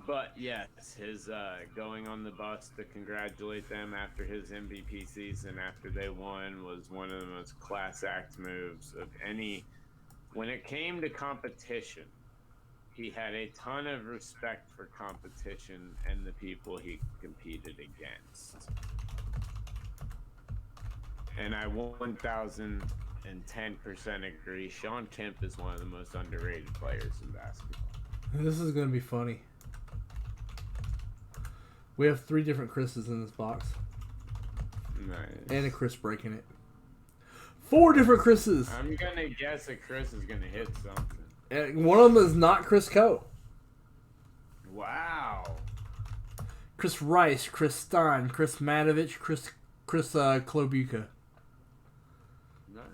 S2: But yes, his going on the bus to congratulate them after his MVP season after they won was one of the most class act moves of any. When it came to competition, he had a ton of respect for competition and the people he competed against. And I 1000% agree. Sean Kemp is one of the most underrated players in basketball.
S1: This is going to be funny. We have 3 different Chris's in this box.
S2: Nice.
S1: And a Chris breaking it. 4 different Chris's.
S2: I'm going to guess that Chris is going to hit something.
S1: And one of them is not Chris Coe.
S2: Wow.
S1: Chris Rice, Chris Stein, Chris Matovich, Chris Klobuka.
S2: Nice.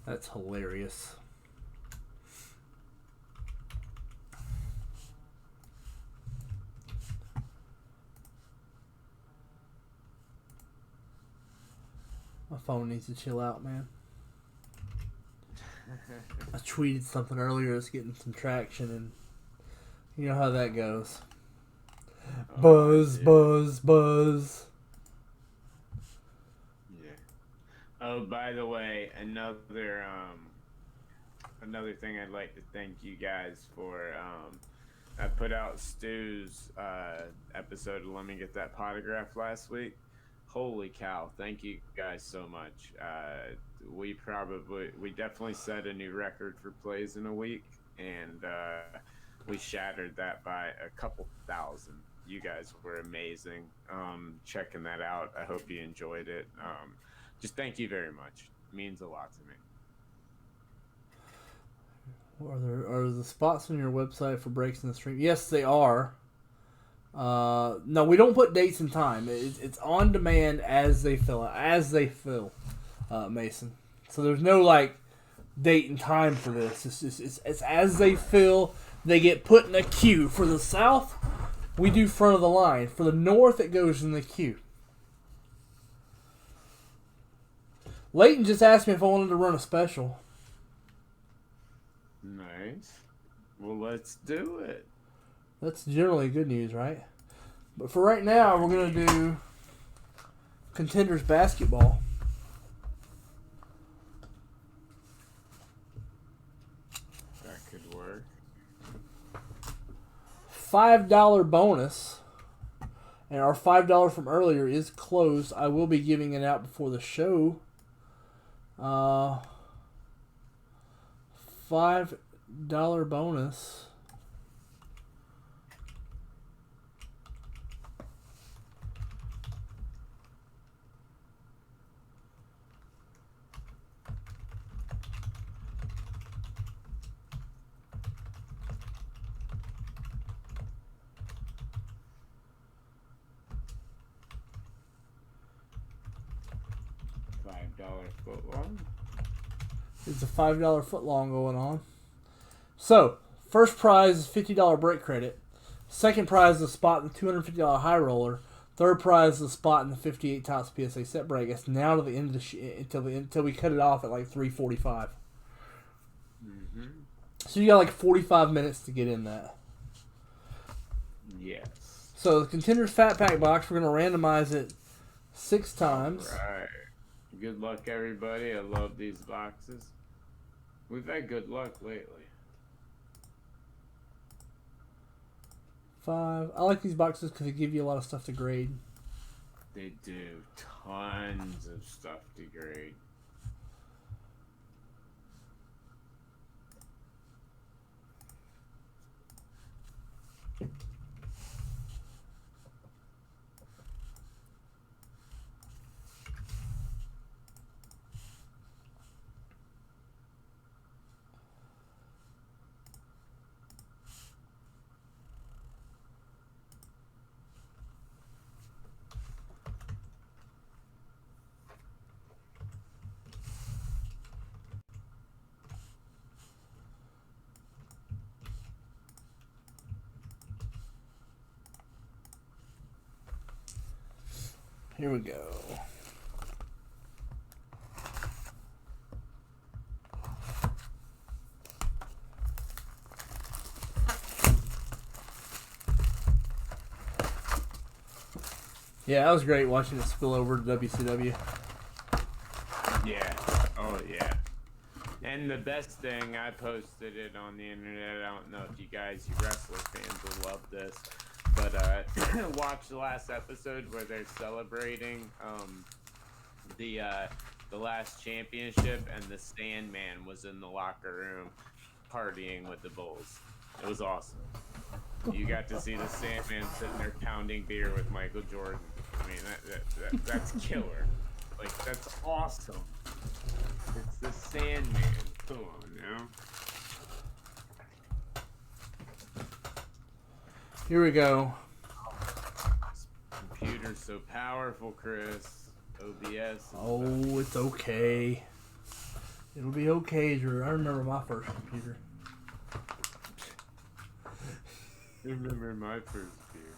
S1: That's hilarious. My phone needs to chill out, man. I tweeted something earlier that's getting some traction, and you know how that goes. Buzz, buzz, buzz.
S2: Yeah. Oh, by the way, another thing I'd like to thank you guys for. I put out Stu's episode of Let Me Get That Potograph last week. Holy cow! Thank you guys so much. We definitely set a new record for plays in a week, and we shattered that by a couple thousand. You guys were amazing. Checking that out. I hope you enjoyed it. Just thank you very much. It means a lot to me.
S1: Are the spots on your website for breaks in the stream? Yes, they are. No, we don't put dates and time. It's on demand as they fill, Mason. So there's no like date and time for this. It's as they fill. They get put in a queue. For the South, we do front of the line. For the North, it goes in the queue. Leighton just asked me if I wanted to run a special.
S2: Nice. Well, let's do it.
S1: That's generally good news, right? But for right now, we're going to do Contenders basketball.
S2: That could work.
S1: $5 bonus. And our $5 from earlier is closed. I will be giving it out before the show. $5 bonus.
S2: $5 footlong.
S1: It's a $5 footlong going on. So, first prize is $50 break credit. Second prize is a spot in the $250 high roller. Third prize is a spot in the 58 tops PSA set break. It's now to the end of the until we cut it off at like 3:45.
S2: Mm-hmm.
S1: So you got like 45 minutes to get in that.
S2: Yes.
S1: So the Contenders Fat Pack box, we're going to randomize it 6 times.
S2: All right. Good luck, everybody. I love these boxes. We've had good luck lately.
S1: 5. I like these boxes because they give you a lot of stuff to grade.
S2: They do. Tons of stuff to grade.
S1: Here we go. Yeah, that was great watching it spill over to WCW.
S2: Yeah. Oh, yeah. And the best thing, I posted it on the internet. I don't know if you guys, you wrestler fans, will love this. But watch the last episode where they're celebrating the last championship, and the Sandman was in the locker room partying with the Bulls. It was awesome. You got to see the Sandman sitting there pounding beer with Michael Jordan. I mean, that's killer. Like, that's awesome. It's the Sandman. Come on now.
S1: Here we go.
S2: This computer's so powerful, Chris. OBS.
S1: Oh, it's okay. It'll be okay, Drew. I remember my first computer.
S2: I remember my first beer.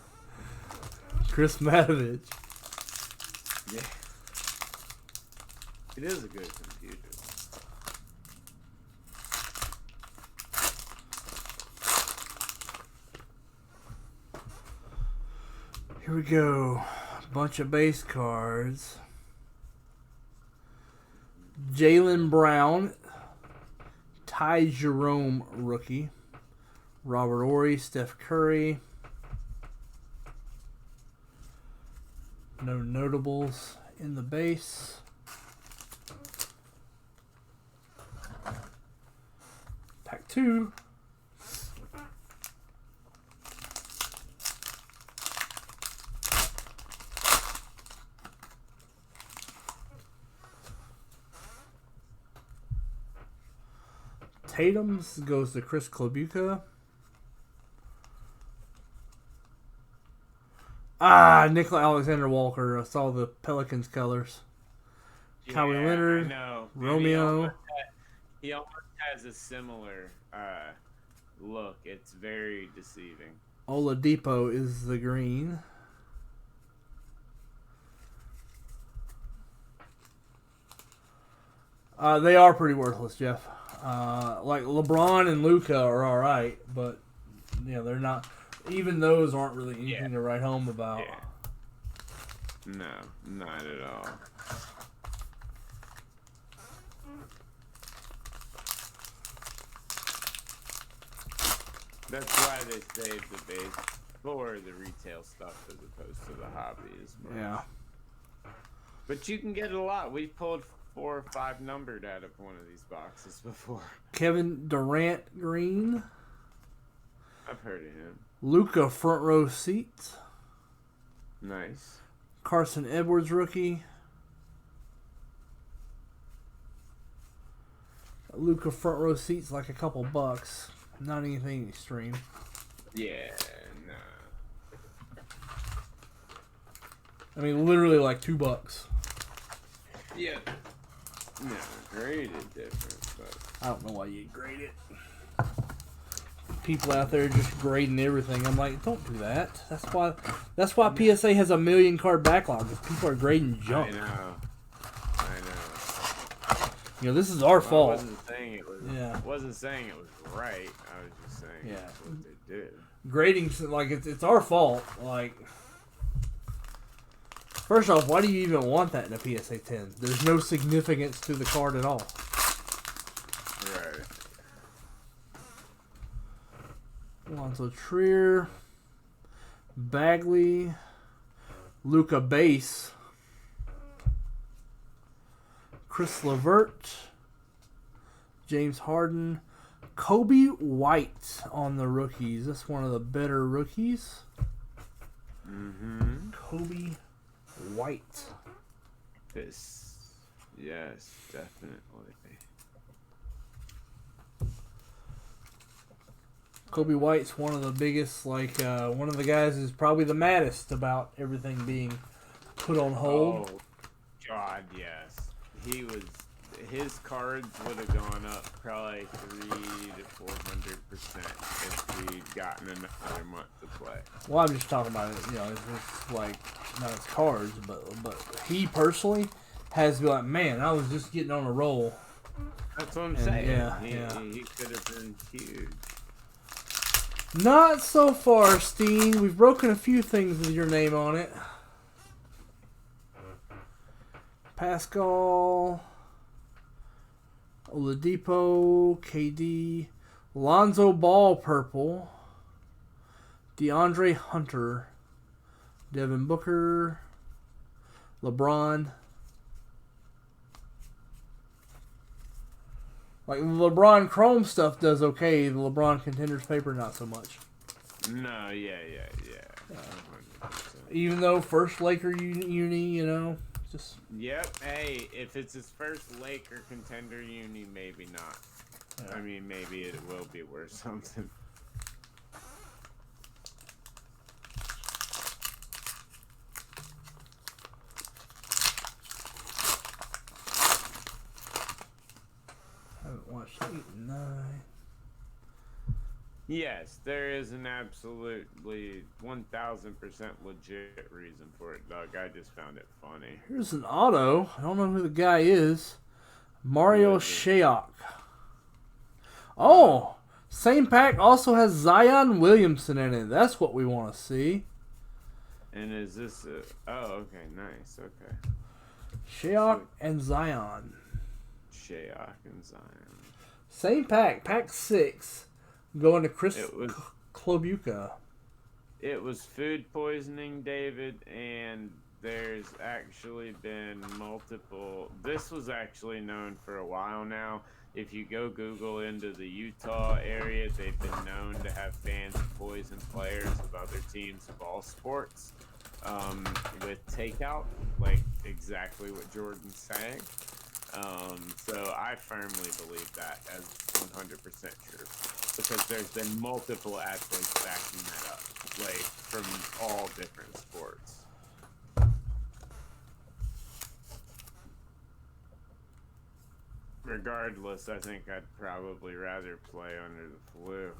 S1: Chris Matovich.
S2: Yeah. It is a good computer.
S1: Here we go. Bunch of base cards. Jaylen Brown. Ty Jerome rookie. Robert Ory, Steph Curry. No notables in the base. Pack 2. Tatum's goes to Chris Klobuka. Nikola Alexander Walker. I saw the Pelicans colors.
S2: Yeah,
S1: Kawhi Leonard,
S2: I know.
S1: Romeo.
S2: He almost has a similar look. It's very deceiving.
S1: Oladipo is the green. They are pretty worthless, Jeff. Like LeBron and Luka are all right, but they're not. Even those aren't really anything to write home about.
S2: Yeah. No, not at all. That's why they saved the base for the retail stuff as opposed to the hobbies.
S1: Yeah.
S2: But you can get a lot. We've pulled 4 or 5 numbered out of one of these boxes before.
S1: Kevin Durant green.
S2: I've heard of him.
S1: Luka front row seats.
S2: Nice.
S1: Carson Edwards rookie. Luka front row seats like a couple bucks. Not anything extreme.
S2: Yeah, no.
S1: I mean, literally like $2.
S2: Yeah. No, graded different, but
S1: I don't know why you grade it. People out there just grading everything. I'm like, don't do that. That's why PSA has a 1 million card backlog. Because people are grading junk.
S2: I know.
S1: This is our fault.
S2: I wasn't saying it was.
S1: Yeah.
S2: I wasn't saying it was right. I was just saying that's what they did.
S1: Grading, like, it's our fault. Like, first off, why do you even want that in a PSA 10? There's no significance to the card at all.
S2: Right.
S1: Alonzo Trier, Bagley, Luka Base, Chris LeVert, James Harden, Kobe White on the rookies. That's one of the better rookies.
S2: Mm-hmm.
S1: Kobe White.
S2: Yes, definitely.
S1: Kobe White's one of the biggest, one of the guys who's probably the maddest about everything being put on hold.
S2: Oh, God, yes. His cards would have gone up probably 300 to 400% if we'd gotten another month to play.
S1: Well, I'm just talking about it. It's just like not his cards, but he personally has been like, man, I was just getting on a roll.
S2: That's what I'm
S1: And
S2: saying.
S1: yeah.
S2: He could have been huge.
S1: Not so far, Steen. We've broken a few things with your name on it. Pascal, Oladipo, KD, Lonzo Ball purple, DeAndre Hunter, Devin Booker, LeBron. Like the LeBron Chrome stuff does okay. The LeBron Contenders paper not so much.
S2: No, yeah. 100%.
S1: Even though first Laker uni, you know, just
S2: Yep. Hey, if it's his first Laker contender uni, maybe not.
S1: Yeah.
S2: I mean, maybe it will be worth something.
S1: haven't watched 8 and 9.
S2: Yes, there is an absolutely 1000% legit reason for it, Doug. I just found it funny.
S1: Here's an auto. I don't know who the guy is. Mario
S2: Who is it?
S1: Shayok. Oh, same pack also has Zion Williamson in it. That's what we want to see.
S2: And is this oh, okay, nice, okay.
S1: Shayok and Zion.
S2: Shayok and Zion.
S1: Same pack. Pack 6. Going to Chris
S2: It was
S1: Klobuka.
S2: It was food poisoning, David, and there's actually been multiple. This was actually known for a while now. If you go Google into the Utah area, they've been known to have fans poison players of other teams of all sports with takeout, like exactly what Jordan's saying. So I firmly believe that as 100% true, because there's been multiple athletes backing that up, like from all different sports. Regardless, I think I'd probably rather play under the flu.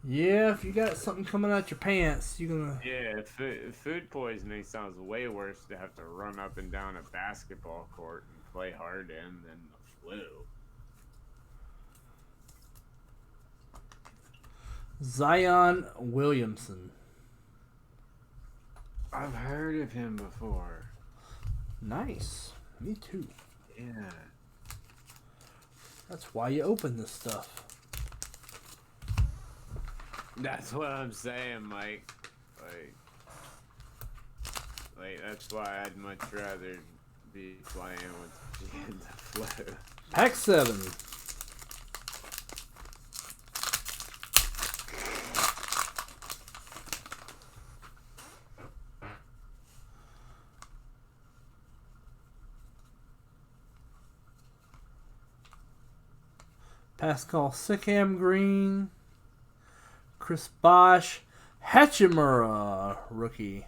S1: Yeah, if you got something coming out your pants, you're gonna.
S2: Yeah, food poisoning sounds way worse to have to run up and down a basketball court and play hard in than the flu.
S1: Zion Williamson.
S2: I've heard of him before.
S1: Nice. Me too.
S2: Yeah.
S1: That's why you open this stuff.
S2: That's what I'm saying, Mike. Like that's why I'd much rather be playing with the flu.
S1: Pack 7. Pascal Siakam green. Chris Bosh. Hachimura rookie.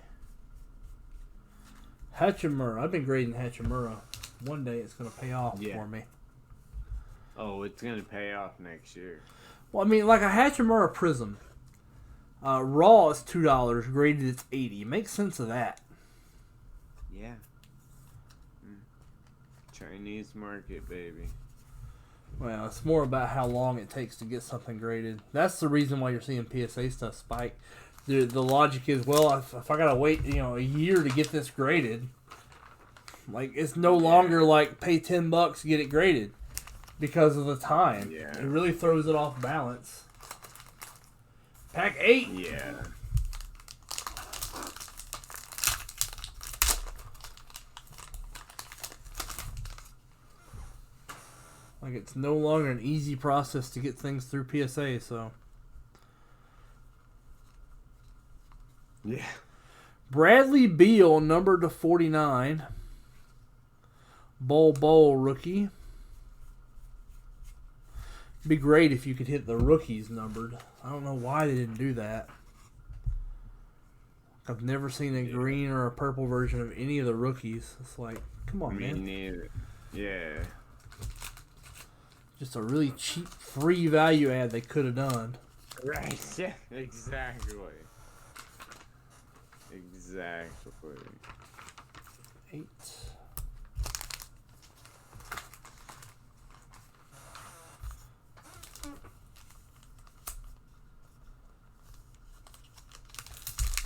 S1: Hachimura. I've been grading Hachimura. One day it's going to pay off for me.
S2: Oh, it's gonna pay off next year.
S1: Well, I mean, like a Hachimura Prism. Raw is $2. Graded it's $80. Makes sense of that.
S2: Yeah. Chinese market, baby.
S1: Well, it's more about how long it takes to get something graded. That's the reason why you're seeing PSA stuff spike. The logic is, well, if I gotta wait, a year to get this graded, like it's no longer like pay $10 to get it graded because of the time.
S2: Yeah.
S1: It really throws it off balance. Pack 8.
S2: Yeah.
S1: Like it's no longer an easy process to get things through PSA, so.
S2: Yeah.
S1: Bradley Beal, numbered to 49. Bowl rookie. Be great if you could hit the rookies numbered. I don't know why they didn't do that. I've never seen a green or a purple version of any of the rookies. It's like, come on, man.
S2: Me neither. Yeah.
S1: Just a really cheap, free value ad they could have done.
S2: Right. Yeah. Exactly. Exactly.
S1: 8.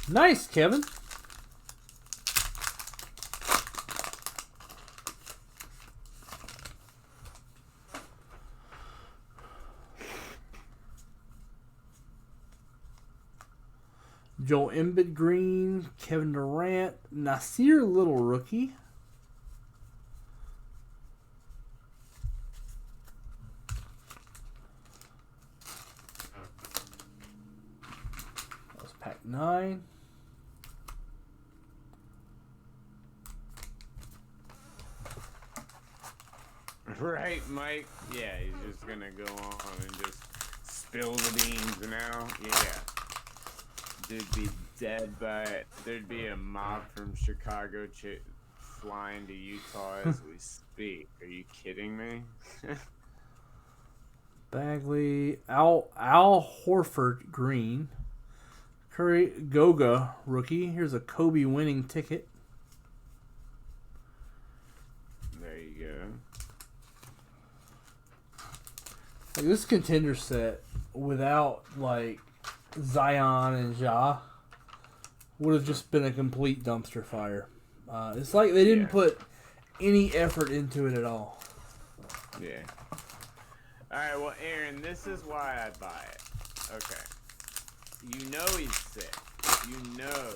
S1: Nice, Kevin. Joel Embiid green, Kevin Durant, Nasir Little rookie. That was pack 9.
S2: Right, Mike? Yeah, he's just gonna go on and just spill the beans now. Yeah. Dude be dead by it. There'd be a mob from Chicago flying to Utah as we speak. Are you kidding me?
S1: Bagley, Al Horford green. Curry Goga rookie. Here's a Kobe winning ticket.
S2: There you go.
S1: Like this contender set without like Zion and Ja would have just been a complete dumpster fire. It's like they didn't put any effort into it at all.
S2: Yeah. Alright, well, Aaron, this is why I buy it. Okay. You know he's sick. You know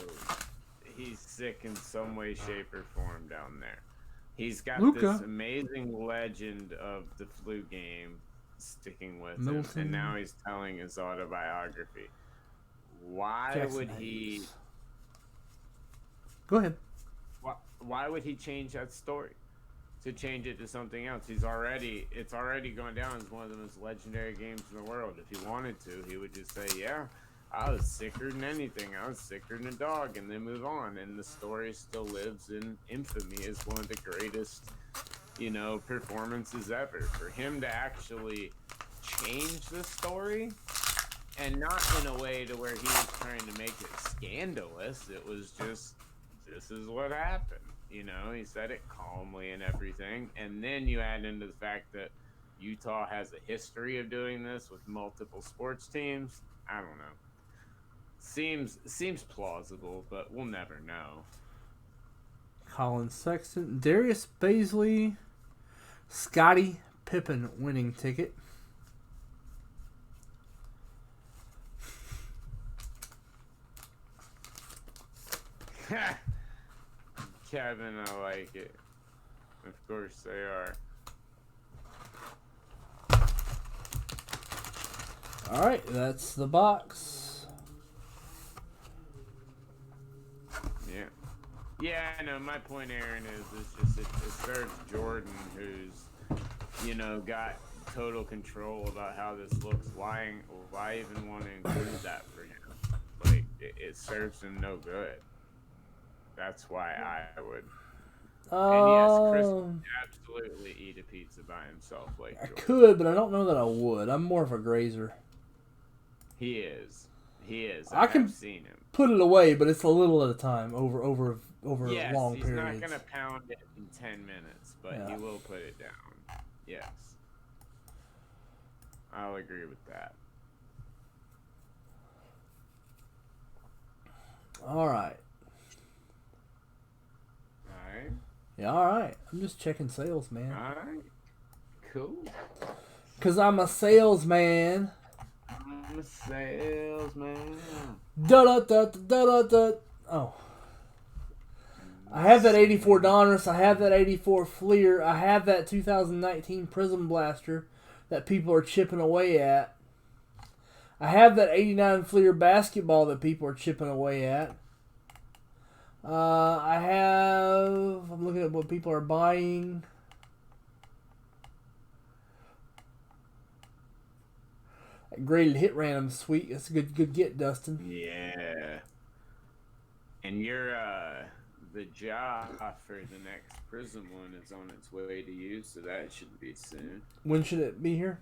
S2: he's sick in some way, shape, or form down there. He's got this amazing legend of the flu game sticking with him, and now he's telling his autobiography. Why would he...
S1: Go ahead.
S2: Why would he change that story? To change it to something else. It's already gone down as one of the most legendary games in the world. If he wanted to, he would just say, yeah, I was sicker than anything. I was sicker than a dog, and then move on. And the story still lives in infamy as one of the greatest, performances ever. For him to actually change the story, and not in a way to where he was trying to make it scandalous. It was just, this is what happened. He said it calmly and everything. And then you add into the fact that Utah has a history of doing this with multiple sports teams. I don't know. Seems plausible, but we'll never know.
S1: Colin Sexton, Darius Baisley, Scottie Pippen winning ticket.
S2: Kevin, I like it. Of course they are.
S1: Alright, that's the box.
S2: Yeah. Yeah, I know. My point, Aaron, is it serves Jordan, who's, got total control about how this looks. Why even want to include that for him? Like, it serves him no good. That's why I would. And yes, Chris would absolutely eat a pizza by himself. Like
S1: I could, but I don't know that I would. I'm more of a grazer.
S2: He is.
S1: I can
S2: seen him.
S1: Put it away, but it's a little at a time over long periods.
S2: He's not gonna pound it in 10 minutes, but he will put it down. Yes, I'll agree with that.
S1: All right. Yeah, all right. I'm just checking sales, man.
S2: All right. Cool.
S1: Because I'm a salesman.
S2: I'm a salesman.
S1: Da-da-da-da-da-da. Oh. I have that 84 Donruss. I have that 84 Fleer. I have that 2019 Prism Blaster that people are chipping away at. I have that 89 Fleer basketball that people are chipping away at. I'm looking at what people are buying. That graded hit random, sweet. That's a good get, Dustin.
S2: Yeah. And your the job for the next Prism one is on its way to you, so that should be soon.
S1: When should it be here?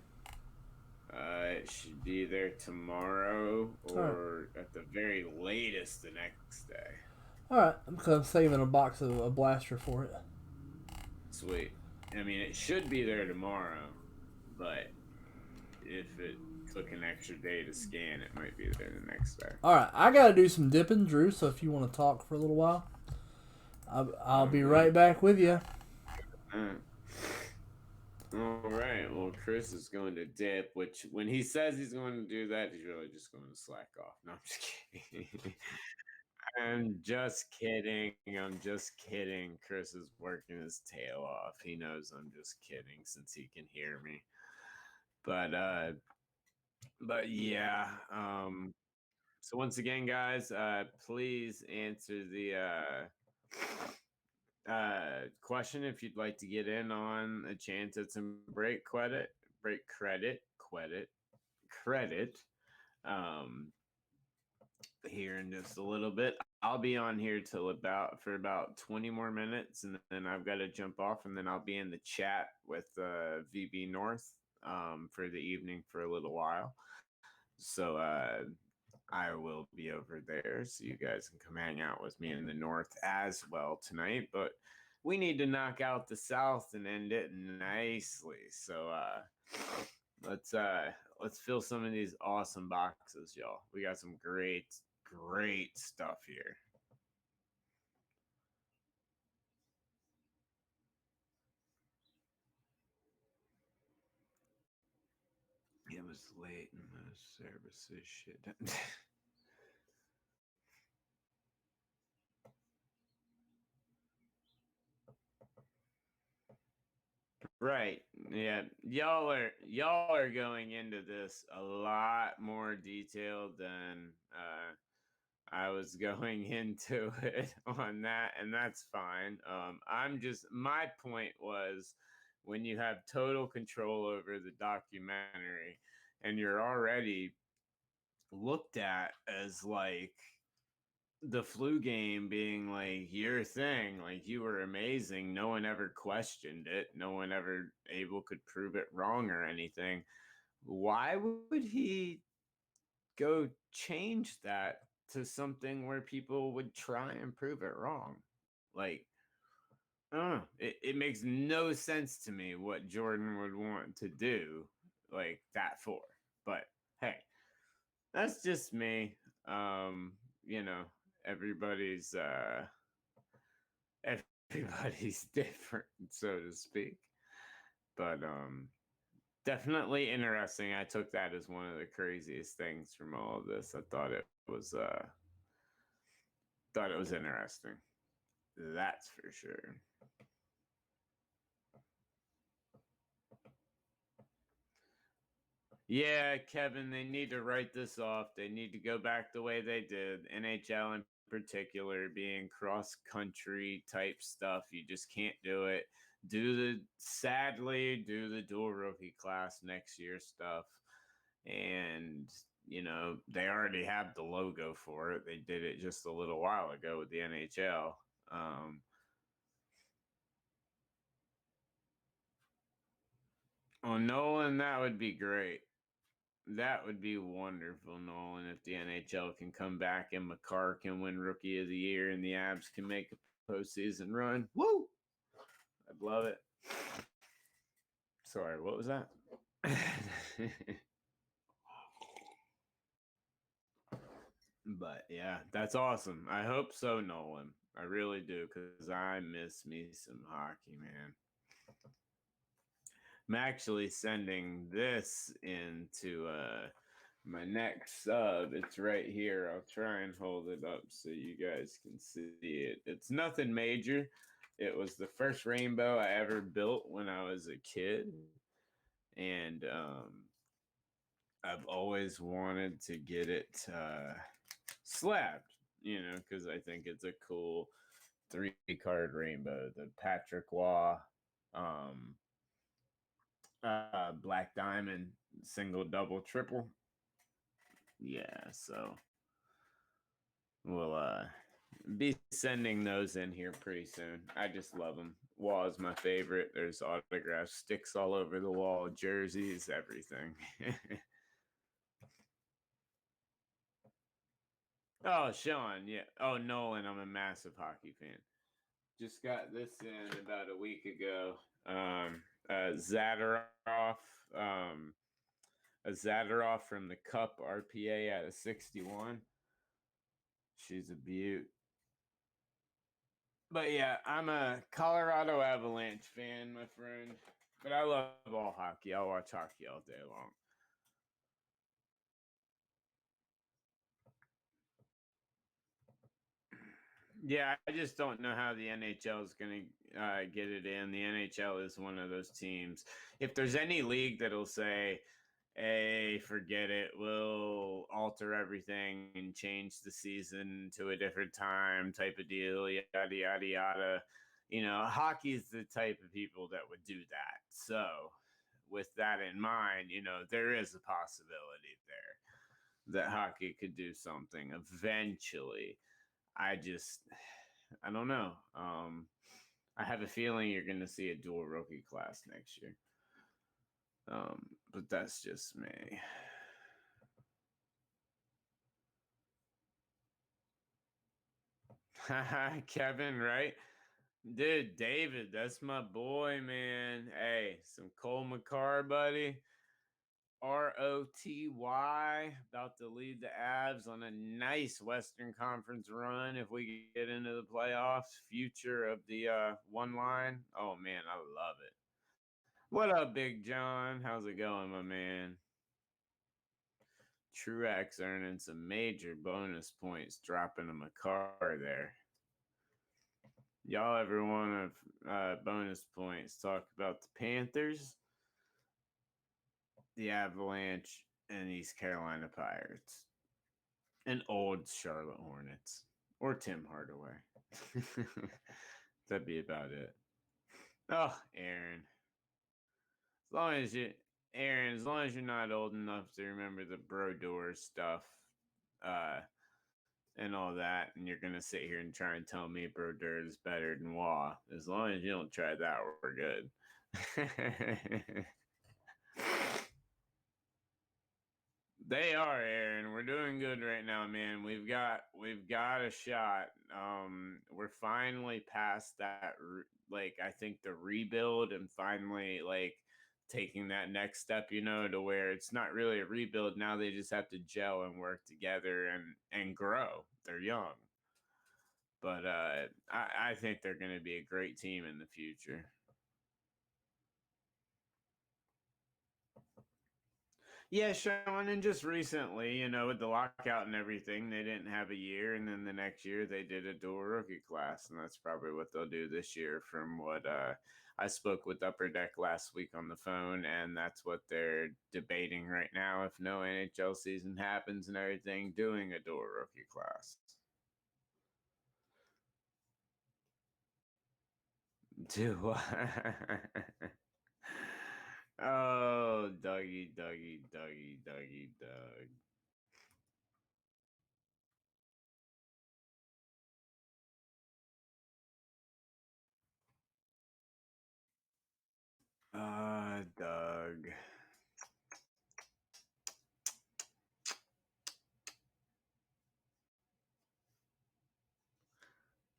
S2: It should be there tomorrow, or at the very latest the next day.
S1: All right, because I'm saving a box of a blaster for it.
S2: Sweet. I mean, it should be there tomorrow, but if it took an extra day to scan, it might be there the next day.
S1: All right, I gotta do some dipping, Drew. So if you want to talk for a little while, I'll
S2: All
S1: be
S2: right.
S1: right back with you.
S2: Uh, all right. Well, Chris is going to dip, which when he says he's going to do that, he's really just going to slack off. No, I'm just kidding. I'm just kidding. I'm just kidding. Chris is working his tail off. He knows I'm just kidding since he can hear me. But yeah. So once again, guys, please answer the question if you'd like to get in on a chance at some break credit. Um, here in just a little bit. I'll be on here till about 20 more minutes, and then I've got to jump off, and then I'll be in the chat with VB North for the evening for a little while. So I will be over there, so you guys can come hang out with me in the North as well tonight. But we need to knock out the South and end it nicely. So let's fill some of these awesome boxes, y'all. We got some great stuff here. It was late in the services shit. Right. Yeah. Y'all are going into this a lot more detailed than I was going into it on that, and that's fine. My point was when you have total control over the documentary and you're already looked at as like the flu game being like your thing, like you were amazing, no one ever questioned it, no one ever able could prove it wrong or anything. Why would he go change that to something where people would try and prove it wrong? Like, I don't know. It makes no sense to me what Jordan would want to do like that for. But hey, that's just me. Um, you know, everybody's everybody's different, so to speak. But definitely interesting. I took that as one of the craziest things from all of this. I thought it was interesting. That's for sure. Yeah, Kevin, they need to write this off. They need to go back the way they did. NHL in particular, being cross country type stuff. You just can't do it. Sadly, do the dual rookie class next year stuff. And, they already have the logo for it. They did it just a little while ago with the NHL. Oh, Nolan, that would be great. That would be wonderful, Nolan, if the NHL can come back and Makar can win Rookie of the Year and the Abs can make a postseason run. Woo! I'd love it. Sorry, what was that? But yeah, that's awesome. I hope so, Nolan. I really do, because I miss me some hockey, man. I'm actually sending this into my next sub. It's right here. I'll try and hold it up so you guys can see it. It's nothing major. It was the first rainbow I ever built when I was a kid. And I've always wanted to get it slabbed, because I think it's a cool 3 card rainbow. The Patrick Waugh um, Black Diamond single, double, triple. Yeah, so we'll be sending those in here pretty soon. I just love them. Wall is my favorite. There's autograph sticks all over the wall, jerseys, everything. Oh, Sean, yeah. Oh, Nolan, I'm a massive hockey fan. Just got this in about a week ago. Zadorov, a Zadorov from the Cup RPA at a 61. She's a beaut. But yeah, I'm a Colorado Avalanche fan, my friend. But I love all hockey. I'll watch hockey all day long. Yeah, I just don't know how the NHL is going to get it in. The NHL is one of those teams. If there's any league that'll say, hey, forget it, we'll alter everything and change the season to a different time type of deal, yada, yada, yada. You know, hockey is the type of people that would do that. So, with that in mind, you know, there is a possibility there that hockey could do something eventually. I don't know. I have a feeling you're going to see a dual rookie class next year. But that's just me. Kevin, right? Dude, David, that's my boy, man. Hey, some Cole McCarr, buddy. Roty, about to lead the Avs on a nice Western Conference run if we get into the playoffs. Future of the one line. Oh man, I love it. What up, Big John? How's it going, my man? Truex earning some major bonus points, dropping a McCarr there. Y'all ever want to bonus points? Talk about the Panthers, the Avalanche, and East Carolina Pirates, and old Charlotte Hornets, or Tim Hardaway. That'd be about it. Oh, Aaron. As long as you're not old enough to remember the Brodeur stuff, uh, and all that, and you're gonna sit here and try and tell me Brodeur is better than Waugh. As long as you don't try that, we're good. They are, Aaron. We're doing good right now, man. We've got a shot. We're finally past that. Like, I think the rebuild, and finally like taking that next step. You know, to where it's not really a rebuild now. They just have to gel and work together and grow. They're young, but I think they're going to be a great team in the future. Yeah, Sean, and just recently, you know, with the lockout and everything, they didn't have a year, and then the next year they did a dual rookie class, and that's probably what they'll do this year. From what I spoke with Upper Deck last week on the phone, and that's what they're debating right now. If no NHL season happens and everything, doing a dual rookie class. Do oh, Dougie, Dougie, Dougie, Dougie, Doug. Doug.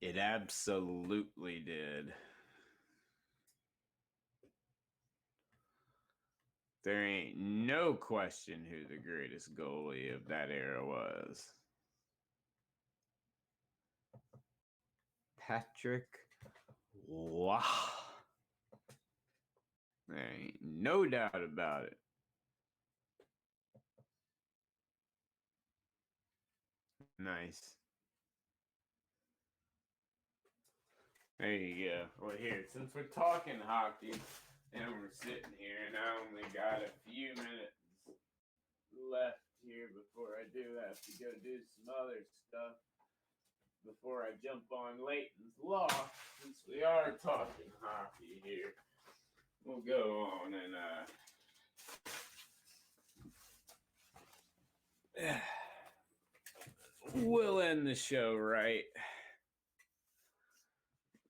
S2: It absolutely did. There ain't no question who the greatest goalie of that era was. Patrick Wow. There ain't no doubt about it. Nice. There you go. Well, here, since we're talking hockey and we're sitting here, and I only got a few minutes left here before I do have to go do some other stuff, before I jump on Leighton's Law, since we are talking hockey here, we'll go on and we'll end the show right.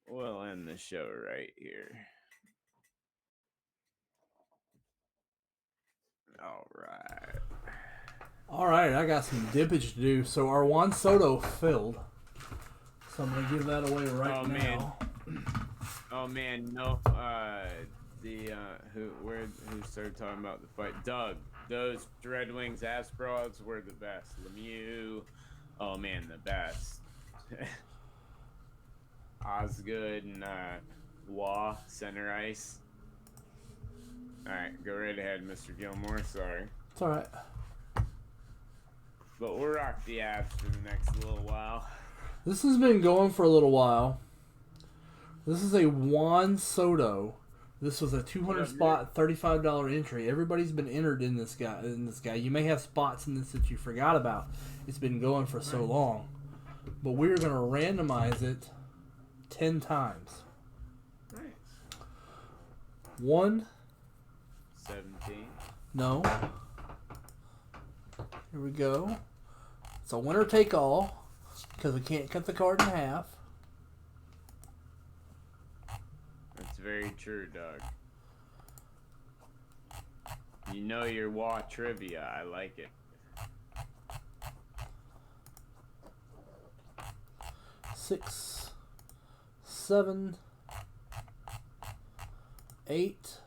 S2: We'll end the show right here. All right.
S1: Alright, I got some dippage to do. So our Juan Soto filled. So I'm going to give that away right now.
S2: Oh man, no. Who started talking about the fight? Doug. Those Red Wings Asprogs were the best. Lemieux. Oh man, the best. Osgood and Waugh, center ice. Alright, go right ahead, Mr. Gilmore. Sorry.
S1: It's alright.
S2: But we'll rock the abs for the next little while.
S1: This has been going for a little while. This is a Juan Soto. This was a 200 spot, $35 entry. Everybody's been entered in this guy. You may have spots in this that you forgot about. It's been going for so long. But we're going to randomize it 10 times.
S2: Nice.
S1: 1.
S2: 17.
S1: No. Here we go. It's a winner take all because we can't cut the card in half.
S2: That's very true, Doug. You know your Waugh trivia. I like it.
S1: 6, 7, 8,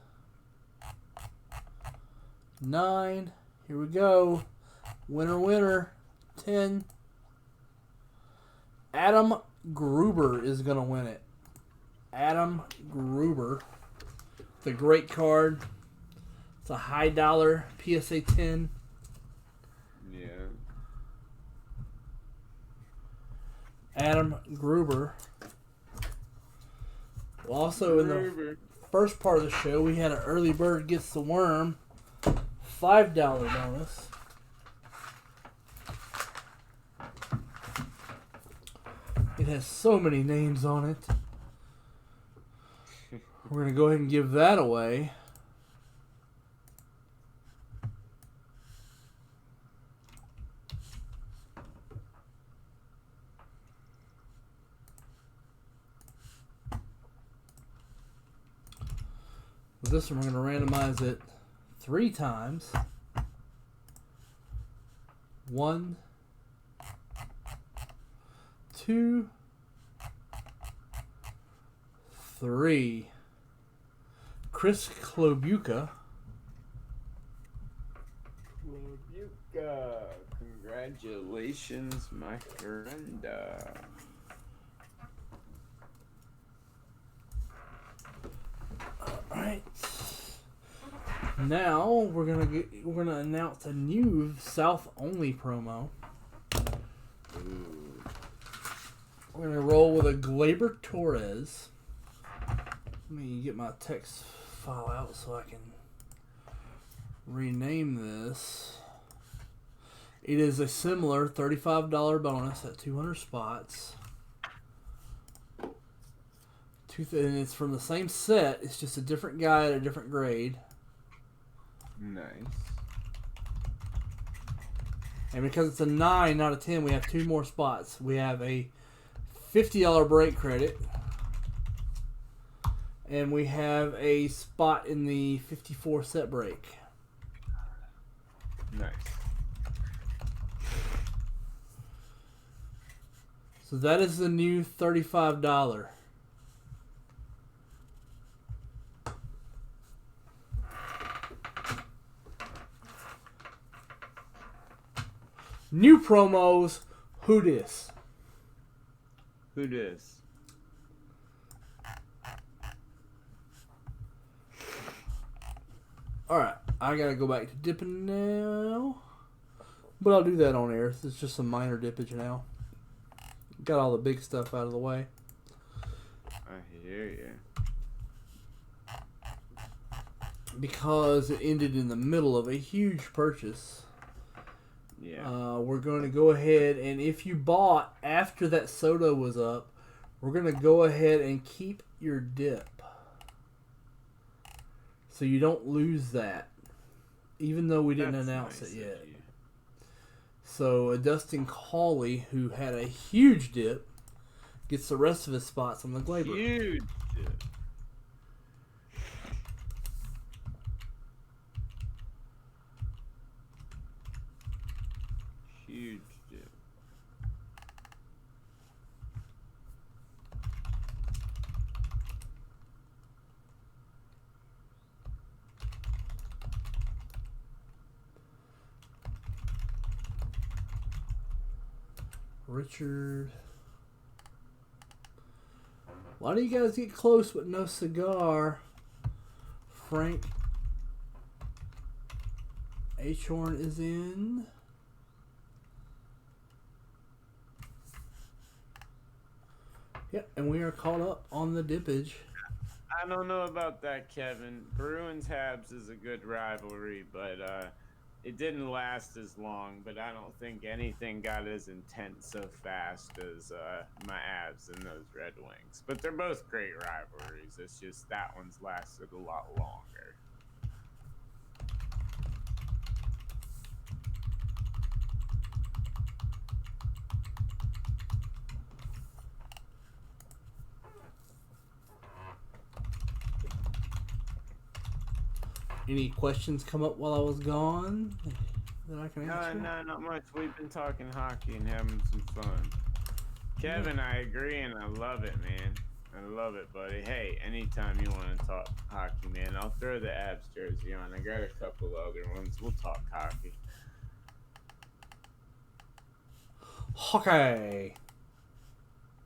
S1: 9. Here we go. Winner, winner. 10. Adam Gruber is going to win it. Adam Gruber. It's a great card. It's a high dollar PSA 10.
S2: Yeah.
S1: Adam Gruber. Well, also in the first part of the show, we had an early bird gets the worm $5 bonus. It has so many names on it. We're going to go ahead and give that away. With this one, we're going to randomize it 3 times. 1, 2, 3. Chris Klobuka.
S2: Klobuka. Congratulations, my friend.
S1: Alright. Now we're gonna announce a new South only promo.
S2: Ooh.
S1: We're gonna roll with a Glaber Torres. Let me get my text file out so I can rename this. It is a similar $35 bonus at 200 spots. And it's from the same set. It's just a different guy at a different grade.
S2: Nice.
S1: And because it's a 9, not a 10, we have 2 more spots. We have a $50 break credit. And we have a spot in the 54 set break.
S2: Nice.
S1: So that is the new $35. New promos, who dis?
S2: Who dis?
S1: Alright, I gotta go back to dipping now. But I'll do that on air. It's just some minor dippage now. Got all the big stuff out of the way.
S2: I hear you.
S1: Because it ended in the middle of a huge purchase.
S2: Yeah.
S1: We're going to go ahead, and if you bought after that Soto was up, we're going to go ahead and keep your dip. So you don't lose that. Even though we didn't announce it yet. So Dustin Cawley, who had a huge dip, gets the rest of his spots on the Glaber.
S2: Huge dip. huge deal.
S1: Richard. Why do you guys get close but no cigar? Frank Ahorn is in. Yep, and we are caught up on the dippage.
S2: I don't know about that, Kevin. Bruins Habs is a good rivalry, but it didn't last as long. But I don't think anything got as intense so fast as my Abs and those Red Wings. But they're both great rivalries. It's just that one's lasted a lot longer.
S1: Any questions come up while I was gone that I can answer?
S2: No, not much. We've been talking hockey and having some fun. Kevin, I agree, and I love it, man. I love it, buddy. Hey, anytime you want to talk hockey, man, I'll throw the Abs jersey on. I got a couple other ones. We'll talk hockey.
S1: Hockey.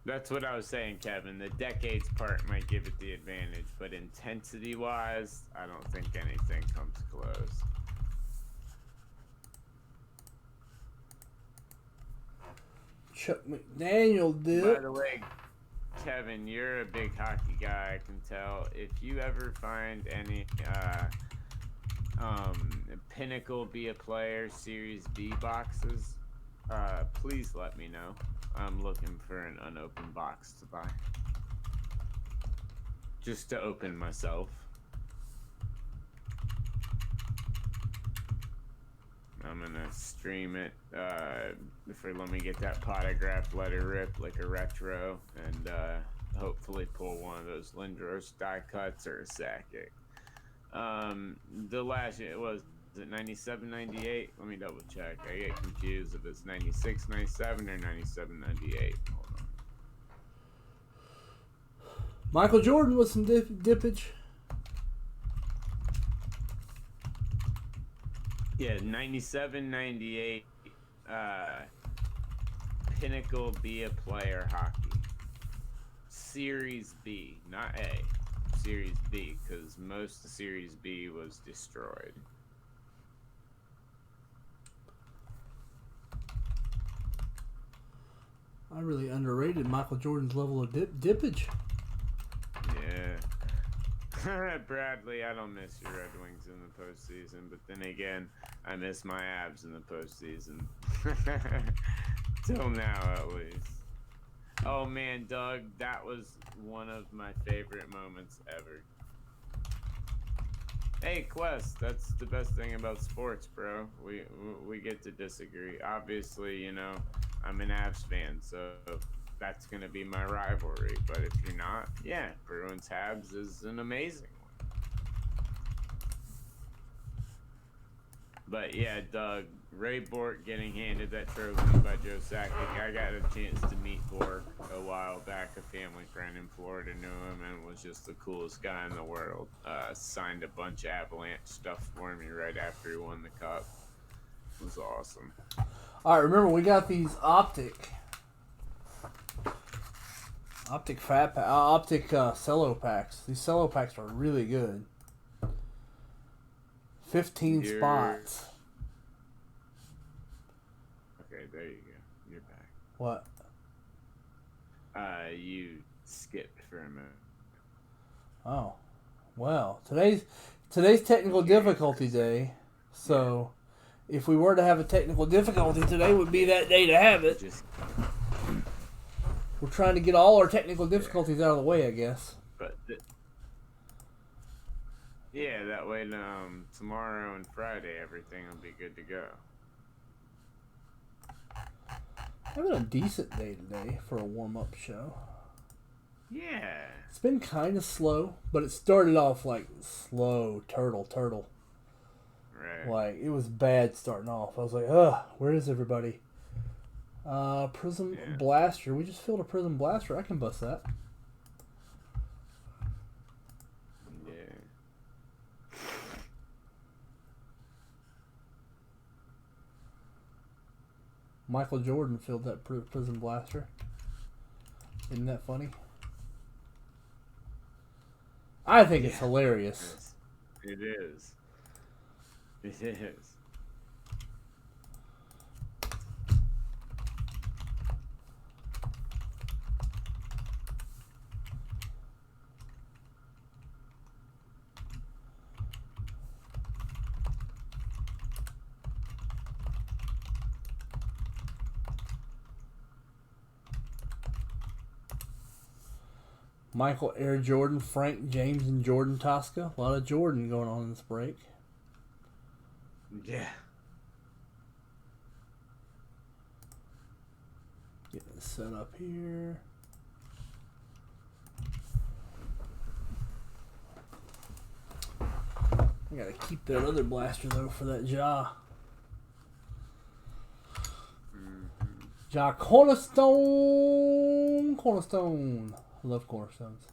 S2: That's what I was saying, Kevin. The decades part might give it the advantage, but intensity-wise, I don't think anything comes close.
S1: Chuck McDaniel did.
S2: By the way, Kevin, you're a big hockey guy, I can tell. If you ever find any Pinnacle Be a Player Series B boxes, please let me know. I'm looking for an unopened box to buy. Just to open myself. I'm gonna stream it let me get that potograph letter rip like a retro, and hopefully pull one of those Lindros die cuts or a Sakic. The last year was it 97, 98? Let me double check. I get confused if it's 96, 97 or 97, 98. Hold on.
S1: Michael Jordan with some dippage.
S2: Yeah, 97, 98. Pinnacle Be a Player hockey. Series B, not A. Series B, because most of Series B was destroyed.
S1: I really underrated Michael Jordan's level of dippage.
S2: Yeah. Bradley, I don't miss your Red Wings in the postseason, but then again, I miss my Abs in the postseason. Till now, at least. Oh man, Doug, that was one of my favorite moments ever. Hey, Quest, that's the best thing about sports, bro. We get to disagree. Obviously, you know, I'm an Avs fan, so that's going to be my rivalry. But if you're not, yeah, Bruins Habs is an amazing one. But yeah, Doug, Ray Bork getting handed that trophy by Joe Sakic. I got a chance to meet Bork a while back. A family friend in Florida knew him and was just the coolest guy in the world. Signed a bunch of Avalanche stuff for me right after he won the cup. It was awesome.
S1: All right, remember we got these optic cello packs. These cello packs are really good. 15 spots.
S2: Okay, there you go. You're back.
S1: What?
S2: You skipped for a minute.
S1: Oh, well, today's technical difficulty day. So, if we were to have a technical difficulty, today would be that day to have it. We're trying to get all our technical difficulties out of the way, I guess.
S2: But yeah, that way tomorrow and Friday everything will be good to go.
S1: Having a decent day today for a warm-up show.
S2: Yeah.
S1: It's been kind of slow, but it started off like slow, turtle.
S2: Right.
S1: Like, it was bad starting off. I was like, ugh, where is everybody? Prism
S2: Yeah.
S1: Blaster. We just filled a Prism Blaster. I can bust that.
S2: Yeah.
S1: Michael Jordan filled that Prism Blaster. Isn't that funny? I think it's hilarious.
S2: It is. It is.
S1: Michael Air Jordan, Frank James, and Jordan Tosca. A lot of Jordan going on in this break.
S2: Yeah.
S1: Getting it set up here. I gotta keep that other blaster though for that jaw. Jaw Cornerstone. Cornerstone. I love cornerstones.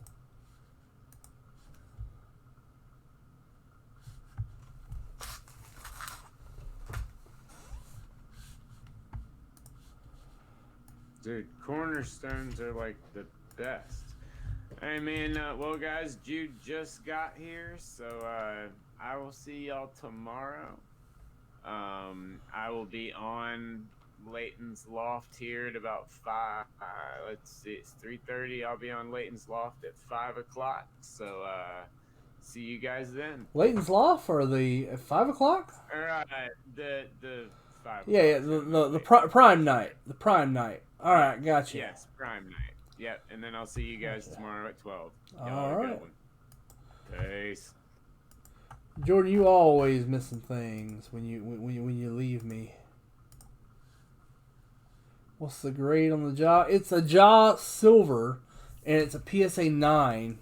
S2: Dude, cornerstones are like the best. Hey man, well guys, Jude just got here, so I will see y'all tomorrow. I will be on Layton's Loft here at about 5. Let's see, it's 3:30. I'll be on Layton's Loft at 5 o'clock. So see you guys then.
S1: Layton's Loft or the at 5 o'clock?
S2: Or the 5.
S1: Yeah, the prime night. The prime night. All right, gotcha.
S2: Yes, prime night. Yep, and then I'll see you guys tomorrow at 12. Y'all
S1: All
S2: have a
S1: right.
S2: good one. Peace.
S1: Jordan, you always missing things when you leave me. What's the grade on the jaw? It's a jaw silver, and it's a PSA 9.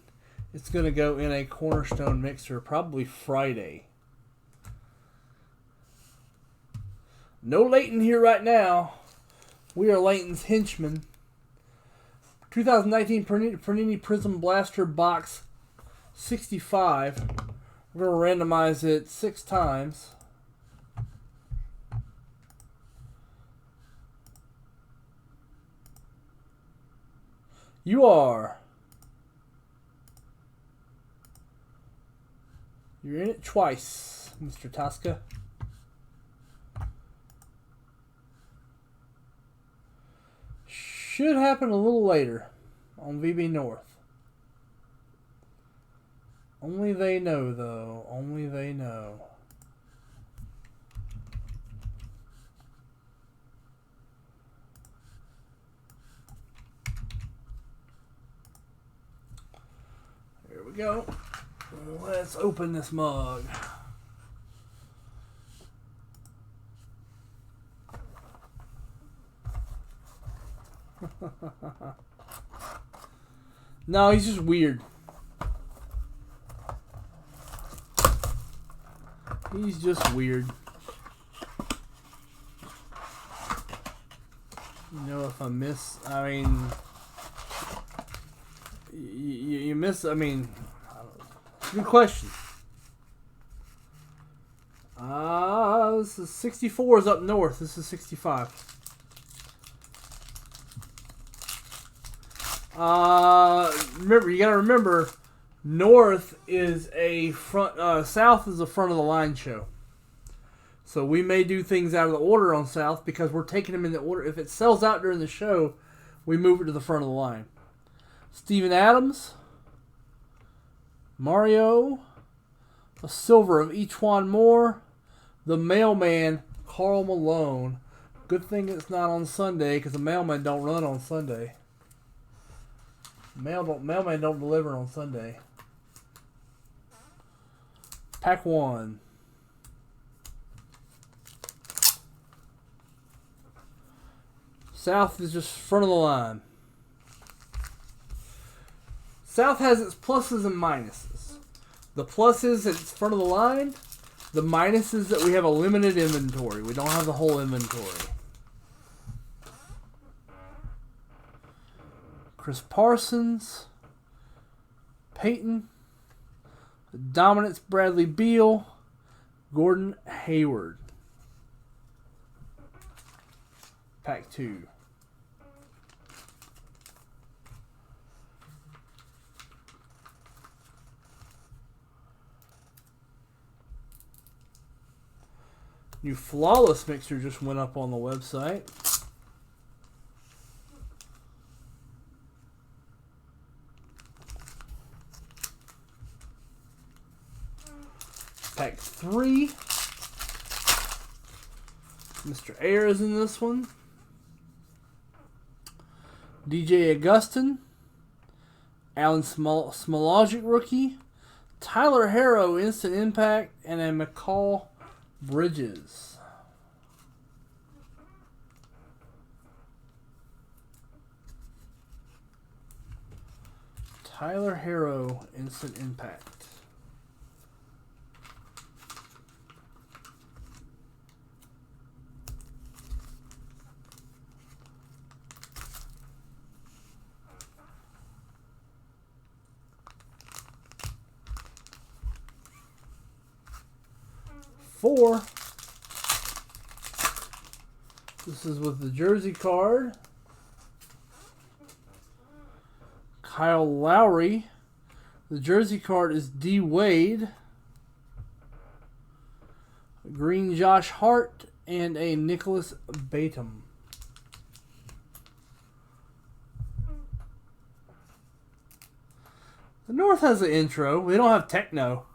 S1: It's gonna go in a Cornerstone mixer probably Friday. No Layton here right now. We are Layton's henchmen. 2019 Panini Prism Blaster Box 65. We're going to randomize it 6 times. You are. You're in it twice, Mr. Tosca. Should happen a little later on VB North. Only they know, though. Only they know. Here we go. Let's open this mug. No, he's just weird. He's just weird. You know, if I miss, I mean, you miss, I mean, good question. This is 64 is up north. This is 65. Remember, you gotta remember, north is a front, south is a front of the line show. So we may do things out of the order on south because we're taking them in the order. If it sells out during the show, we move it to the front of the line. Steven Adams, Mario, a silver of Eachwan Moore, the mailman, Carl Malone. Good thing it's not on Sunday because the mailman don't run on Sunday. Mailman don't deliver on Sunday. Pack 1. South is just front of the line. South has its pluses and minuses. The pluses, it's front of the line. The minuses that we have a limited inventory. We don't have the whole inventory. Chris Parsons, Peyton, Dominance Bradley Beal, Gordon Hayward. Pack 2. New Flawless mixer just went up on the website. Pack 3. Mr. Air is in this one. DJ Augustin. Alan Smologic rookie. Tyler Harrow instant impact. And a McCall Bridges. Tyler Harrow instant impact. Four. This is with the jersey card. Kyle Lowry. The jersey card is D. Wade. Green Josh Hart and a Nicholas Batum. The North has an intro. We don't have techno.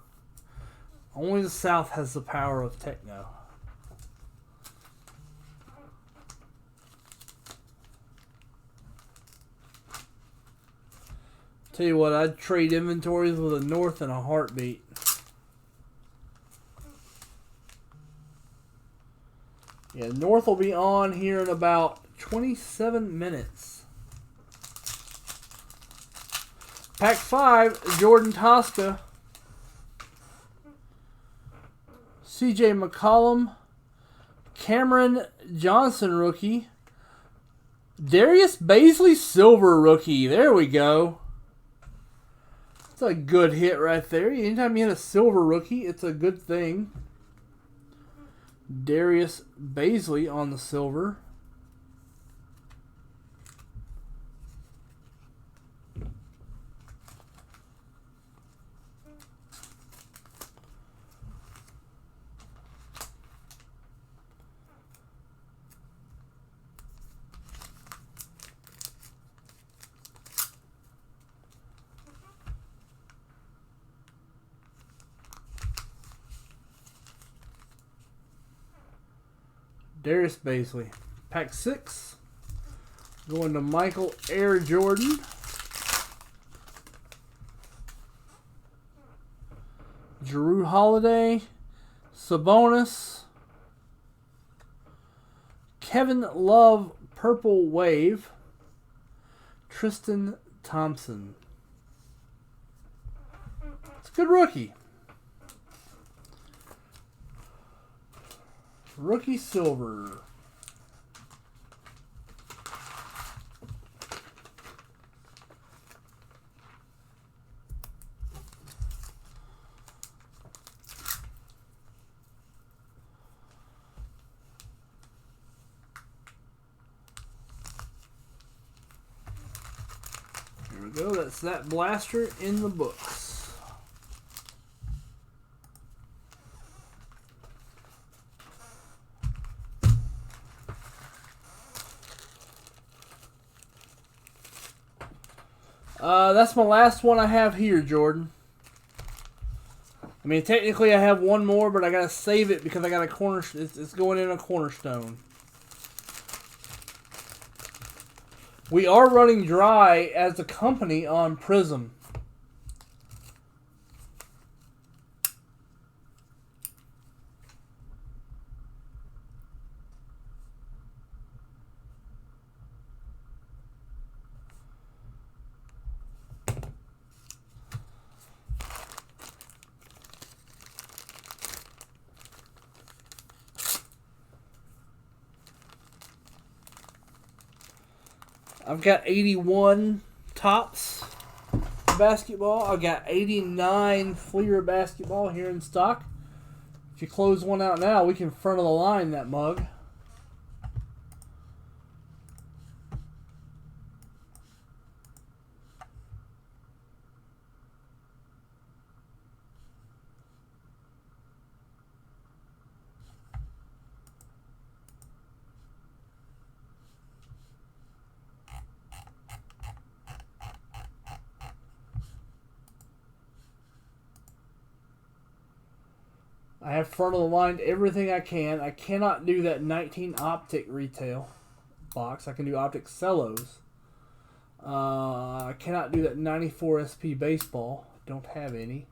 S1: Only the South has the power of techno. Tell you what, I'd trade inventories with the North in a heartbeat. Yeah, North will be on here in about 27 minutes. Pack 5, Jordan Tosca. CJ McCollum, Cameron Johnson rookie, Darius Baisley silver rookie. There we go. That's a good hit right there. Anytime you hit a silver rookie, it's a good thing. Darius Baisley on the silver. Darius Baisley. Pack 6. Going to Michael Air Jordan. Jrue Holiday. Sabonis. Kevin Love Purple Wave. Tristan Thompson. It's a good rookie. Rookie silver. Here we go. That's that blaster in the books. That's my last one I have here, Jordan. I mean, technically I have one more, but I gotta save it because I got a corner. It's going in a cornerstone. We are running dry as a company on Prism. I've got 81 Tops basketball. I got 89 Fleer basketball here in stock. If you close one out now, we can front of the line that mug. I have front of the line everything I can. I cannot do that 19 optic retail box. I can do optic cellos. I cannot do that 94 SP baseball. Don't have any.